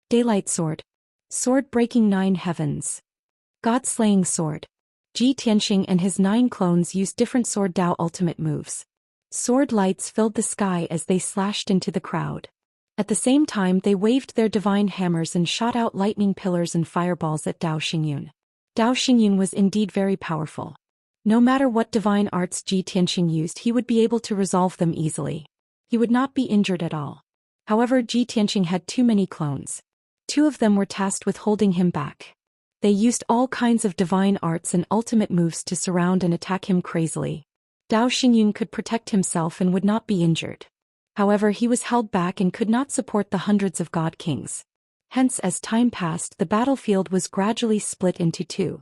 Daylight sword. Sword breaking 9 heavens. God-slaying sword. Ji Tianxing and his 9 clones used different Sword Dao ultimate moves. Sword lights filled the sky as they slashed into the crowd. At the same time they waved their divine hammers and shot out lightning pillars and fireballs at Dao Xingyun. Dao Xingyun was indeed very powerful. No matter what divine arts Ji Tianxing used, he would be able to resolve them easily. He would not be injured at all. However, Ji Tianxing had too many clones. 2 of them were tasked with holding him back. They used all kinds of divine arts and ultimate moves to surround and attack him crazily. Zhou Xian could protect himself and would not be injured. However, he was held back and could not support the hundreds of god kings. Hence, as time passed, the battlefield was gradually split into two.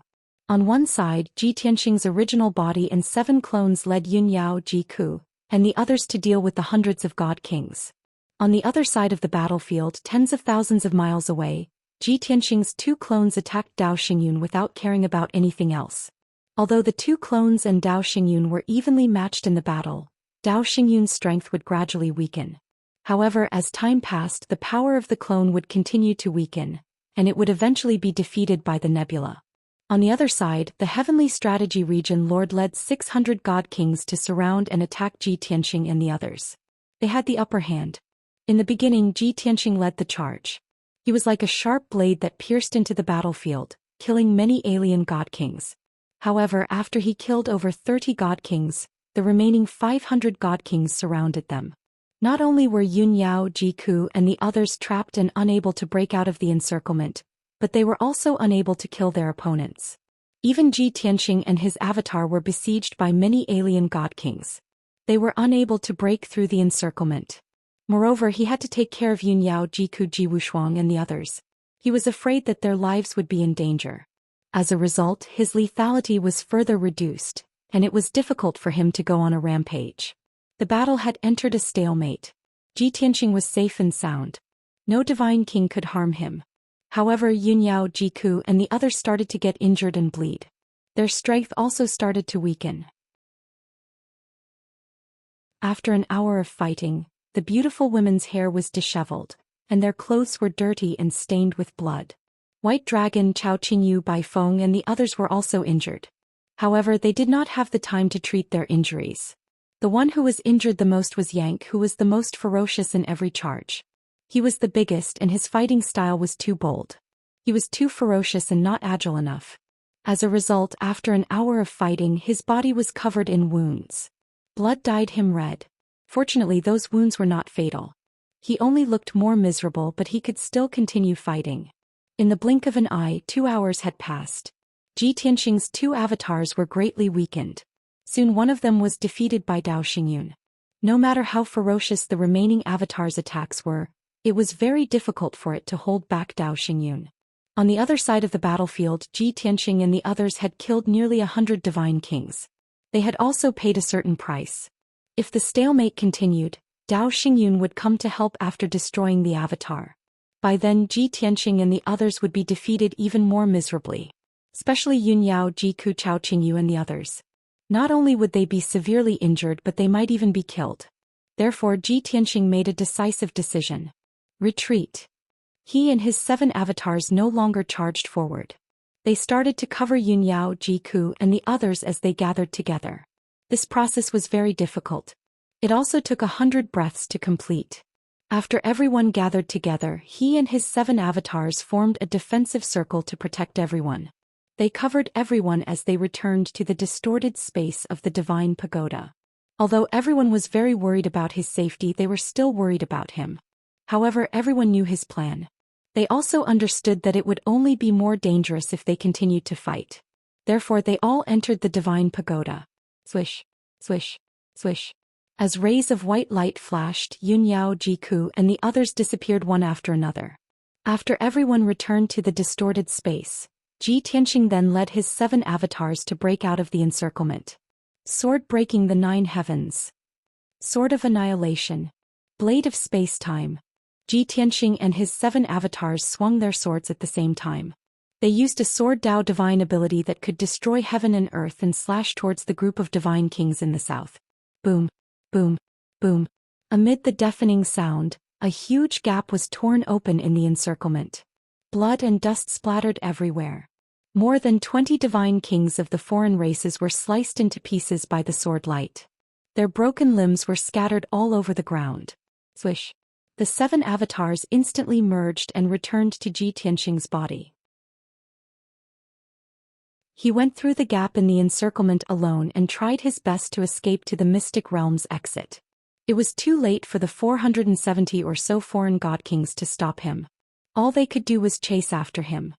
On one side, Ji Tianxing's original body and 7 clones led Yun Yao Ji Ku, and the others to deal with the hundreds of god kings. On the other side of the battlefield, tens of thousands of miles away, Ji Tianxing's 2 clones attacked Zhou Xian without caring about anything else. Although the 2 clones and Zhou Xian were evenly matched in the battle, Zhou Xian's strength would gradually weaken. However, as time passed, the power of the clone would continue to weaken, and it would eventually be defeated by the nebula. On the other side, the Heavenly Strategy Region Lord led 600 god kings to surround and attack Ji Tianxing and the others. They had the upper hand. In the beginning, Ji Tianxing led the charge. He was like a sharp blade that pierced into the battlefield, killing many alien god kings. However, after he killed over 30 god kings, the remaining 500 god kings surrounded them. Not only were Yun Yao Ji Ku and the others trapped and unable to break out of the encirclement, but they were also unable to kill their opponents. Even Ji Tianxing and his avatar were besieged by many alien god kings. They were unable to break through the encirclement. Moreover, he had to take care of Yun Yao Ji Ku Ji Wushuang and the others. He was afraid that their lives would be in danger. As a result, his lethality was further reduced, and it was difficult for him to go on a rampage. The battle had entered a stalemate. Ji Tianxing was safe and sound. No divine king could harm him. However, Yun Yao Ji Ku and the others started to get injured and bleed. Their strength also started to weaken. After an hour of fighting, the beautiful women's hair was disheveled, and their clothes were dirty and stained with blood. White Dragon Chao Qingyu Bai Feng and the others were also injured. However, they did not have the time to treat their injuries. The one who was injured the most was Yang, who was the most ferocious in every charge. He was the biggest and his fighting style was too bold. He was too ferocious and not agile enough. As a result, after an hour of fighting, his body was covered in wounds. Blood dyed him red. Fortunately, those wounds were not fatal. He only looked more miserable, but he could still continue fighting. In the blink of an eye, 2 hours had passed. Ji Tianxing's 2 avatars were greatly weakened. Soon one of them was defeated by Zhou Xian. No matter how ferocious the remaining avatars' attacks were, it was very difficult for it to hold back Zhou Xian. On the other side of the battlefield, Ji Tianxing and the others had killed nearly 100 divine kings. They had also paid a certain price. If the stalemate continued, Zhou Xian would come to help after destroying the avatar. By then, Ji Tianxing and the others would be defeated even more miserably. Especially Yun Yao Ji Ku Chao Qingyu and the others. Not only would they be severely injured, but they might even be killed. Therefore, Ji Tianxing made a decisive decision. Retreat. He and his 7 avatars no longer charged forward. They started to cover Yun Yao Ji Ku and the others as they gathered together. This process was very difficult. It also took 100 breaths to complete. After everyone gathered together, he and his 7 avatars formed a defensive circle to protect everyone. They covered everyone as they returned to the distorted space of the divine pagoda. Although everyone was very worried about his safety, they were still worried about him. However, everyone knew his plan. They also understood that it would only be more dangerous if they continued to fight. Therefore, they all entered the divine pagoda. Swish, swish, swish. As rays of white light flashed, Yun Yao Ji Ku and the others disappeared one after another. After everyone returned to the distorted space, Ji Tianxing then led his 7 avatars to break out of the encirclement. Sword breaking the 9 heavens. Sword of annihilation. Blade of space-time. Ji Tianxing and his 7 avatars swung their swords at the same time. They used a sword Dao divine ability that could destroy heaven and earth and slash towards the group of divine kings in the south. Boom, boom, boom. Amid the deafening sound, a huge gap was torn open in the encirclement. Blood and dust splattered everywhere. More than 20 divine kings of the foreign races were sliced into pieces by the sword light. Their broken limbs were scattered all over the ground. Swish. The 7 avatars instantly merged and returned to Ji Tianxing's body. He went through the gap in the encirclement alone and tried his best to escape to the mystic realm's exit. It was too late for the 470 or so foreign god kings to stop him. All they could do was chase after him.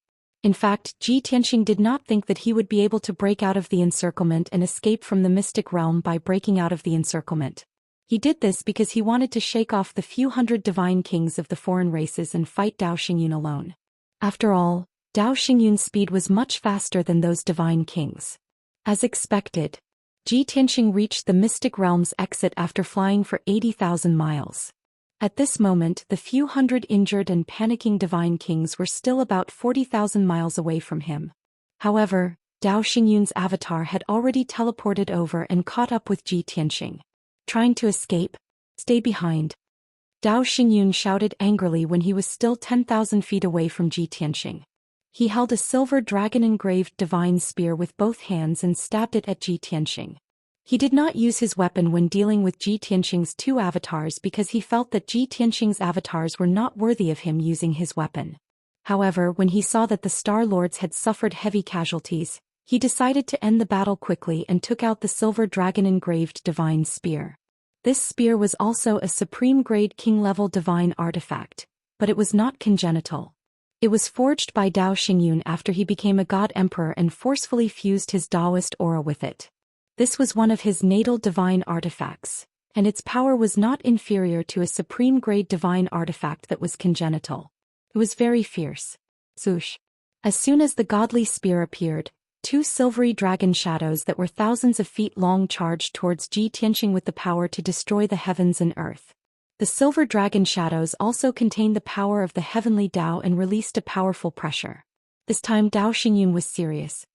In fact, Ji Tianxing did not think that he would be able to break out of the encirclement and escape from the mystic realm by breaking out of the encirclement. He did this because he wanted to shake off the few hundred divine kings of the foreign races and fight Dao Xingyun alone. After all, Dao Xingyun's speed was much faster than those divine kings. As expected, Ji Tianxing reached the mystic realm's exit after flying for 80,000 miles. At this moment, the few hundred injured and panicking divine kings were still about 40,000 miles away from him. However, Dao Xingyun's avatar had already teleported over and caught up with Ji Tianxing. Trying to escape? Stay behind. Dao Xingyun shouted angrily when he was still 10,000 feet away from Ji Tianxing. He held a silver dragon-engraved divine spear with both hands and stabbed it at Ji Tianxing. He did not use his weapon when dealing with Ji Tianxing's two avatars because he felt that Ji Tianxing's avatars were not worthy of him using his weapon. However, when he saw that the Star Lords had suffered heavy casualties, he decided to end the battle quickly and took out the silver dragon-engraved divine spear. This spear was also a supreme-grade king-level divine artifact, but it was not congenital. It was forged by Dao Xingyun after he became a god emperor and forcefully fused his Daoist aura with it. This was one of his natal divine artifacts, and its power was not inferior to a supreme-grade divine artifact that was congenital. It was very fierce. Swoosh. As soon as the godly spear appeared, two silvery dragon shadows that were thousands of feet long charged towards Ji Tianxing with the power to destroy the heavens and earth. The silver dragon shadows also contained the power of the heavenly Dao and released a powerful pressure. This time Dao Xingyun was serious.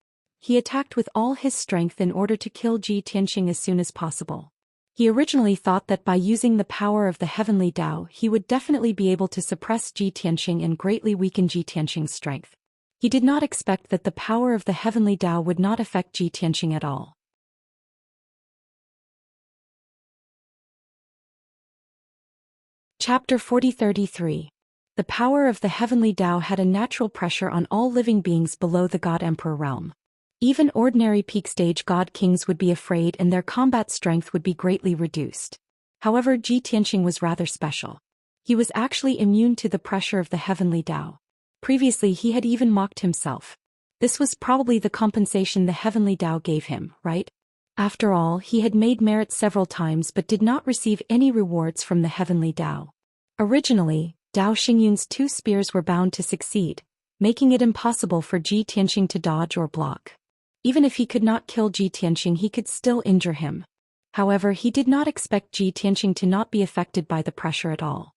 He attacked with all his strength in order to kill Ji Tianxing as soon as possible. He originally thought that by using the power of the heavenly Dao he would definitely be able to suppress Ji Tianxing and greatly weaken Ji Tianxing's strength. He did not expect that the power of the heavenly Dao would not affect Ji Tianxing at all. Chapter 40-33. The power of the heavenly Dao had a natural pressure on all living beings below the God Emperor realm. Even ordinary peak-stage god kings would be afraid and their combat strength would be greatly reduced. However, Ji Tianxing was rather special. He was actually immune to the pressure of the heavenly Dao. Previously he had even mocked himself. This was probably the compensation the heavenly Dao gave him, right? After all, he had made merit several times but did not receive any rewards from the heavenly Dao. Originally, Dao Xingyun's two spears were bound to succeed, making it impossible for Ji Tianxing to dodge or block. Even if he could not kill Ji Tianxing, he could still injure him. However, he did not expect Ji Tianxing to not be affected by the pressure at all.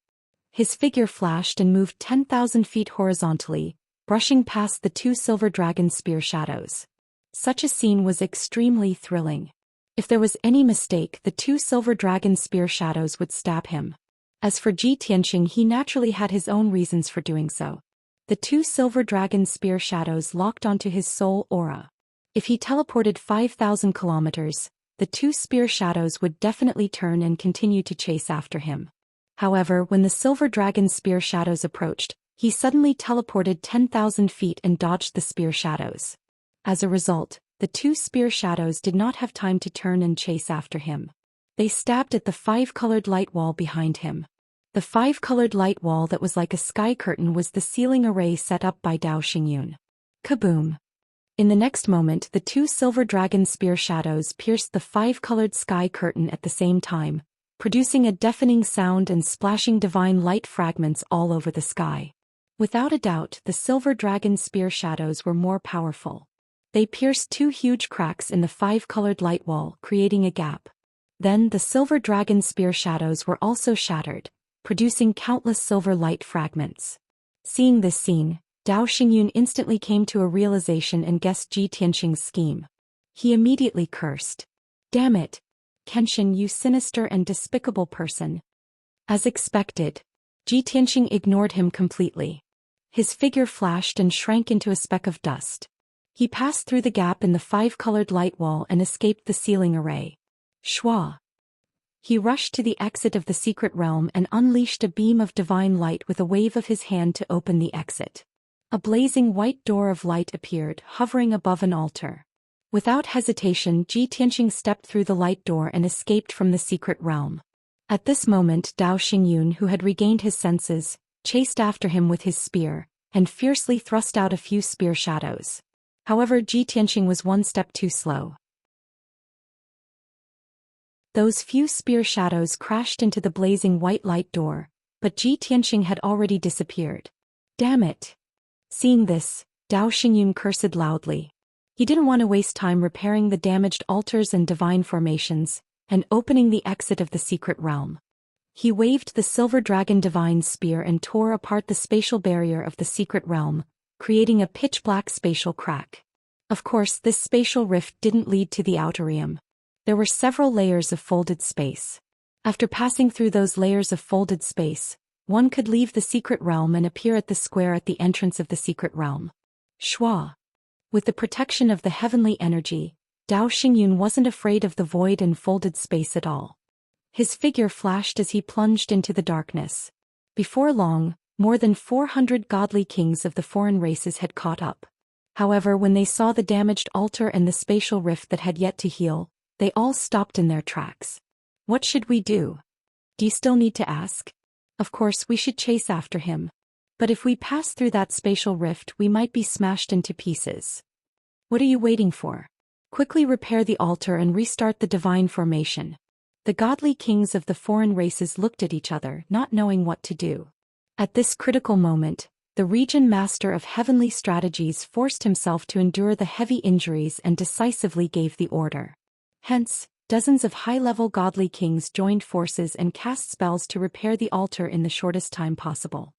His figure flashed and moved 10,000 feet horizontally, brushing past the two silver dragon spear shadows. Such a scene was extremely thrilling. If there was any mistake, the two silver dragon spear shadows would stab him. As for Ji Tianxing, he naturally had his own reasons for doing so. The two silver dragon spear shadows locked onto his soul aura. If he teleported 5,000 kilometers, the two spear shadows would definitely turn and continue to chase after him. However, when the silver dragon spear shadows approached, he suddenly teleported 10,000 feet and dodged the spear shadows. As a result, the two spear shadows did not have time to turn and chase after him. They stabbed at the five-colored light wall behind him. The five-colored light wall that was like a sky curtain was the sealing array set up by Dao Xingyun. Kaboom! In the next moment, the two silver dragon spear shadows pierced the five-colored sky curtain at the same time, producing a deafening sound and splashing divine light fragments all over the sky. Without a doubt, the silver dragon spear shadows were more powerful. They pierced two huge cracks in the five-colored light wall, creating a gap. Then the silver dragon spear shadows were also shattered, producing countless silver light fragments. Seeing this scene, Dao Xingyun instantly came to a realization and guessed Ji Tianxing's scheme. He immediately cursed. "Damn it! Kenshin, you sinister and despicable person." As expected, Ji Tianxing ignored him completely. His figure flashed and shrank into a speck of dust. He passed through the gap in the five-colored light wall and escaped the sealing array. Shwa! He rushed to the exit of the secret realm and unleashed a beam of divine light with a wave of his hand to open the exit. A blazing white door of light appeared, hovering above an altar. Without hesitation, Ji Tianxing stepped through the light door and escaped from the secret realm. At this moment, Dao Xingyun, who had regained his senses, chased after him with his spear, and fiercely thrust out a few spear shadows. However, Ji Tianxing was one step too slow. Those few spear shadows crashed into the blazing white light door, but Ji Tianxing had already disappeared. Damn it! Seeing this, Dao Xingyun cursed loudly. He didn't want to waste time repairing the damaged altars and divine formations, and opening the exit of the secret realm. He waved the silver dragon divine spear and tore apart the spatial barrier of the secret realm, creating a pitch-black spatial crack. Of course, this spatial rift didn't lead to the outerium. There were several layers of folded space. After passing through those layers of folded space, one could leave the secret realm and appear at the square at the entrance of the secret realm. Shua. With the protection of the heavenly energy, Dao Xingyun wasn't afraid of the void and folded space at all. His figure flashed as he plunged into the darkness. Before long, more than 400 godly kings of the foreign races had caught up. However, when they saw the damaged altar and the spatial rift that had yet to heal, they all stopped in their tracks. What should we do? Do you still need to ask? Of course, we should chase after him. But if we pass through that spatial rift, we might be smashed into pieces. What are you waiting for? Quickly repair the altar and restart the divine formation. The godly kings of the foreign races looked at each other, not knowing what to do. At this critical moment, the region master of heavenly strategies forced himself to endure the heavy injuries and decisively gave the order. Hence, dozens of high-level godly kings joined forces and cast spells to repair the altar in the shortest time possible.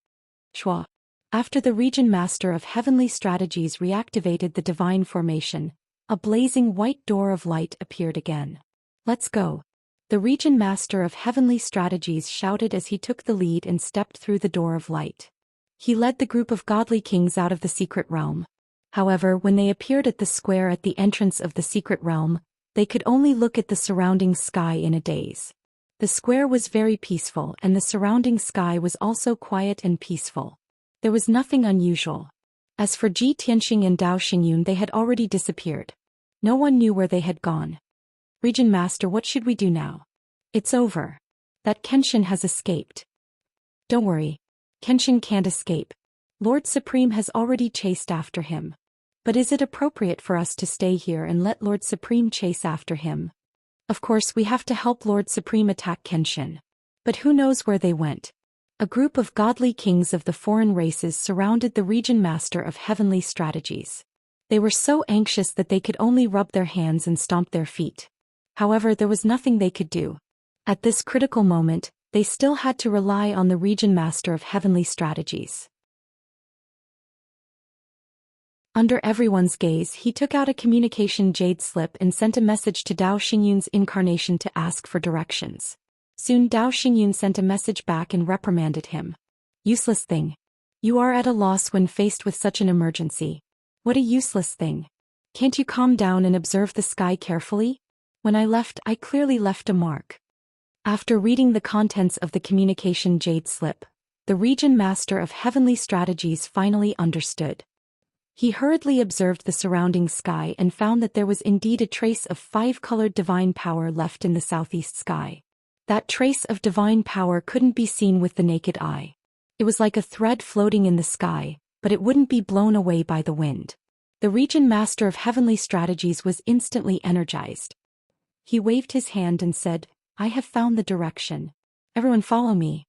Shua. After the region master of heavenly strategies reactivated the divine formation, a blazing white door of light appeared again. Let's go. The region master of heavenly strategies shouted as he took the lead and stepped through the door of light. He led the group of godly kings out of the secret realm. However, when they appeared at the square at the entrance of the secret realm, they could only look at the surrounding sky in a daze. The square was very peaceful and the surrounding sky was also quiet and peaceful. There was nothing unusual. As for Ji Tianxing and Dao Xingyun, they had already disappeared. No one knew where they had gone. Region Master, what should we do now? It's over. That Kenshin has escaped. Don't worry. Kenshin can't escape. Lord Supreme has already chased after him. But is it appropriate for us to stay here and let Lord Supreme chase after him? Of course, we have to help Lord Supreme attack Kenshin. But who knows where they went? A group of godly kings of the foreign races surrounded the region master of heavenly strategies. They were so anxious that they could only rub their hands and stomp their feet. However, there was nothing they could do. At this critical moment, they still had to rely on the region master of heavenly strategies. Under everyone's gaze, he took out a communication jade slip and sent a message to Dao Xingyun's incarnation to ask for directions. Soon Dao Xingyun sent a message back and reprimanded him. Useless thing. You are at a loss when faced with such an emergency. What a useless thing. Can't you calm down and observe the sky carefully? When I left, I clearly left a mark. After reading the contents of the communication jade slip, the region master of heavenly strategies finally understood. He hurriedly observed the surrounding sky and found that there was indeed a trace of 5-colored divine power left in the southeast sky. That trace of divine power couldn't be seen with the naked eye. It was like a thread floating in the sky, but it wouldn't be blown away by the wind. The region master of heavenly strategies was instantly energized. He waved his hand and said, I have found the direction. Everyone follow me.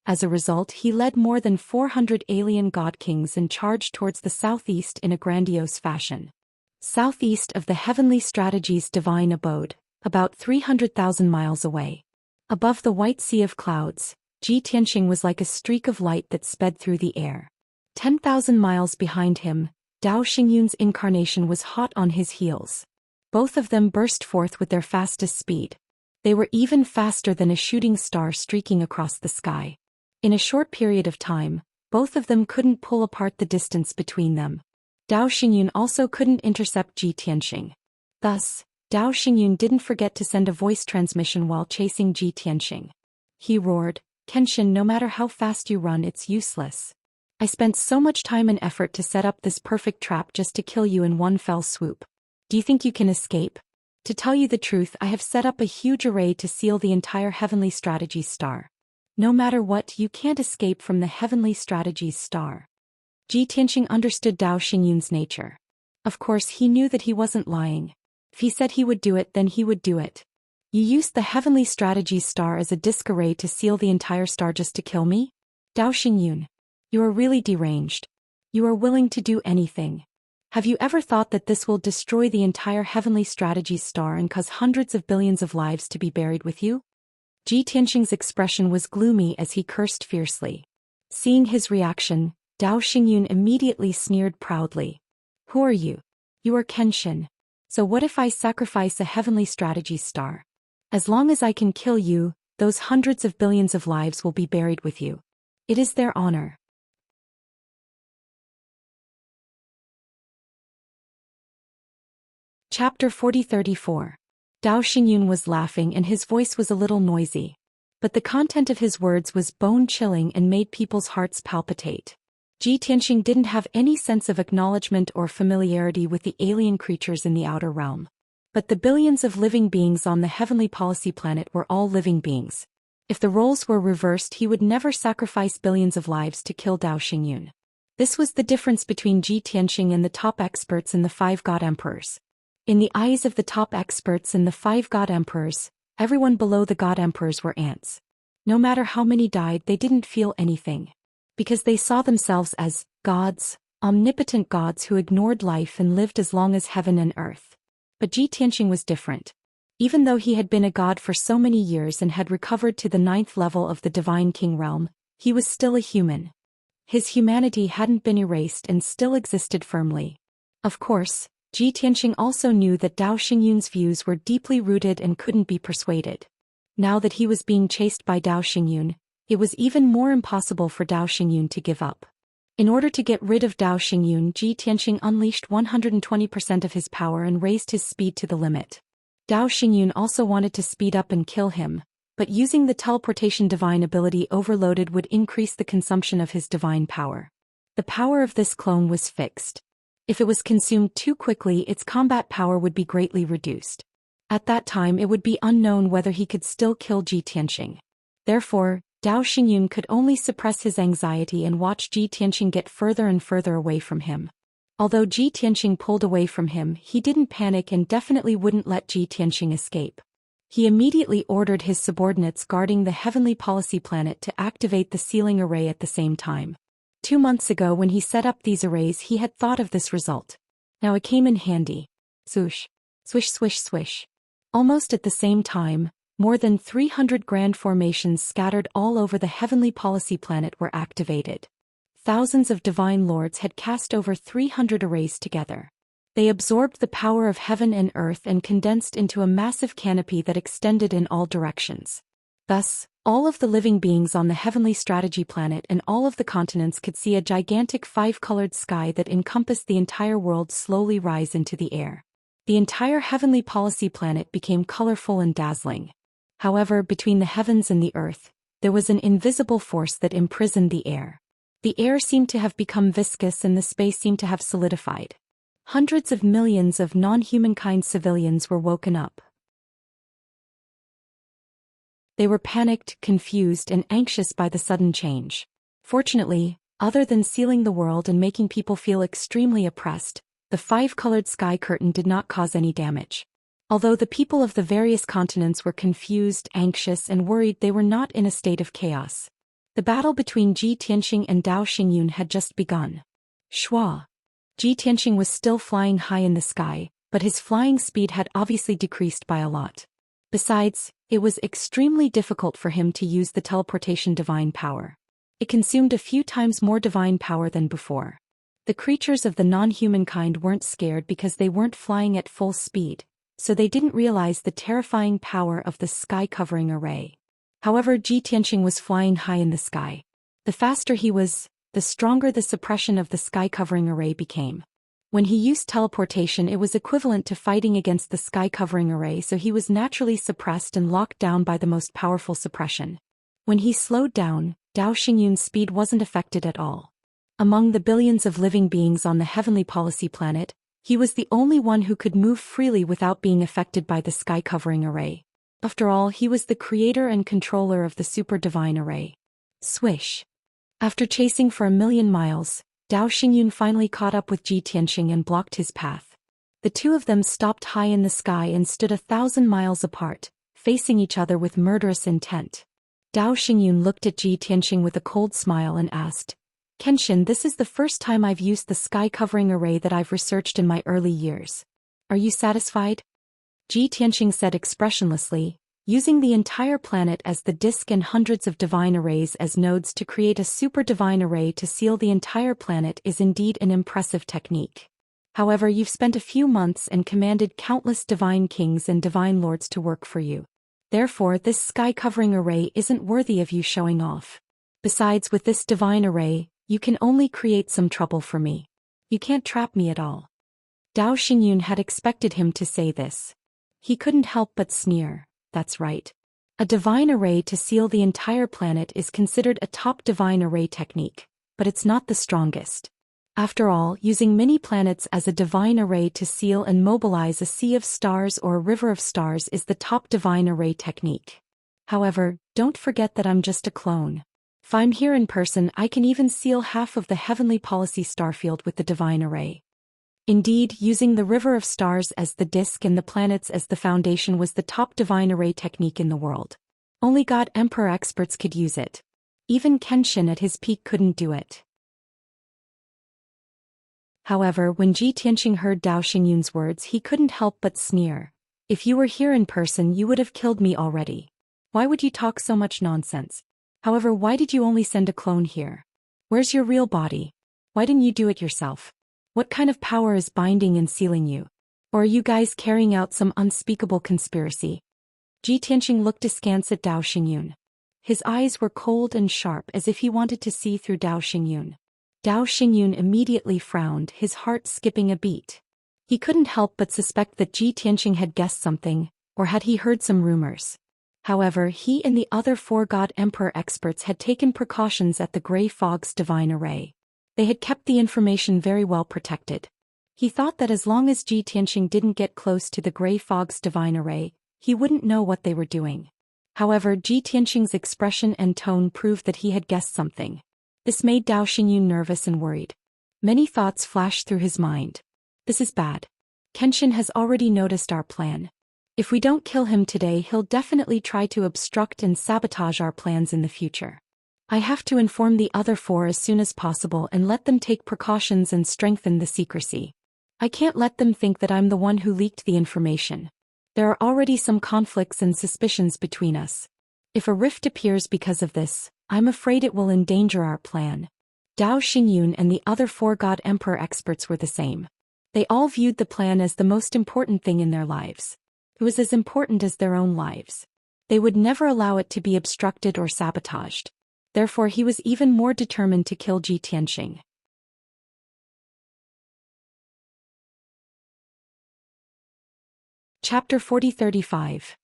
As a result, he led more than 400 alien god kings and charged towards the southeast in a grandiose fashion. Southeast of the heavenly strategies' divine abode, about 300,000 miles away. Above the white sea of clouds, Ji Tianxing was like a streak of light that sped through the air. 10,000 miles behind him, Dao Xingyun's incarnation was hot on his heels. Both of them burst forth with their fastest speed. They were even faster than a shooting star streaking across the sky. In a short period of time, both of them couldn't pull apart the distance between them. Dao Xingyun also couldn't intercept Ji Tianxing. Thus, Dao Xingyun didn't forget to send a voice transmission while chasing Ji Tianxing. He roared, Kenshin, no matter how fast you run, it's useless. I spent so much time and effort to set up this perfect trap just to kill you in one fell swoop. Do you think you can escape? To tell you the truth, I have set up a huge array to seal the entire heavenly strategies star. No matter what, you can't escape from the heavenly strategies star. Ji Tianxing understood Dao Xingyun's nature. Of course he knew that he wasn't lying. If he said he would do it, then he would do it. You used the Heavenly Strategies star as a disc array to seal the entire star just to kill me? Dao Xingyun. You are really deranged. You are willing to do anything. Have you ever thought that this will destroy the entire Heavenly Strategies star and cause hundreds of billions of lives to be buried with you? Ji Tianxing's expression was gloomy as he cursed fiercely. Seeing his reaction, Dao Xingyun immediately sneered proudly. Who are you? You are Kenshin. So what if I sacrifice a Heavenly Strategies star? As long as I can kill you, those hundreds of billions of lives will be buried with you. It is their honor. Chapter 40-34. Dao Xingyun was laughing and his voice was a little noisy. But the content of his words was bone-chilling and made people's hearts palpitate. Ji Tianxing didn't have any sense of acknowledgement or familiarity with the alien creatures in the outer realm. But the billions of living beings on the Heavenly Policy planet were all living beings. If the roles were reversed, he would never sacrifice billions of lives to kill Dao Xingyun. This was the difference between Ji Tianxing and the top experts in the 5 God Emperors. In the eyes of the top experts in the 5 God Emperors, everyone below the God Emperors were ants. No matter how many died, they didn't feel anything. Because they saw themselves as gods, omnipotent gods who ignored life and lived as long as heaven and earth. But Ji Tianxing was different. Even though he had been a god for so many years and had recovered to the 9th level of the Divine King realm, he was still a human. His humanity hadn't been erased and still existed firmly. Of course, Ji Tianxing also knew that Dao Xingyun's views were deeply rooted and couldn't be persuaded. Now that he was being chased by Dao Xingyun, it was even more impossible for Dao Xingyun to give up. In order to get rid of Dao Xingyun, Ji Tianxing unleashed 120% of his power and raised his speed to the limit. Dao Xingyun also wanted to speed up and kill him, but using the teleportation divine ability overloaded would increase the consumption of his divine power. The power of this clone was fixed. If it was consumed too quickly, its combat power would be greatly reduced. At that time it would be unknown whether he could still kill Ji Tianxing. Therefore, Dao Xingyun could only suppress his anxiety and watch Ji Tianxing get further and further away from him. Although Ji Tianxing pulled away from him, he didn't panic and definitely wouldn't let Ji Tianxing escape. He immediately ordered his subordinates guarding the Heavenly Policy planet to activate the sealing array at the same time. 2 months ago when he set up these arrays he had thought of this result. Now it came in handy. Swoosh. Swish swish swish. Almost at the same time, more than 300 grand formations scattered all over the Heavenly Policy planet were activated. Thousands of divine lords had cast over 300 arrays together. They absorbed the power of heaven and earth and condensed into a massive canopy that extended in all directions. Thus, all of the living beings on the Heavenly Strategy planet and all of the continents could see a gigantic 5-colored sky that encompassed the entire world slowly rise into the air. The entire Heavenly Policy planet became colorful and dazzling. However, between the heavens and the earth, there was an invisible force that imprisoned the air. The air seemed to have become viscous and the space seemed to have solidified. Hundreds of millions of non-humankind civilians were woken up. They were panicked, confused, and anxious by the sudden change. Fortunately, other than sealing the world and making people feel extremely oppressed, the 5-colored sky curtain did not cause any damage. Although the people of the various continents were confused, anxious, and worried, they were not in a state of chaos. The battle between Ji Tianxing and Dao Xingyun had just begun. Shua. Ji Tianxing was still flying high in the sky, but his flying speed had obviously decreased by a lot. Besides, it was extremely difficult for him to use the teleportation divine power. It consumed a few times more divine power than before. The creatures of the non-human kind weren't scared because they weren't flying at full speed, so they didn't realize the terrifying power of the sky-covering array. However, Ji Tianxing was flying high in the sky. The faster he was, the stronger the suppression of the sky-covering array became. When he used teleportation, it was equivalent to fighting against the sky-covering array, so he was naturally suppressed and locked down by the most powerful suppression. When he slowed down, Dao Xingyun's speed wasn't affected at all. Among the billions of living beings on the Heavenly Policy planet, he was the only one who could move freely without being affected by the sky-covering array. After all, he was the creator and controller of the super divine array. Swish. After chasing for 1,000,000 miles, Dao Xingyun finally caught up with Ji Tianqing and blocked his path. The two of them stopped high in the sky and stood 1,000 miles apart, facing each other with murderous intent. Dao Xingyun looked at Ji Tianqing with a cold smile and asked, Kenshin, this is the first time I've used the sky-covering array that I've researched in my early years. Are you satisfied? Ji Tianqing said expressionlessly, using the entire planet as the disk and hundreds of divine arrays as nodes to create a super divine array to seal the entire planet is indeed an impressive technique. However, you've spent a few months and commanded countless divine kings and divine lords to work for you. Therefore, this sky-covering array isn't worthy of you showing off. Besides, with this divine array, you can only create some trouble for me. You can't trap me at all. Dao Xingyun had expected him to say this. He couldn't help but sneer. That's right. A divine array to seal the entire planet is considered a top divine array technique, but it's not the strongest. After all, using mini-planets as a divine array to seal and mobilize a sea of stars or a river of stars is the top divine array technique. However, don't forget that I'm just a clone. If I'm here in person, I can even seal half of the heavenly policy starfield with the divine array. Indeed, using the river of stars as the disk and the planets as the foundation was the top divine array technique in the world. Only God Emperor experts could use it. Even Kenshin at his peak couldn't do it. However, when Ji Tianqing heard Dao Xingyun's words, he couldn't help but sneer. If you were here in person, you would have killed me already. Why would you talk so much nonsense? However, why did you only send a clone here? Where's your real body? Why didn't you do it yourself? What kind of power is binding and sealing you? Or are you guys carrying out some unspeakable conspiracy? Ji Tianqing looked askance at Dao Xingyun. His eyes were cold and sharp as if he wanted to see through Dao Xingyun. Dao Xingyun immediately frowned, his heart skipping a beat. He couldn't help but suspect that Ji Tianqing had guessed something, or had he heard some rumors. However, he and the other 4 God Emperor experts had taken precautions at the Grey Fog's divine array. They had kept the information very well protected. He thought that as long as Ji Tianqing didn't get close to the Grey Fog's divine array, he wouldn't know what they were doing. However, Ji Tianqing's expression and tone proved that he had guessed something. This made Dao Xingyun nervous and worried. Many thoughts flashed through his mind. This is bad. Kenshin has already noticed our plan. If we don't kill him today, he'll definitely try to obstruct and sabotage our plans in the future. I have to inform the other 4 as soon as possible and let them take precautions and strengthen the secrecy. I can't let them think that I'm the one who leaked the information. There are already some conflicts and suspicions between us. If a rift appears because of this, I'm afraid it will endanger our plan. Dao Xingyun and the other 4 God Emperor experts were the same. They all viewed the plan as the most important thing in their lives. It was as important as their own lives. They would never allow it to be obstructed or sabotaged. Therefore, he was even more determined to kill Ji Tianqing. Chapter 40-35.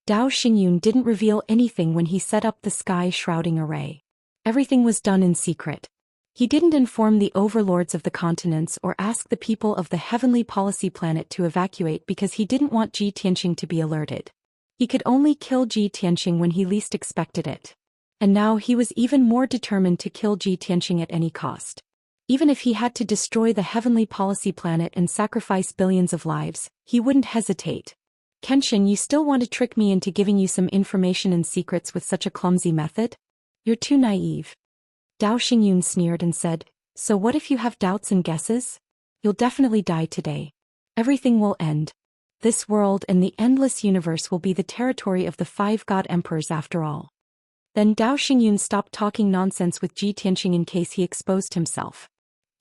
Dao Xingyun didn't reveal anything when he set up the sky-shrouding array. Everything was done in secret. He didn't inform the overlords of the continents or ask the people of the heavenly policy planet to evacuate because he didn't want Ji Tianqing to be alerted. He could only kill Ji Tianqing when he least expected it. And now he was even more determined to kill Ji Tianqing at any cost. Even if he had to destroy the heavenly policy planet and sacrifice billions of lives, he wouldn't hesitate. Kenshin, you still want to trick me into giving you some information and secrets with such a clumsy method? You're too naive. Dao Xingyun sneered and said, so what if you have doubts and guesses? You'll definitely die today. Everything will end. This world and the endless universe will be the territory of the 5 God Emperors after all. Then Dao Xingyun stopped talking nonsense with Ji Tianqing in case he exposed himself.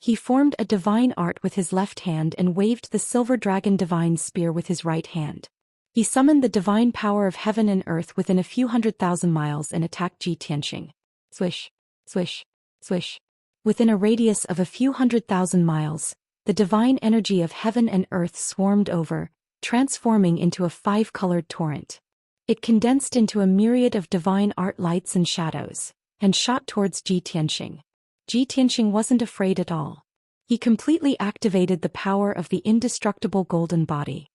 He formed a divine art with his left hand and waved the silver dragon divine spear with his right hand. He summoned the divine power of heaven and earth within a few 100,000 miles and attacked Ji Tianqing. Swish, swish, swish. Within a radius of a few 100,000 miles, the divine energy of heaven and earth swarmed over, transforming into a 5-colored torrent. It condensed into a myriad of divine art lights and shadows, and shot towards Ji Tianqing. Ji Tianqing wasn't afraid at all. He completely activated the power of the indestructible golden body.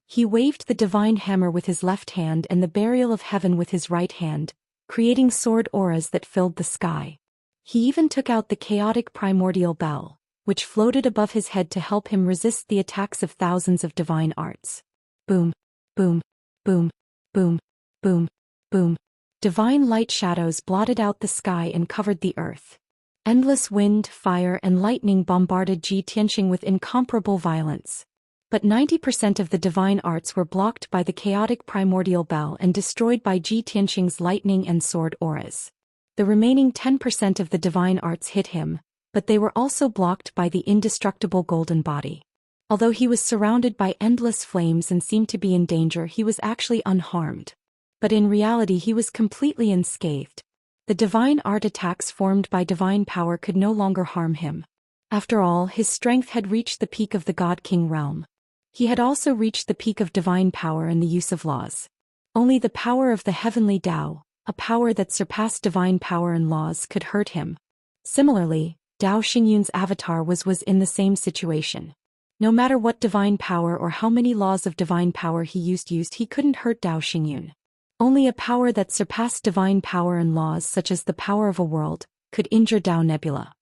He waved the divine hammer with his left hand and the burial of heaven with his right hand, creating sword auras that filled the sky. He even took out the chaotic primordial bell, which floated above his head to help him resist the attacks of thousands of divine arts. Boom, boom, boom, boom, boom, boom. Divine light shadows blotted out the sky and covered the earth. Endless wind, fire, and lightning bombarded Ji Tianxing with incomparable violence. But 90% of the divine arts were blocked by the chaotic primordial bell and destroyed by Ji Tianxing's lightning and sword auras. The remaining 10% of the divine arts hit him, but they were also blocked by the indestructible golden body. Although he was surrounded by endless flames and seemed to be in danger, he was actually unharmed. But in reality he was completely unscathed. The divine art attacks formed by divine power could no longer harm him. After all, his strength had reached the peak of the God-King realm. He had also reached the peak of divine power and the use of laws. Only the power of the heavenly Tao, a power that surpassed divine power and laws, could hurt him. Similarly, Dao Xingyun's avatar was in the same situation. No matter what divine power or how many laws of divine power he used, he couldn't hurt Dao Xingyun. Only a power that surpassed divine power and laws, such as the power of a world, could injure Dao Nebula.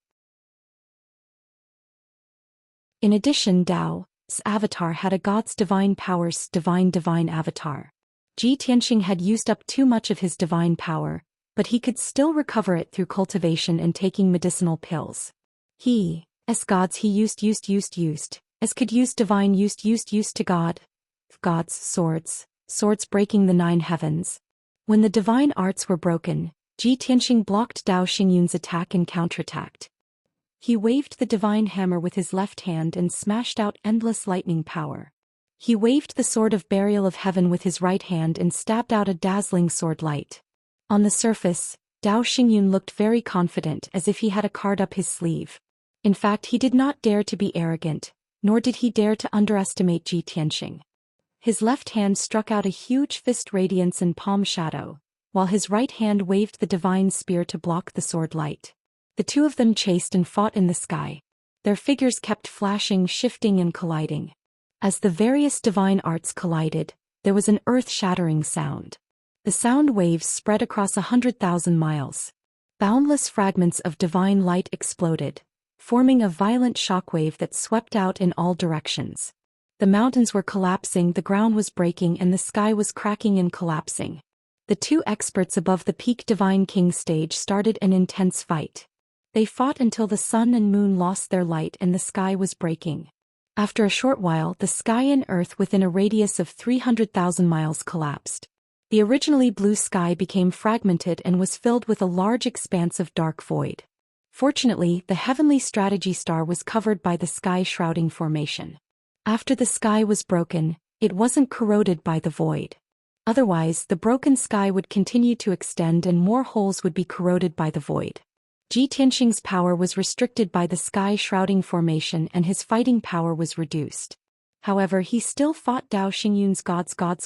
In addition, Dao's avatar had a god's divine powers, divine avatar. Ji Tianxing had used up too much of his divine power, but he could still recover it through cultivation and taking medicinal pills. As gods he used, as could use divine used to God's swords breaking the 9 heavens. When the divine arts were broken, Ji Tianxing blocked Dao Xingyun's attack and counterattacked. He waved the divine hammer with his left hand and smashed out endless lightning power. He waved the sword of burial of heaven with his right hand and stabbed out a dazzling sword light. On the surface, Dao Xingyun looked very confident, as if he had a card up his sleeve. In fact, he did not dare to be arrogant, nor did he dare to underestimate Ji Tianxing. His left hand struck out a huge fist radiance and palm shadow, while his right hand waved the divine spear to block the sword light. The two of them chased and fought in the sky. Their figures kept flashing, shifting, and colliding. As the various divine arts collided, there was an earth-shattering sound. The sound waves spread across 100,000 miles. Boundless fragments of divine light exploded, forming a violent shockwave that swept out in all directions. The mountains were collapsing, the ground was breaking, and the sky was cracking and collapsing. The two experts above the peak divine king stage started an intense fight. They fought until the sun and moon lost their light and the sky was breaking. After a short while, the sky and earth within a radius of 300,000 miles collapsed. The originally blue sky became fragmented and was filled with a large expanse of dark void. Fortunately, the heavenly strategy star was covered by the sky-shrouding formation. After the sky was broken, it wasn't corroded by the void. Otherwise, the broken sky would continue to extend and more holes would be corroded by the void. Ji Tianxing's power was restricted by the sky-shrouding formation and his fighting power was reduced. However, he still fought Dao Xingyun's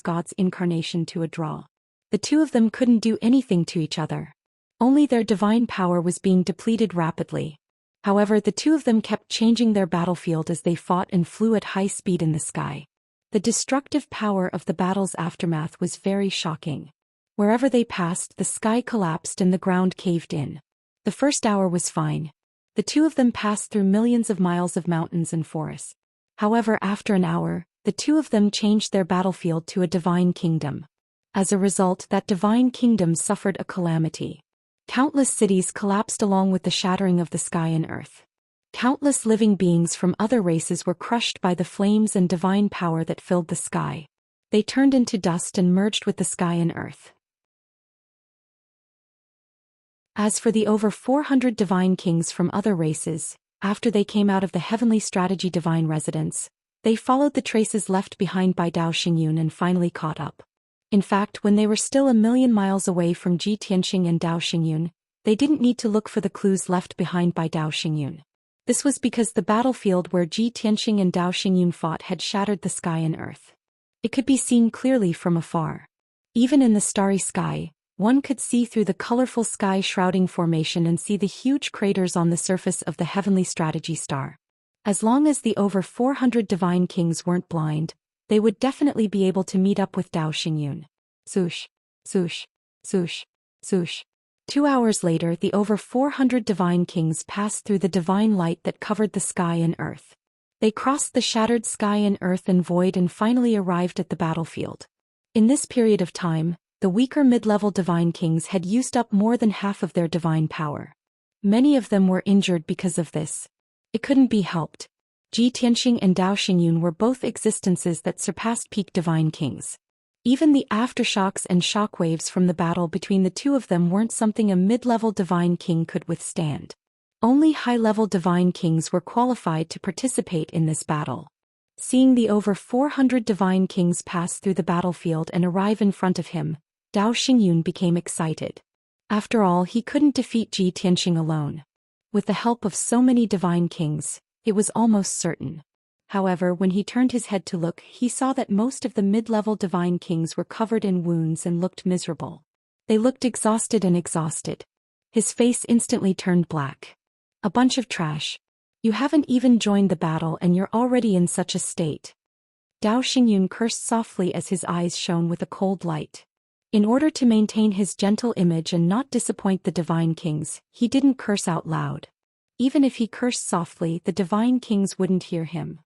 god's incarnation to a draw. The two of them couldn't do anything to each other. Only their divine power was being depleted rapidly. However, the two of them kept changing their battlefield as they fought and flew at high speed in the sky. The destructive power of the battle's aftermath was very shocking. Wherever they passed, the sky collapsed and the ground caved in. The first hour was fine. The two of them passed through millions of miles of mountains and forests. However, after an hour, the two of them changed their battlefield to a divine kingdom. As a result, that divine kingdom suffered a calamity. Countless cities collapsed along with the shattering of the sky and earth. Countless living beings from other races were crushed by the flames and divine power that filled the sky. They turned into dust and merged with the sky and earth. As for the over 400 divine kings from other races, after they came out of the heavenly strategy divine residence, they followed the traces left behind by Dao Xingyun and finally caught up. In fact, when they were still 1,000,000 miles away from Ji Tianxing and Dao Xingyun, they didn't need to look for the clues left behind by Dao Xingyun. This was because the battlefield where Ji Tianxing and Dao Xingyun fought had shattered the sky and earth. It could be seen clearly from afar. Even in the starry sky, one could see through the colorful sky-shrouding formation and see the huge craters on the surface of the heavenly strategy star. As long as the over 400 divine kings weren't blind, they would definitely be able to meet up with Dao Xingyun. Swoosh, swoosh, swoosh, swoosh. 2 hours later, the over 400 divine kings passed through the divine light that covered the sky and earth. They crossed the shattered sky and earth and void and finally arrived at the battlefield. In this period of time, the weaker mid-level divine kings had used up more than half of their divine power. Many of them were injured because of this. It couldn't be helped. Zhi Tianxing and Zhou Xian were both existences that surpassed peak divine kings. Even the aftershocks and shockwaves from the battle between the two of them weren't something a mid-level divine king could withstand. Only high-level divine kings were qualified to participate in this battle. Seeing the over 400 divine kings pass through the battlefield and arrive in front of him, Zhou Xian became excited. After all, he couldn't defeat Zhi Tianxing alone. With the help of so many divine kings, it was almost certain. However, when he turned his head to look, he saw that most of the mid-level divine kings were covered in wounds and looked miserable. They looked exhausted and exhausted. His face instantly turned black. A bunch of trash. You haven't even joined the battle and you're already in such a state. Zhou Xian cursed softly as his eyes shone with a cold light. In order to maintain his gentle image and not disappoint the divine kings, he didn't curse out loud. Even if he cursed softly, the divine kings wouldn't hear him.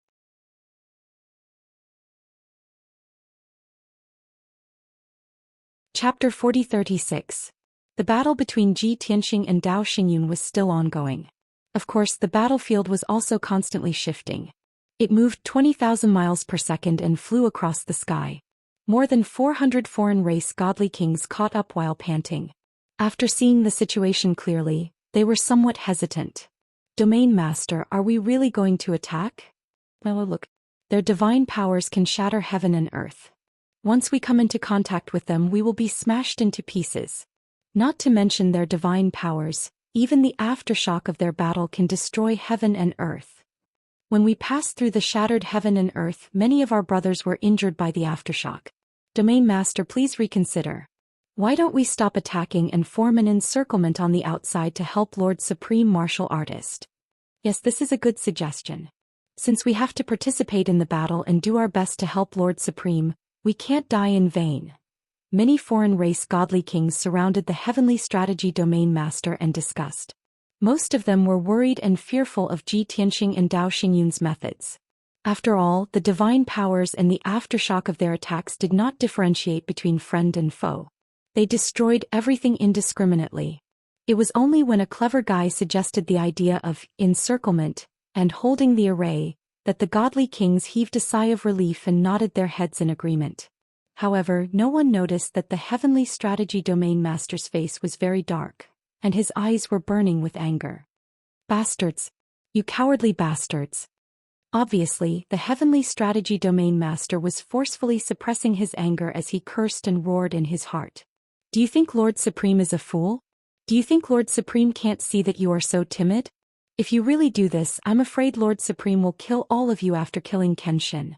Chapter 40-36. The battle between Zhi Tianxing and Zhou Xian was still ongoing. Of course, the battlefield was also constantly shifting. It moved 20,000 miles per second and flew across the sky. More than 400 foreign race godly kings caught up while panting. After seeing the situation clearly, they were somewhat hesitant. Domain Master, are we really going to attack? Well, look. Their divine powers can shatter heaven and earth. Once we come into contact with them, we will be smashed into pieces. Not to mention their divine powers, even the aftershock of their battle can destroy heaven and earth. When we passed through the shattered heaven and earth, many of our brothers were injured by the aftershock. Domain Master, please reconsider. Why don't we stop attacking and form an encirclement on the outside to help Lord Supreme Martial Artist? Yes, this is a good suggestion. Since we have to participate in the battle and do our best to help Lord Supreme, we can't die in vain. Many foreign race godly kings surrounded the heavenly strategy Domain Master and discussed. Most of them were worried and fearful of Zhi Tianxing and Zhou Xian's methods. After all, the divine powers and the aftershock of their attacks did not differentiate between friend and foe. They destroyed everything indiscriminately. It was only when a clever guy suggested the idea of encirclement and holding the array that the godly kings heaved a sigh of relief and nodded their heads in agreement. However, no one noticed that the heavenly strategy Domain Master's face was very dark, and his eyes were burning with anger. Bastards! You cowardly bastards! Obviously, the heavenly strategy Domain Master was forcefully suppressing his anger as he cursed and roared in his heart. Do you think Lord Supreme is a fool? Do you think Lord Supreme can't see that you are so timid? If you really do this, I'm afraid Lord Supreme will kill all of you after killing Kenshin.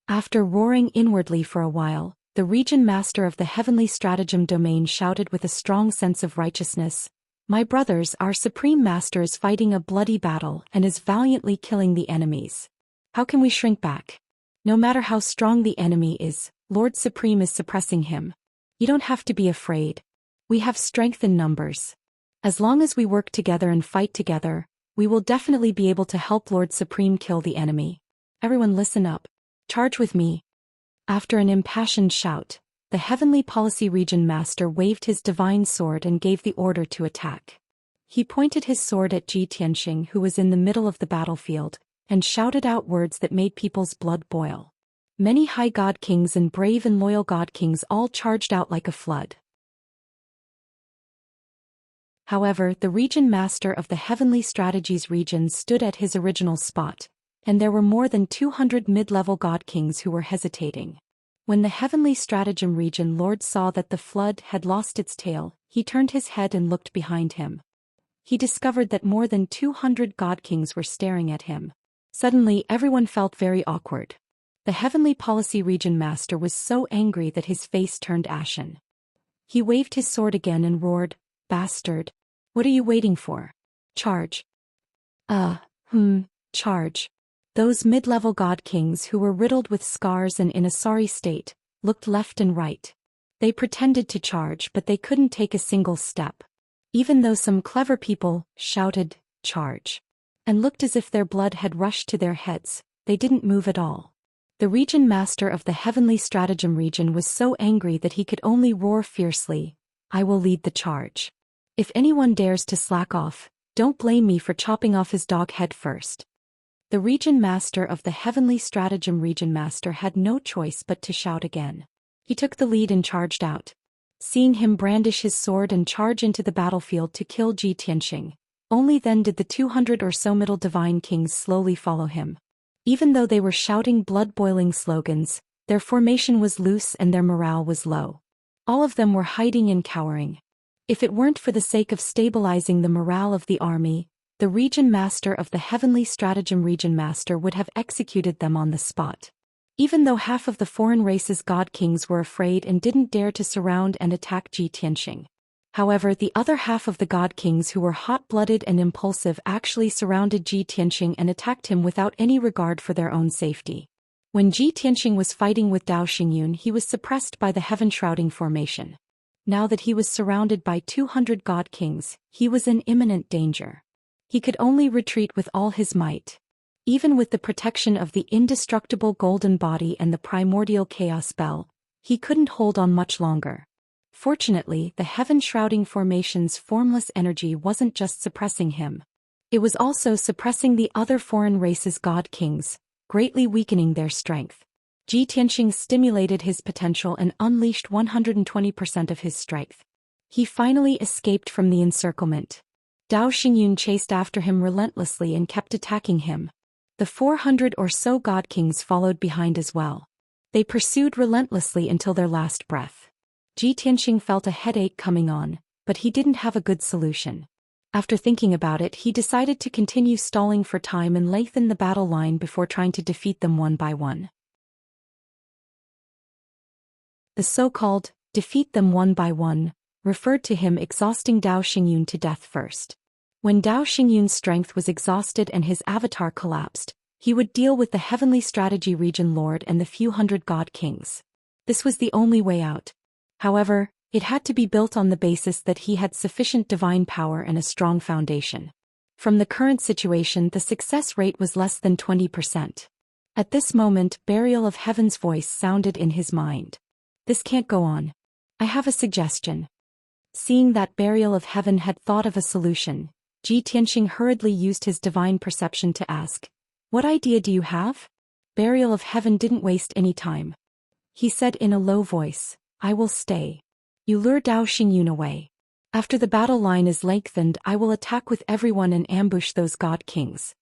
After roaring inwardly for a while, the region master of the heavenly stratagem domain shouted with a strong sense of righteousness, "My brothers, our supreme master is fighting a bloody battle and is valiantly killing the enemies. How can we shrink back? No matter how strong the enemy is, Lord Supreme is suppressing him. You don't have to be afraid. We have strength in numbers. As long as we work together and fight together, we will definitely be able to help Lord Supreme kill the enemy. Everyone listen up. Charge with me." After an impassioned shout, the Heavenly Policy Region Master waved his divine sword and gave the order to attack. He pointed his sword at Zhi Tianxing, who was in the middle of the battlefield, and shouted out words that made people's blood boil. Many high god kings and brave and loyal god kings all charged out like a flood. However, the region master of the Heavenly Strategies region stood at his original spot, and there were more than 200 mid-level god kings who were hesitating. When the Heavenly Stratagem region lord saw that the flood had lost its tail, he turned his head and looked behind him. He discovered that more than 200 god kings were staring at him. Suddenly, everyone felt very awkward. The Heavenly Policy region master was so angry that his face turned ashen. He waved his sword again and roared, "Bastard! What are you waiting for? Charge!" Charge. Those mid-level god kings who were riddled with scars and in a sorry state, looked left and right. They pretended to charge, but they couldn't take a single step. even though some clever people shouted, "Charge!" and looked as if their blood had rushed to their heads, they didn't move at all. The region master of the Heavenly Stratagem region was so angry that he could only roar fiercely, "I will lead the charge. If anyone dares to slack off, don't blame me for chopping off his dog head first." The region master of the Heavenly Stratagem region master had no choice but to shout again. He took the lead and charged out. Seeing him brandish his sword and charge into the battlefield to kill Ji Tianxing, only then did the 200 or so middle divine kings slowly follow him. Even though they were shouting blood-boiling slogans, their formation was loose and their morale was low. All of them were hiding and cowering. If it weren't for the sake of stabilizing the morale of the army, the region master of the Heavenly Stratagem region master would have executed them on the spot. Even though half of the foreign race's god kings were afraid and didn't dare to surround and attack Ji Tianxing. However, the other half of the god kings who were hot-blooded and impulsive actually surrounded Ji Tianxing and attacked him without any regard for their own safety. When Ji Tianxing was fighting with Zhou Xian, he was suppressed by the heaven-shrouding formation. Now that he was surrounded by 200 god kings, he was in imminent danger. He could only retreat with all his might. Even with the protection of the indestructible golden body and the primordial chaos spell, he couldn't hold on much longer. Fortunately, the heaven-shrouding formation's formless energy wasn't just suppressing him. It was also suppressing the other foreign race's god kings, greatly weakening their strength. Ji Tianxing stimulated his potential and unleashed 120% of his strength. He finally escaped from the encirclement. Zhou Xian chased after him relentlessly and kept attacking him. The 400 or so god kings followed behind as well. They pursued relentlessly until their last breath. Ji Tianxing felt a headache coming on, but he didn't have a good solution. After thinking about it, he decided to continue stalling for time and lengthen the battle line before trying to defeat them one by one. The so-called defeat them one by one referred to him exhausting Zhou Xian to death first. When Zhou Xian's strength was exhausted and his avatar collapsed, he would deal with the Heavenly Strategy region lord and the few hundred god kings. This was the only way out. However, it had to be built on the basis that he had sufficient divine power and a strong foundation. From the current situation, the success rate was less than 20%. At this moment, Burial of Heaven's voice sounded in his mind. "This can't go on. I have a suggestion." Seeing that Burial of Heaven had thought of a solution, Ji Tianxing hurriedly used his divine perception to ask, "What idea do you have?" Burial of Heaven didn't waste any time. He said in a low voice, "I will stay. You lure Zhou Xian away. After the battle line is lengthened, I will attack with everyone and ambush those god kings."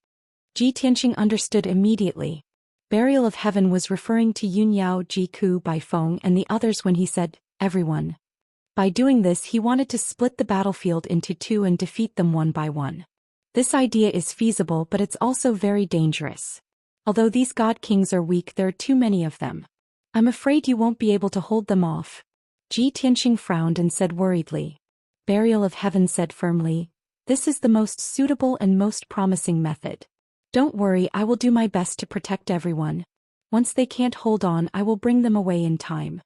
Ji Tianxing understood immediately. Burial of Heaven was referring to Yunyao Jiku Bai Feng and the others when he said, "everyone." By doing this, he wanted to split the battlefield into two and defeat them one by one. This idea is feasible, but it's also very dangerous. Although these god kings are weak, there are too many of them. "I'm afraid you won't be able to hold them off." Ji Tianxing frowned and said worriedly. Burial of Heaven said firmly, "This is the most suitable and most promising method. Don't worry, I will do my best to protect everyone. Once they can't hold on, I will bring them away in time."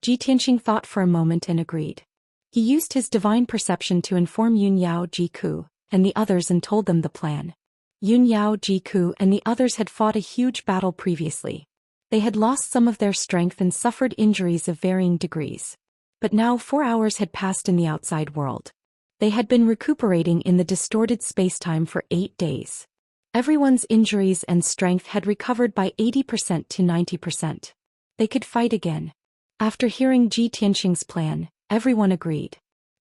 Ji Tianxing thought for a moment and agreed. He used his divine perception to inform Yunyao Jiku and the others and told them the plan. Yunyao Jiku and the others had fought a huge battle previously. They had lost some of their strength and suffered injuries of varying degrees. But now 4 hours had passed in the outside world. They had been recuperating in the distorted spacetime for 8 days. Everyone's injuries and strength had recovered by 80% to 90%. They could fight again. After hearing Ji Tianxing's plan, everyone agreed.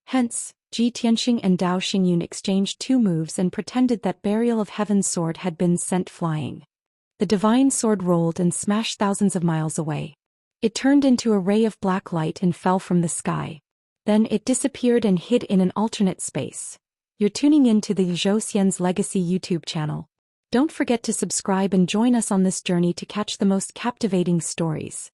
Hence, Ji Tianxing and Zhou Xian exchanged 2 moves and pretended that Burial of Heaven's sword had been sent flying. The divine sword rolled and smashed thousands of miles away. It turned into a ray of black light and fell from the sky. Then it disappeared and hid in an alternate space. You're tuning in to the Zhou Xian's Legacy YouTube channel. Don't forget to subscribe and join us on this journey to catch the most captivating stories.